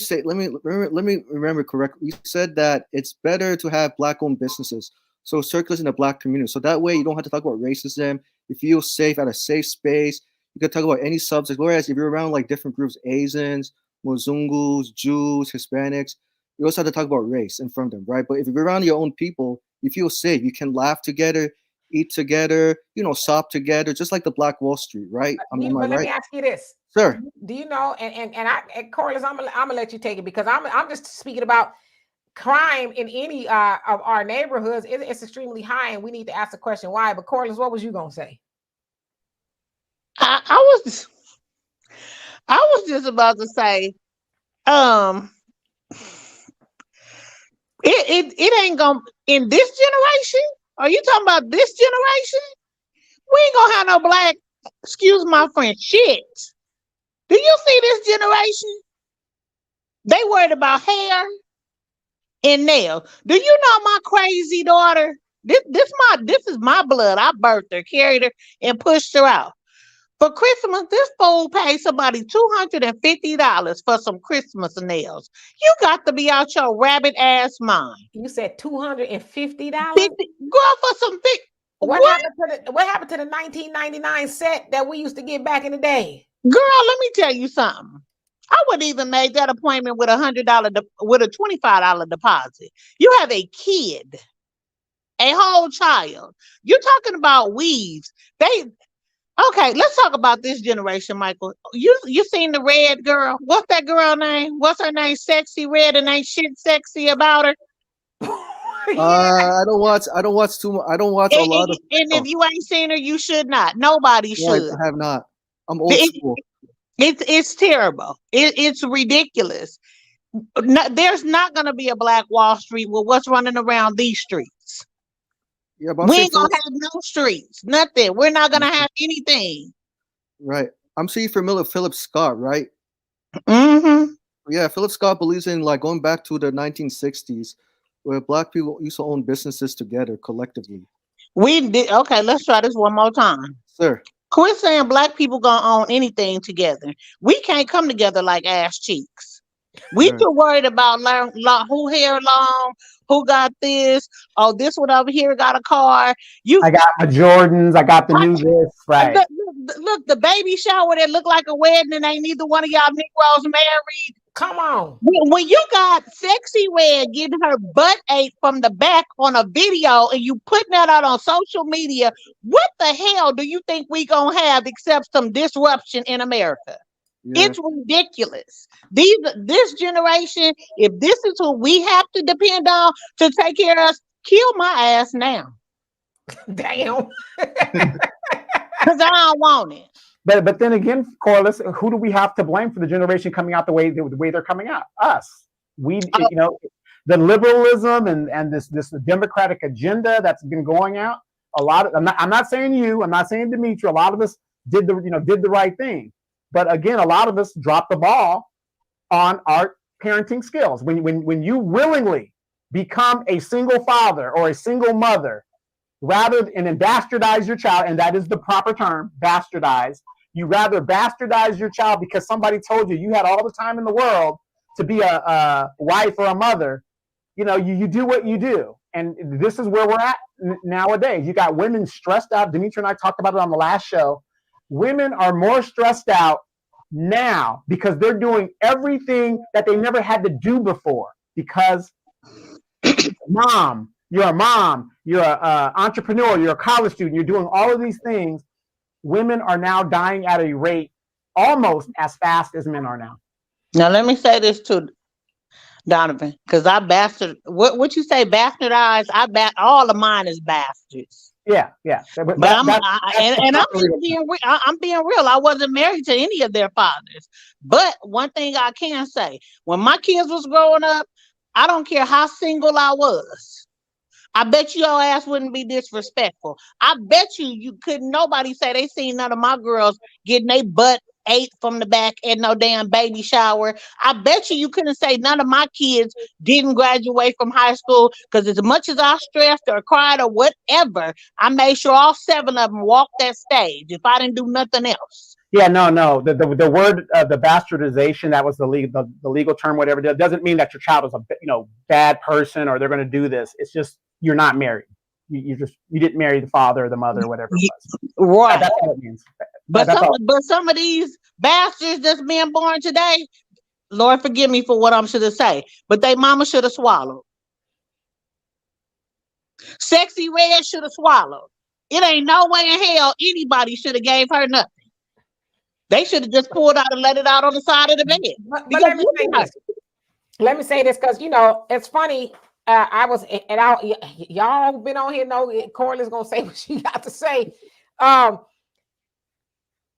remember correctly. You said that it's better to have black-owned businesses, so circulars in the black community, so that way you don't have to talk about racism. You feel safe at a safe space. You can talk about any subject. Whereas if you're around like different groups, Asians, Mozungus, Jews, Hispanics, you also have to talk about race in front of them, right? But if you're around your own people, you feel safe. You can laugh together, eat together, shop together, just like the Black Wall Street, right? But let me ask you this, sir. Do you know? And Corliss, I'm gonna let you take it, because I'm just speaking about crime in any of our neighborhoods. It's extremely high, and we need to ask the question why. But Corliss, what was you gonna say? I was just about to say, it ain't gonna, in this generation. Are you talking about this generation? We ain't gonna have no black, excuse my French, shit. Do you see this generation? They worried about hair and nails. Do you know my crazy daughter? This is my blood. I birthed her, carried her, and pushed her out. For Christmas, this fool paid somebody $250 for some Christmas nails. You got to be out your rabbit ass mind. You said $250? Girl, for some what happened to the 1999 set that we used to get back in the day? Girl, let me tell you something. I would even make that appointment with with a $25 deposit. You have a kid, a whole child. You're talking about weaves. Okay, let's talk about this generation, Michael. You seen the red girl? What's that girl name? What's her name? Sexy Red, and ain't shit sexy about her. I don't watch too much. I don't watch a lot of. And if you ain't seen her, you should not. Nobody should. I have not. I'm old school. It's terrible. It's ridiculous. No, there's not going to be a Black Wall Street with what's running around these streets. Yeah, but we ain't gonna have no streets, nothing. We're not gonna have anything. Right. I'm sure you're familiar with Philip Scott, right? Mm-hmm. Yeah, Philip Scott believes in like going back to the 1960s, where black people used to own businesses together collectively. We did. Okay, let's try this one more time, sir. Quit saying black people gonna own anything together. We can't come together like ass cheeks. We too worried about who hair long, who got this. Oh, this one over here got a car. I got my Jordans. I got the new this. Right. Look, the baby shower that looked like a wedding, and ain't neither one of y'all Negroes married. Come on. When you got Sexy Red getting her butt ate from the back on a video, and you putting that out on social media, what the hell do you think we gonna have except some disruption in America? Yeah. It's ridiculous. This generation, if this is who we have to depend on to take care of us, kill my ass now. Damn. Because I don't want it. But then again, Corliss, who do we have to blame for the generation coming out the way they're coming out? Us. The liberalism and this democratic agenda that's been going out. I'm not saying you. I'm not saying Dimitri. A lot of us did the right thing. But again, a lot of us drop the ball on our parenting skills. When you willingly become a single father or a single mother, rather and then bastardize your child, and that is the proper term, bastardize. You rather bastardize your child because somebody told you you had all the time in the world to be a wife or a mother. You do what you do. And this is where we're at nowadays. You got women stressed out. Demetra and I talked about it on the last show. Women are more stressed out now because they're doing everything that they never had to do before. Because you're a mom, you're an entrepreneur, you're a college student, you're doing all of these things. Women are now dying at a rate almost as fast as men are now. Now let me say this too, Donovan, because what you say bastardize, all of mine is bastards. Yeah. But I'm being real. I wasn't married to any of their fathers. But one thing I can say, when my kids was growing up, I don't care how single I was, I bet you your ass wouldn't be disrespectful. I bet you couldn't nobody say they seen none of my girls getting their butt ate from the back at no damn baby shower. I bet you couldn't say none of my kids didn't graduate from high school, because as much as I stressed or cried or whatever, I made sure all 7 of them walked that stage if I didn't do nothing else. Yeah, no. The word, the bastardization, that was the legal term, whatever. It doesn't mean that your child is a bad person or they're going to do this. It's just you're not married. You didn't marry the father or the mother or whatever it was. Right. That's what it means. But some of these bastards that's being born today, Lord forgive me for what I'm should have say, but they mama should have swallowed. Sexy Red should have swallowed. It ain't no way in hell anybody should have gave her nothing. They should have just pulled out and let it out on the side of the bed. But let me say this because it's funny. Y'all been on here know Corley's gonna say what she got to say. I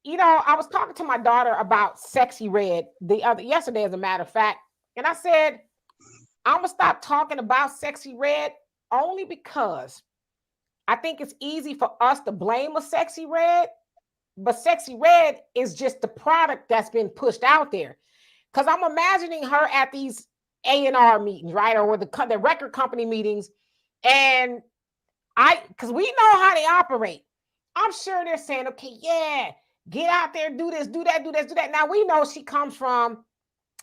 was talking to my daughter about Sexy Red yesterday, as a matter of fact, and I said I'm gonna stop talking about Sexy Red only because I think it's easy for us to blame a Sexy Red, but Sexy Red is just the product that's been pushed out there. Because I'm imagining her at these A&R meetings, right, or the record company meetings, and because we know how they operate. I'm sure they're saying, okay, yeah, get out there, do this, do that, do this, do that. Now we know she comes from,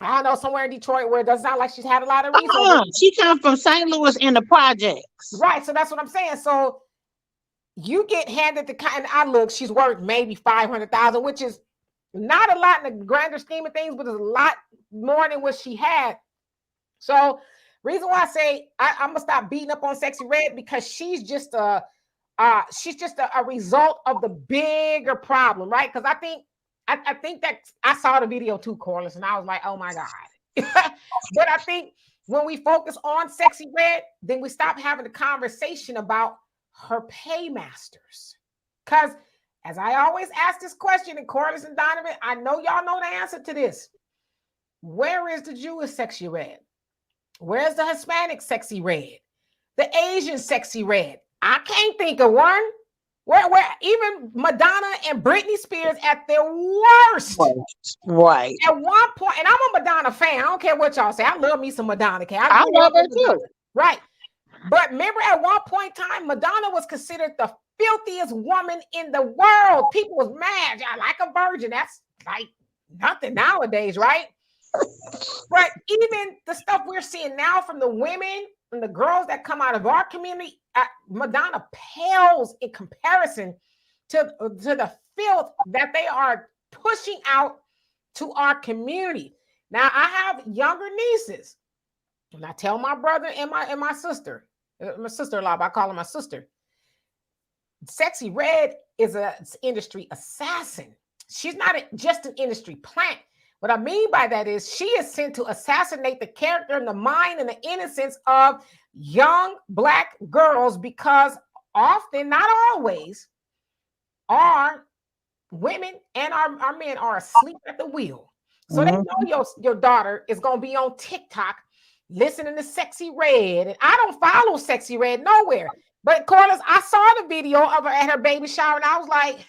I don't know, somewhere in Detroit where it doesn't sound like she's had a lot of resources. She comes from St. Louis in the projects. Right, so that's what I'm saying. So you get handed the kind of she's worth maybe $500,000, which is not a lot in the grander scheme of things, but it's a lot more than what she had. So reason why I say I'm gonna stop beating up on Sexy Red, because she's just a result of the bigger problem, right? Because I think that I saw the video too, Corliss, and I was like, oh my God. But I think when we focus on Sexy Red, then we stop having the conversation about her paymasters. Because as I always ask this question, and Corliss and Donovan, I know y'all know the answer to this. Where is the Jewish Sexy Red? Where's the Hispanic Sexy Red? The Asian Sexy Red? I can't think of one. Where even Madonna and Britney Spears at their worst. Right. At one point, and I'm a Madonna fan. I don't care what y'all say. I love me some Madonna. I love her too. Right. But remember, at one point in time, Madonna was considered the filthiest woman in the world. People was mad. I like a virgin. That's like nothing nowadays, right? But even the stuff we're seeing now from the women and the girls that come out of our community, Madonna pales in comparison to the filth that they are pushing out to our community. Now, I have younger nieces, and I tell my brother and my sister-in-law, but I call her my sister. Sexy Red is an industry assassin. She's not just an industry plant. What I mean by that is she is sent to assassinate the character and the mind and the innocence of young Black girls, because often, not always, our women and our men are asleep at the wheel. So they know your daughter is going to be on TikTok listening to Sexy Red. And I don't follow Sexy Red nowhere. But Corliss, I saw the video of her at her baby shower, and I was like,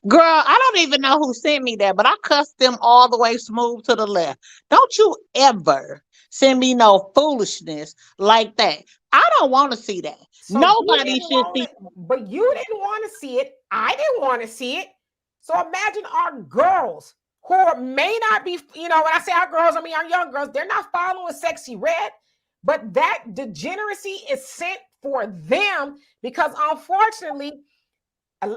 Girl, I don't even know who sent me that, but I cussed them all the way smooth to the left. Don't you ever send me no foolishness like that. I don't want to see that. So you Nobody didn't should want see. it, but you didn't want to see it. I didn't want to see it. So imagine our girls who may not be, when I say our girls, I mean our young girls, they're not following Sexy Red, but that degeneracy is sent for them because unfortunately,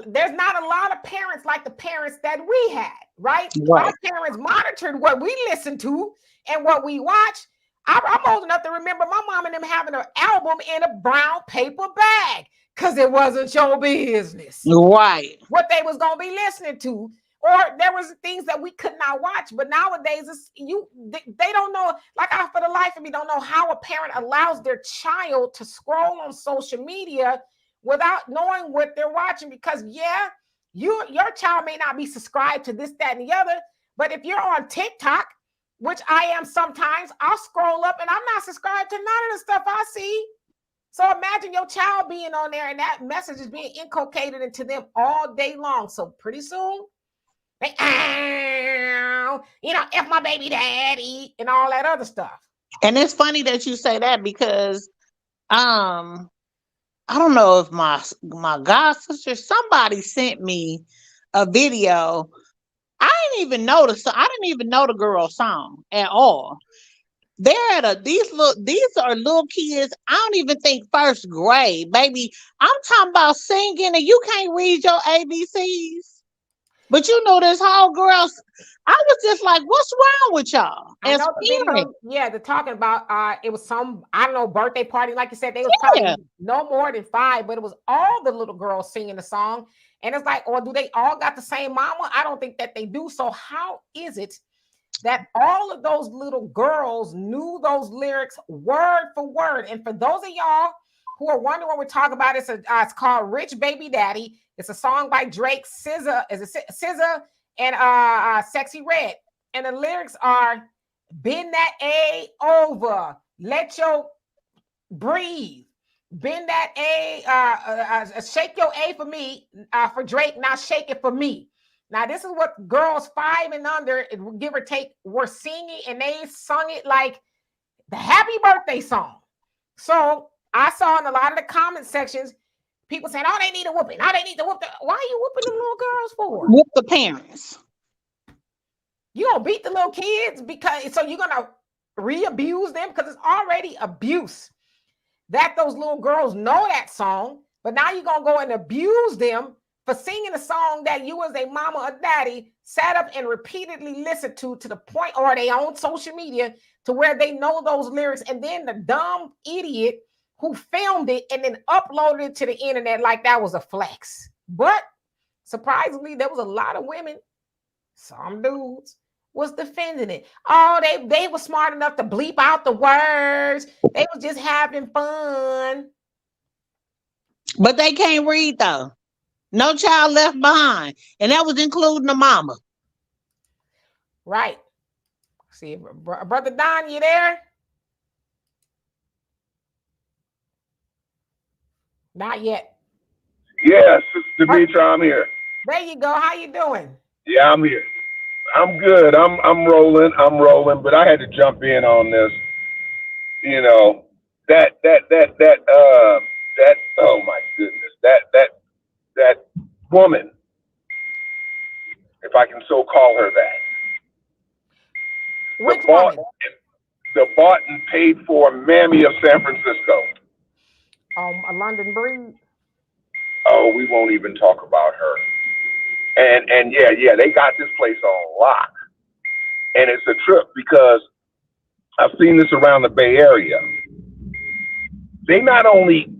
there's not a lot of parents like the parents that we had, right? Right. Our parents monitored what we listened to and what we watched. I'm old enough to remember my mom and them having an album in a brown paper bag because it wasn't your business Right. what they was gonna be listening to, or there was things that we could not watch. But nowadays, they don't know. Like I, for the life of me, don't know how a parent allows their child to scroll on social media without knowing what they're watching. Because your child may not be subscribed to this, that, and the other. But if you're on TikTok, which I am sometimes, I'll scroll up and I'm not subscribed to none of the stuff I see. So imagine your child being on there and that message is being inculcated into them all day long. So pretty soon, they, F my baby daddy and all that other stuff. And it's funny that you say that because I don't know if my god sister, somebody sent me a video. I didn't even know the girl's song at all. They're at these are little kids. I don't even think first grade, baby. I'm talking about singing and you can't read your ABCs. But this whole girls, I was just like, what's wrong with y'all? I know the video, they're talking about it was some, I don't know, birthday party. Like you said, they was probably no more than 5, but it was all the little girls singing the song. And it's like, or do they all got the same mama? I don't think that they do. So how is it that all of those little girls knew those lyrics word for word? And for those of y'all who are wondering what we're talking about, it's called Rich Baby Daddy. It's a song by Drake, SZA, and Sexy Red. And the lyrics are, bend that A over, let your breathe. Bend that A, shake your A for me, for Drake, now shake it for me. Now, this is what girls 5 and under, give or take, were singing, and they sung it like the happy birthday song. So I saw in a lot of the comment sections, people saying, oh, they need a whooping. Oh, they need to whoop. Why are you whooping the little girls for? Whoop the parents. You gonna beat the little kids so you're gonna re-abuse them because it's already abuse that those little girls know that song, but now you're gonna go and abuse them for singing a song that you as a mama or daddy sat up and repeatedly listened to the point, or they own social media to where they know those lyrics, and then the dumb idiot who filmed it and then uploaded it to the internet like that was a flex. But surprisingly, there was a lot of women, some dudes, was defending it. Oh, they were smart enough to bleep out the words. They was just having fun. But they can't read though. No child left behind. And that was including the mama. Right. See, Brother Don, you there? Not yet. Yes, Demetra, I'm here. There you go. How you doing? Yeah, I'm here. I'm good. I'm rolling. But I had to jump in on this. That oh my goodness, that woman, if I can so call her that. Which woman? The bought and paid for Mammy of San Francisco. A London breed. Oh, we won't even talk about her. And yeah, they got this place on lock. And it's a trip because I've seen this around the Bay Area. They not only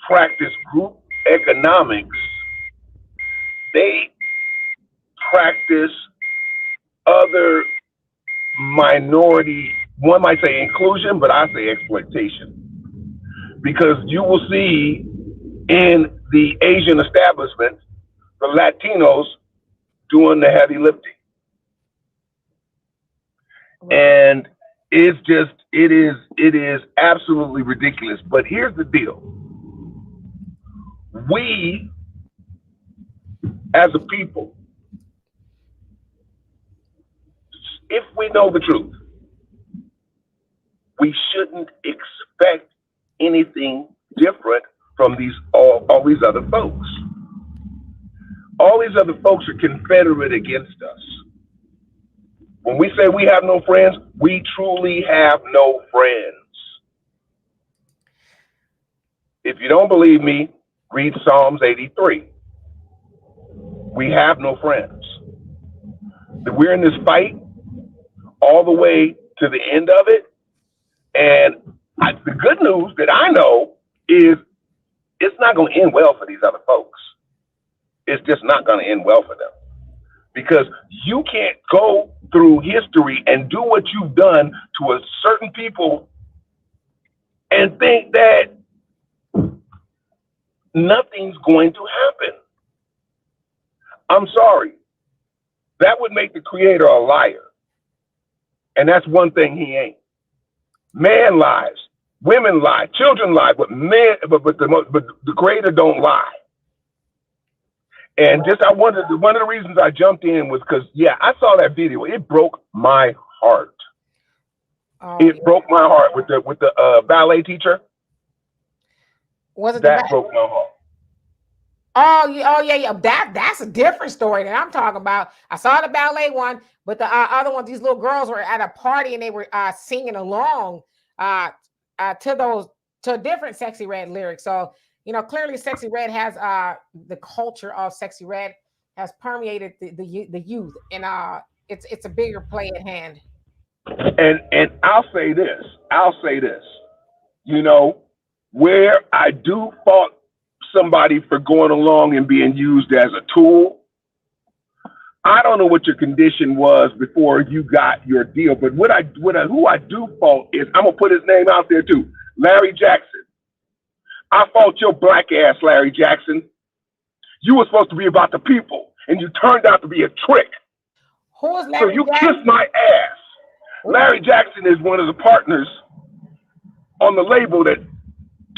practice group economics, they practice other minority, one might say inclusion, but I say exploitation. Because you will see in the Asian establishments, the Latinos doing the heavy lifting. And it is absolutely ridiculous. But here's the deal. We as a people, if we know the truth, we shouldn't expect anything different from all these other folks. All these other folks are confederate against us. When we say we have no friends, we truly have no friends. If you don't believe me, read Psalms 83. We have no friends. We're in this fight all the way to the end of it. And the good news that I know is it's not going to end well for these other folks. It's just not going to end well for them. Because you can't go through history and do what you've done to a certain people and think that nothing's going to happen. I'm sorry. That would make the creator a liar. And that's one thing he ain't. Man lies, women lie, children lie, but the creator don't lie. And just one of the reasons I jumped in was because I saw that video. It broke my heart. It broke my heart with the ballet teacher. Was it that broke my heart? Yeah. That's a different story that I'm talking about. I saw the ballet one, but the other one, these little girls were at a party and they were singing along to different Sexy Red lyrics. So, clearly Sexy Red has the culture of Sexy Red has permeated the youth, and it's a bigger play at hand. And I'll say this, where I do fault somebody for going along and being used as a tool. I don't know what your condition was before you got your deal, but who I do fault is, I'm gonna put his name out there too, Larry Jackson. I fault your black ass, Larry Jackson. You were supposed to be about the people, and you turned out to be a trick. Who is Larry So you Jackson? kissed my ass. Larry Jackson is one of the partners on the label that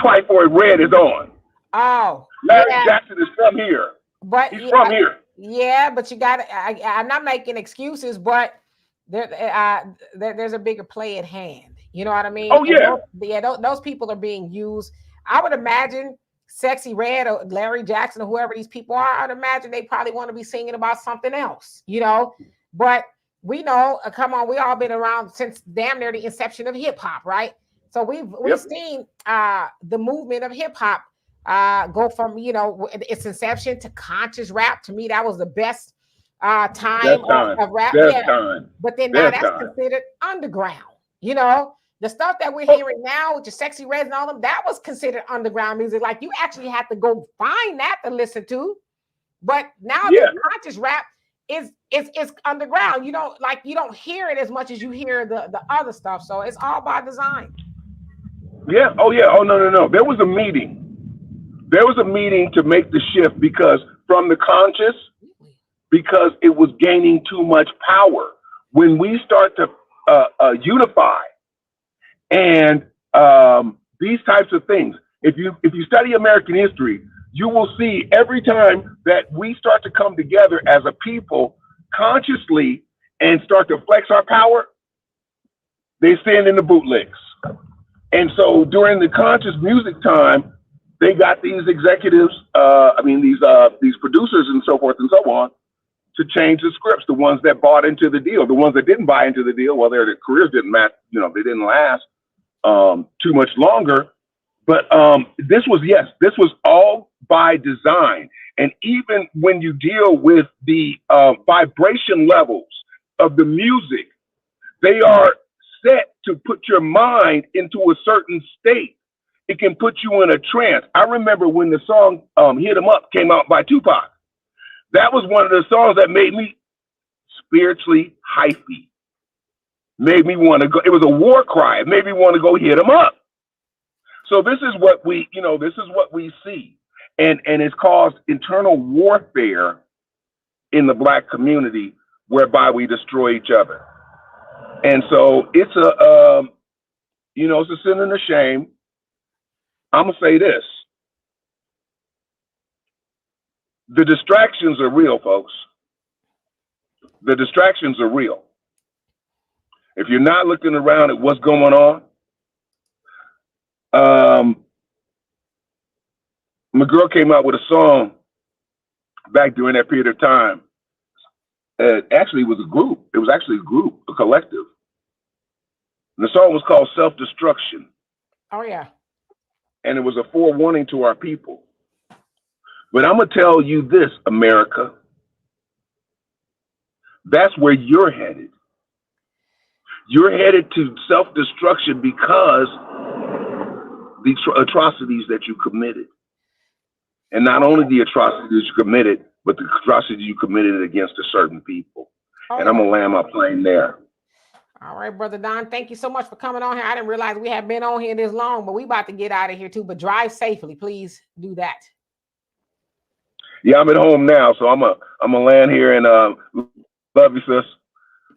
Typhoid Red is on. Oh, Larry Jackson is from here. But he's from here. Yeah, but you got to. I'm not making excuses, but there's a bigger play at hand. You know what I mean? Oh yeah. Those people are being used. I would imagine Sexy Red or Larry Jackson or whoever these people are. I'd imagine they probably want to be singing about something else. But we know. Come on, we all been around since damn near the inception of hip hop, right? So we've seen the movement of hip hop go from its inception to conscious rap. To me, that was the best time of rap. Time. But then now that's considered underground. The stuff that we're hearing now with your Sexy Reds and all them, that was considered underground music. Like you actually had to go find that to listen to. But now the conscious rap is underground. You don't hear it as much as you hear the other stuff. So it's all by design. Yeah. Oh yeah. Oh no. There was a meeting. To make the shift because it was gaining too much power. When we start to unify and these types of things, if you study American history, you will see every time that we start to come together as a people consciously and start to flex our power, they stand in the bootlicks. And so during the conscious music time, they got these executives, these producers and so forth and so on, to change the scripts. The ones that bought into the deal, the ones that didn't buy into the deal, well, their careers didn't match. They didn't last too much longer. But this was all by design. And even when you deal with the vibration levels of the music, they are set to put your mind into a certain state. It can put you in a trance. I remember when the song Hit 'Em Up came out by Tupac. That was one of the songs that made me spiritually hypey. Made me want to go. It was a war cry. It made me want to go hit 'em up. So this is what we see. And it's caused internal warfare in the Black community whereby we destroy each other. And so it's a sin and a shame. I'm gonna say this. The distractions are real, folks. The distractions are real. If you're not looking around at what's going on, my girl came out with a song back during that period of time. Actually, it was a group. It was actually a group, a collective. And the song was called Self-Destruction. Oh, yeah. And it was a forewarning to our people. But I'm going to tell you this, America. That's where you're headed. You're headed to self-destruction because the atrocities that you committed. And not only the atrocities you committed, but the atrocities you committed against a certain people. And I'm going to land my plane there. All right, Brother Don, thank you so much for coming on here. I didn't realize we had been on here this long, but we about to get out of here too. But drive safely, please do that. Yeah, I'm at home now, so I'm gonna land here and love you, sis.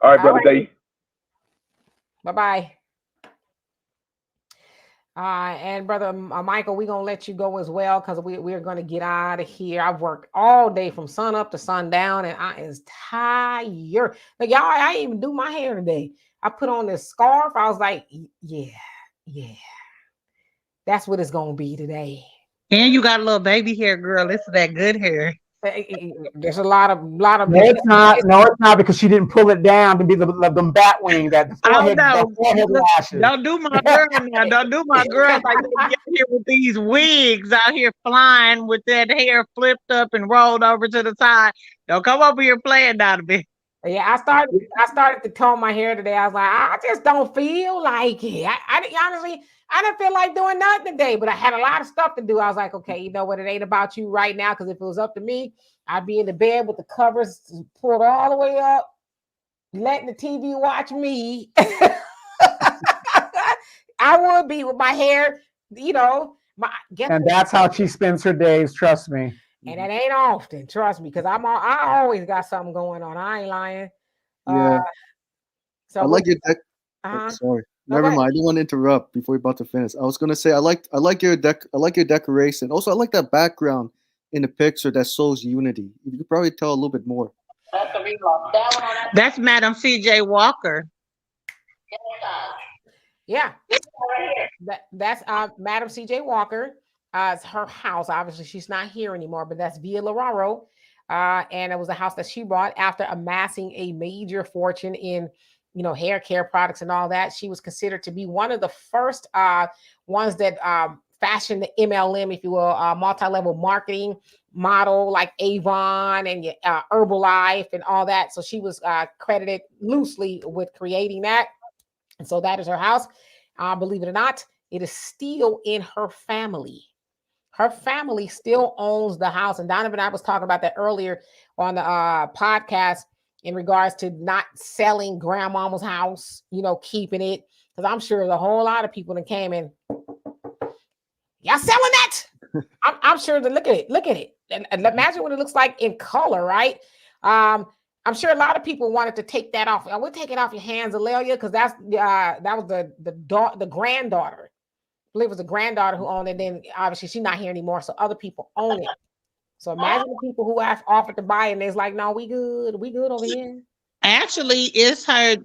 All right, Brother Dave. Bye-bye. And Brother Michael, we're going to let you go as well because we're going to get out of here. I've worked all day from sun up to sundown and I is tired. Like, y'all, I didn't even do my hair today. I put on this scarf. I was like, yeah. That's what it's going to be today. And you got a little baby hair, girl. It's that good hair. There's a lot of. No, it's not because she didn't pull it down to be the bat wing that the forehead, lashes. Don't do my girl now. Don't do my girl like out here with these wigs out here flying with that hair flipped up and rolled over to the side. Don't come over here playing, Donovan. Yeah, I started to comb my hair today. I was like, I just don't feel like it. Honestly, I didn't feel like doing nothing today, but I had a lot of stuff to do. I was like, okay, you know what? It ain't about you right now, because if it was up to me, I'd be in the bed with the covers pulled all the way up, letting the TV watch me. I would be with my hair, you know. And that's how she spends her days, trust me. And that ain't often, trust me, because I always got something going on. I ain't lying. Yeah. So I like your deck. Sorry. Never mind. I didn't want to interrupt before you're about to finish. I was gonna say I like your decoration. Also, I like that background in the picture that shows unity. You could probably tell a little bit more. That's Madam CJ Walker. Yeah. That's Madam CJ Walker. It's her house. Obviously, she's not here anymore, but that's Via Lararo. And it was a house that she bought after amassing a major fortune in, you know, hair care products and all that. She was considered to be one of the first ones that fashioned the MLM, if you will, multi-level marketing model like Avon and Herbalife and all that. So she was credited loosely with creating that. And so that is her house. Believe it or not, it is still in her family. Her family still owns the house. And Donovan and I was talking about that earlier on the podcast in regards to not selling grandmama's house, you know, keeping it. Because I'm sure a whole lot of people that came in, y'all selling that? I'm sure that look at it. And imagine what it looks like in color, right? I'm sure a lot of people wanted to take that off. We'll take it off your hands, Alelia, because that was the granddaughter. I believe it was the granddaughter who owned it. Then obviously she's not here anymore, so other people own it. So imagine the people who have offered to buy it, and it's like, no, we good over here. Actually, it's her.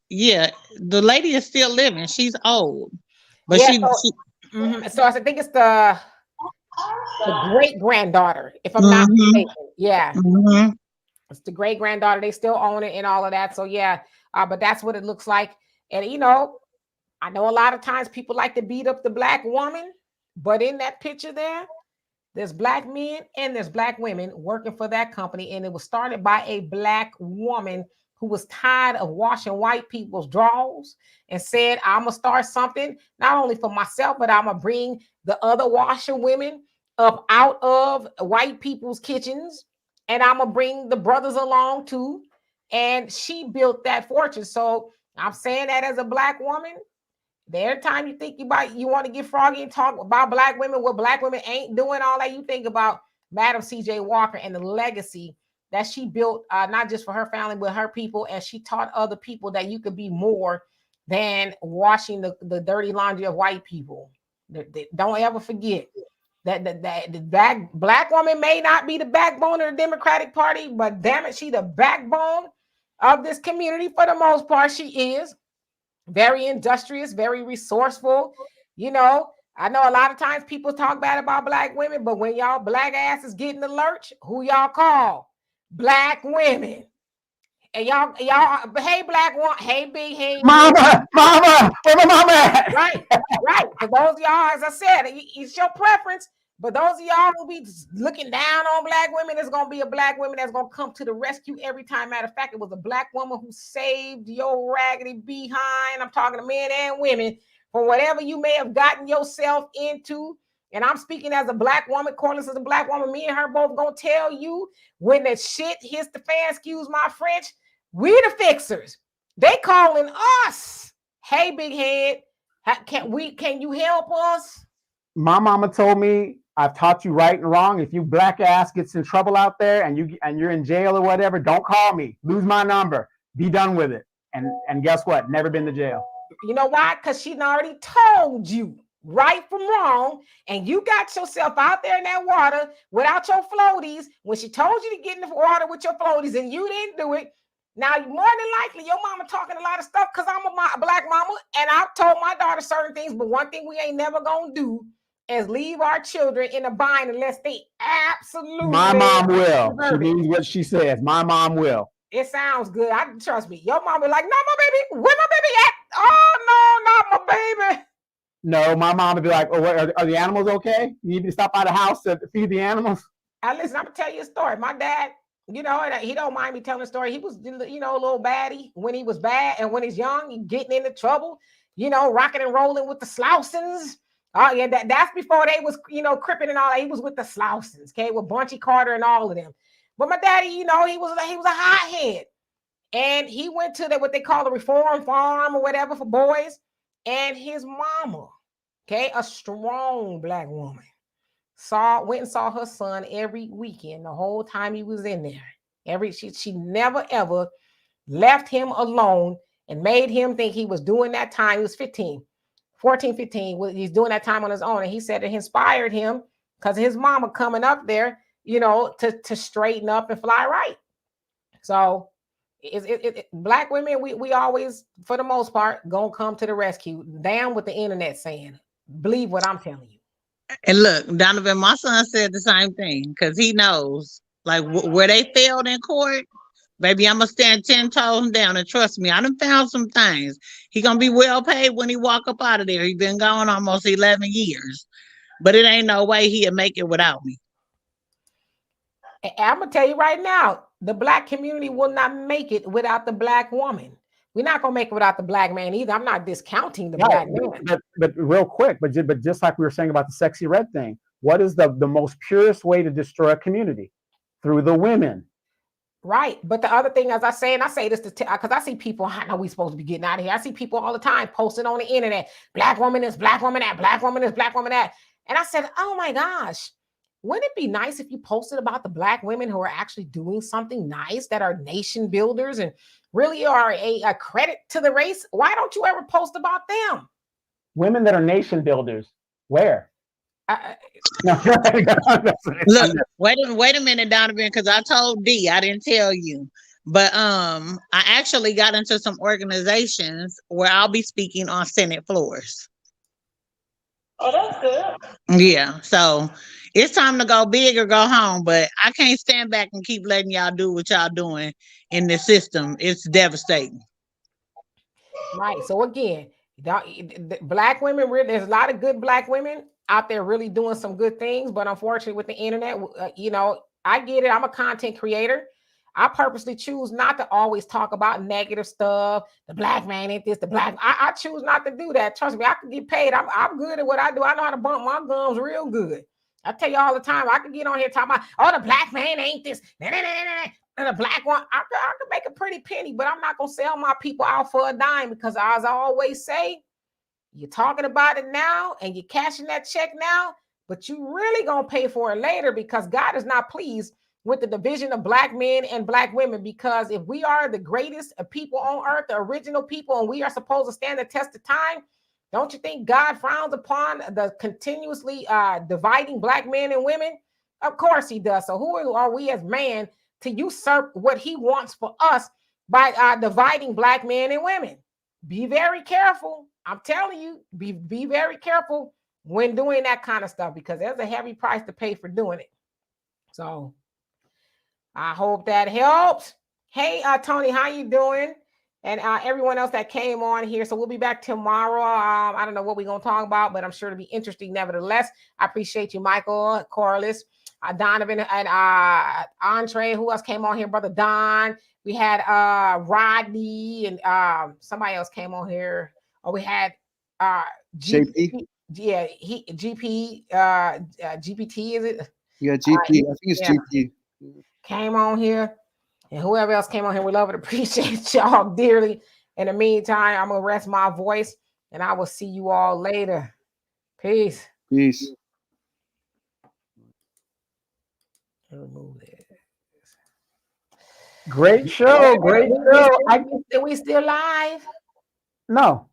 Yeah, the lady is still living. She's old, but yeah, so I think it's the great granddaughter, if I'm not mistaken. Yeah, it's the great granddaughter. They still own it and all of that. So yeah, but that's what it looks like. And you know, I know a lot of times people like to beat up the black woman, but in that picture there's black men and there's black women working for that company. And it was started by a black woman who was tired of washing white people's drawers and said, I'm going to start something, not only for myself, but I'm going to bring the other washer women up out of white people's kitchens. And I'm going to bring the brothers along too. And she built that fortune. So I'm saying that as a black woman, every time you think you want to get froggy and talk about black women, what black women ain't doing, all that, you think about Madam CJ Walker and the legacy that she built, not just for her family, but her people. And she taught other people that you could be more than washing the dirty laundry of white people. Don't ever forget. That black woman may not be the backbone of the Democratic Party, but damn it, she the backbone of this community for the most part. She is very industrious, very resourceful. You know, I know a lot of times people talk bad about black women, but when y'all black asses get in the lurch, who y'all call? Black women. And y'all, hey, black one, hey, big head, Mama, where my mama at? right. For those of y'all, as I said, it's your preference. But those of y'all who be looking down on black women, it's gonna be a black woman that's gonna come to the rescue every time. Matter of fact, it was a black woman who saved your raggedy behind. I'm talking to men and women for whatever you may have gotten yourself into. And I'm speaking as a black woman. Corliss is a black woman. Me and her both gonna tell you when the shit hits the fan, excuse my French, we the fixers. They calling us. Hey, big head, can you help us? My mama told me, I've taught you right and wrong. If you black ass gets in trouble out there and you're in jail or whatever, don't call me. Lose my number. Be done with it. And guess what? Never been to jail. You know why? Because she already told you right from wrong, and you got yourself out there in that water without your floaties. When she told you to get in the water with your floaties and you didn't do it, now more than likely your mama talking a lot of stuff because I'm a black mama and I've told my daughter certain things, but one thing we ain't never gonna do is leave our children in a bind unless they absolutely. My mom will. She means what she says. My mom will. It sounds good. Trust me. Your mom be like, no, my baby, where my baby at? Oh no, not my baby. No, my mom would be like, oh, are the animals okay? You need to stop by the house to feed the animals. Listen, I'm gonna tell you a story. My dad, you know, he don't mind me telling a story. He was, you know, a little baddie when he was bad, and when he's young, he getting into trouble, you know, rocking and rolling with the Slousons. Oh yeah, that's before they was, you know, cripping and all that. He was with the Slousons, okay, with Bunchy Carter and all of them. But my daddy, you know, he was a hothead, and he went to what they call the reform farm or whatever for boys, and his mama, okay, a strong black woman, went and saw her son every weekend the whole time he was in there. She never ever left him alone and made him think he was doing that time. He was 14, 15. He's doing that time on his own. And he said it inspired him because his mama coming up there, you know, to straighten up and fly right. So black women, we always, for the most part, gonna come to the rescue. Damn what the internet saying. Believe what I'm telling you. And look, Donovan, my son said the same thing because he knows, like, where they failed in court, baby, I'm going to stand 10 toes down, and trust me, I done found some things. He going to be well paid when he walk up out of there. He been gone almost 11 years, but it ain't no way he'll make it without me. I'm going to tell you right now, the black community will not make it without the black woman. We're not going to make it without the black man either. I'm not discounting the black man. But real quick, but just like we were saying about the sexy red thing, what is the most purest way to destroy a community? Through the women. Right. But the other thing, as I say, and I say this because I see people, I know we're supposed to be getting out of here. I see people all the time posting on the internet, black woman this, black woman that, black woman this, black woman that. And I said, oh my gosh, wouldn't it be nice if you posted about the black women who are actually doing something nice, that are nation builders and really are a credit to the race? Why don't you ever post about them? Women that are nation builders. Where? Look, wait a minute, Donovan, because I told D, I didn't tell you. But I actually got into some organizations where I'll be speaking on Senate floors. Oh, that's good. Yeah, so it's time to go big or go home, but I can't stand back and keep letting y'all do what y'all doing in the system. It's devastating. Right. So again, the black women, there's a lot of good black women out there really doing some good things, but unfortunately with the internet, you know, I get it. I'm a content creator. I purposely choose not to always talk about negative stuff. The black man ain't this, the black. I choose not to do that. Trust me, I can get paid. I'm good at what I do. I know how to bump my gums real good. I tell you all the time, I can get on here talking about, oh, the black man ain't this, and the black one. I can make a pretty penny, but I'm not gonna sell my people out for a dime, because as I always say, you're talking about it now and you're cashing that check now, but you really gonna pay for it later, because God is not pleased with the division of black men and black women. Because if we are the greatest of people on earth, the original people, and we are supposed to stand the test of time, Don't you think God frowns upon the continuously dividing black men and women? Of course he does. So who are we as man to usurp what he wants for us by dividing black men and women? Be very careful. I'm telling you, be very careful when doing that kind of stuff, because there's a heavy price to pay for doing it. So I hope that helps. Hey, Tony, how you doing? And everyone else that came on here. So we'll be back tomorrow. I don't know what we're going to talk about, but I'm sure it'll be interesting nevertheless. I appreciate you, Michael, Corliss, Donovan, and Andre. Who else came on here? Brother Don. We had Rodney, and somebody else came on here. Oh, we had JP. Yeah, GPT, is it? Yeah, GP. I think it's GP. Came on here. And whoever else came on here, we love and appreciate y'all dearly. In the meantime, I'm going to rest my voice, and I will see you all later. Peace. Peace. Remove this. Great show. Great show. Are we still live? No.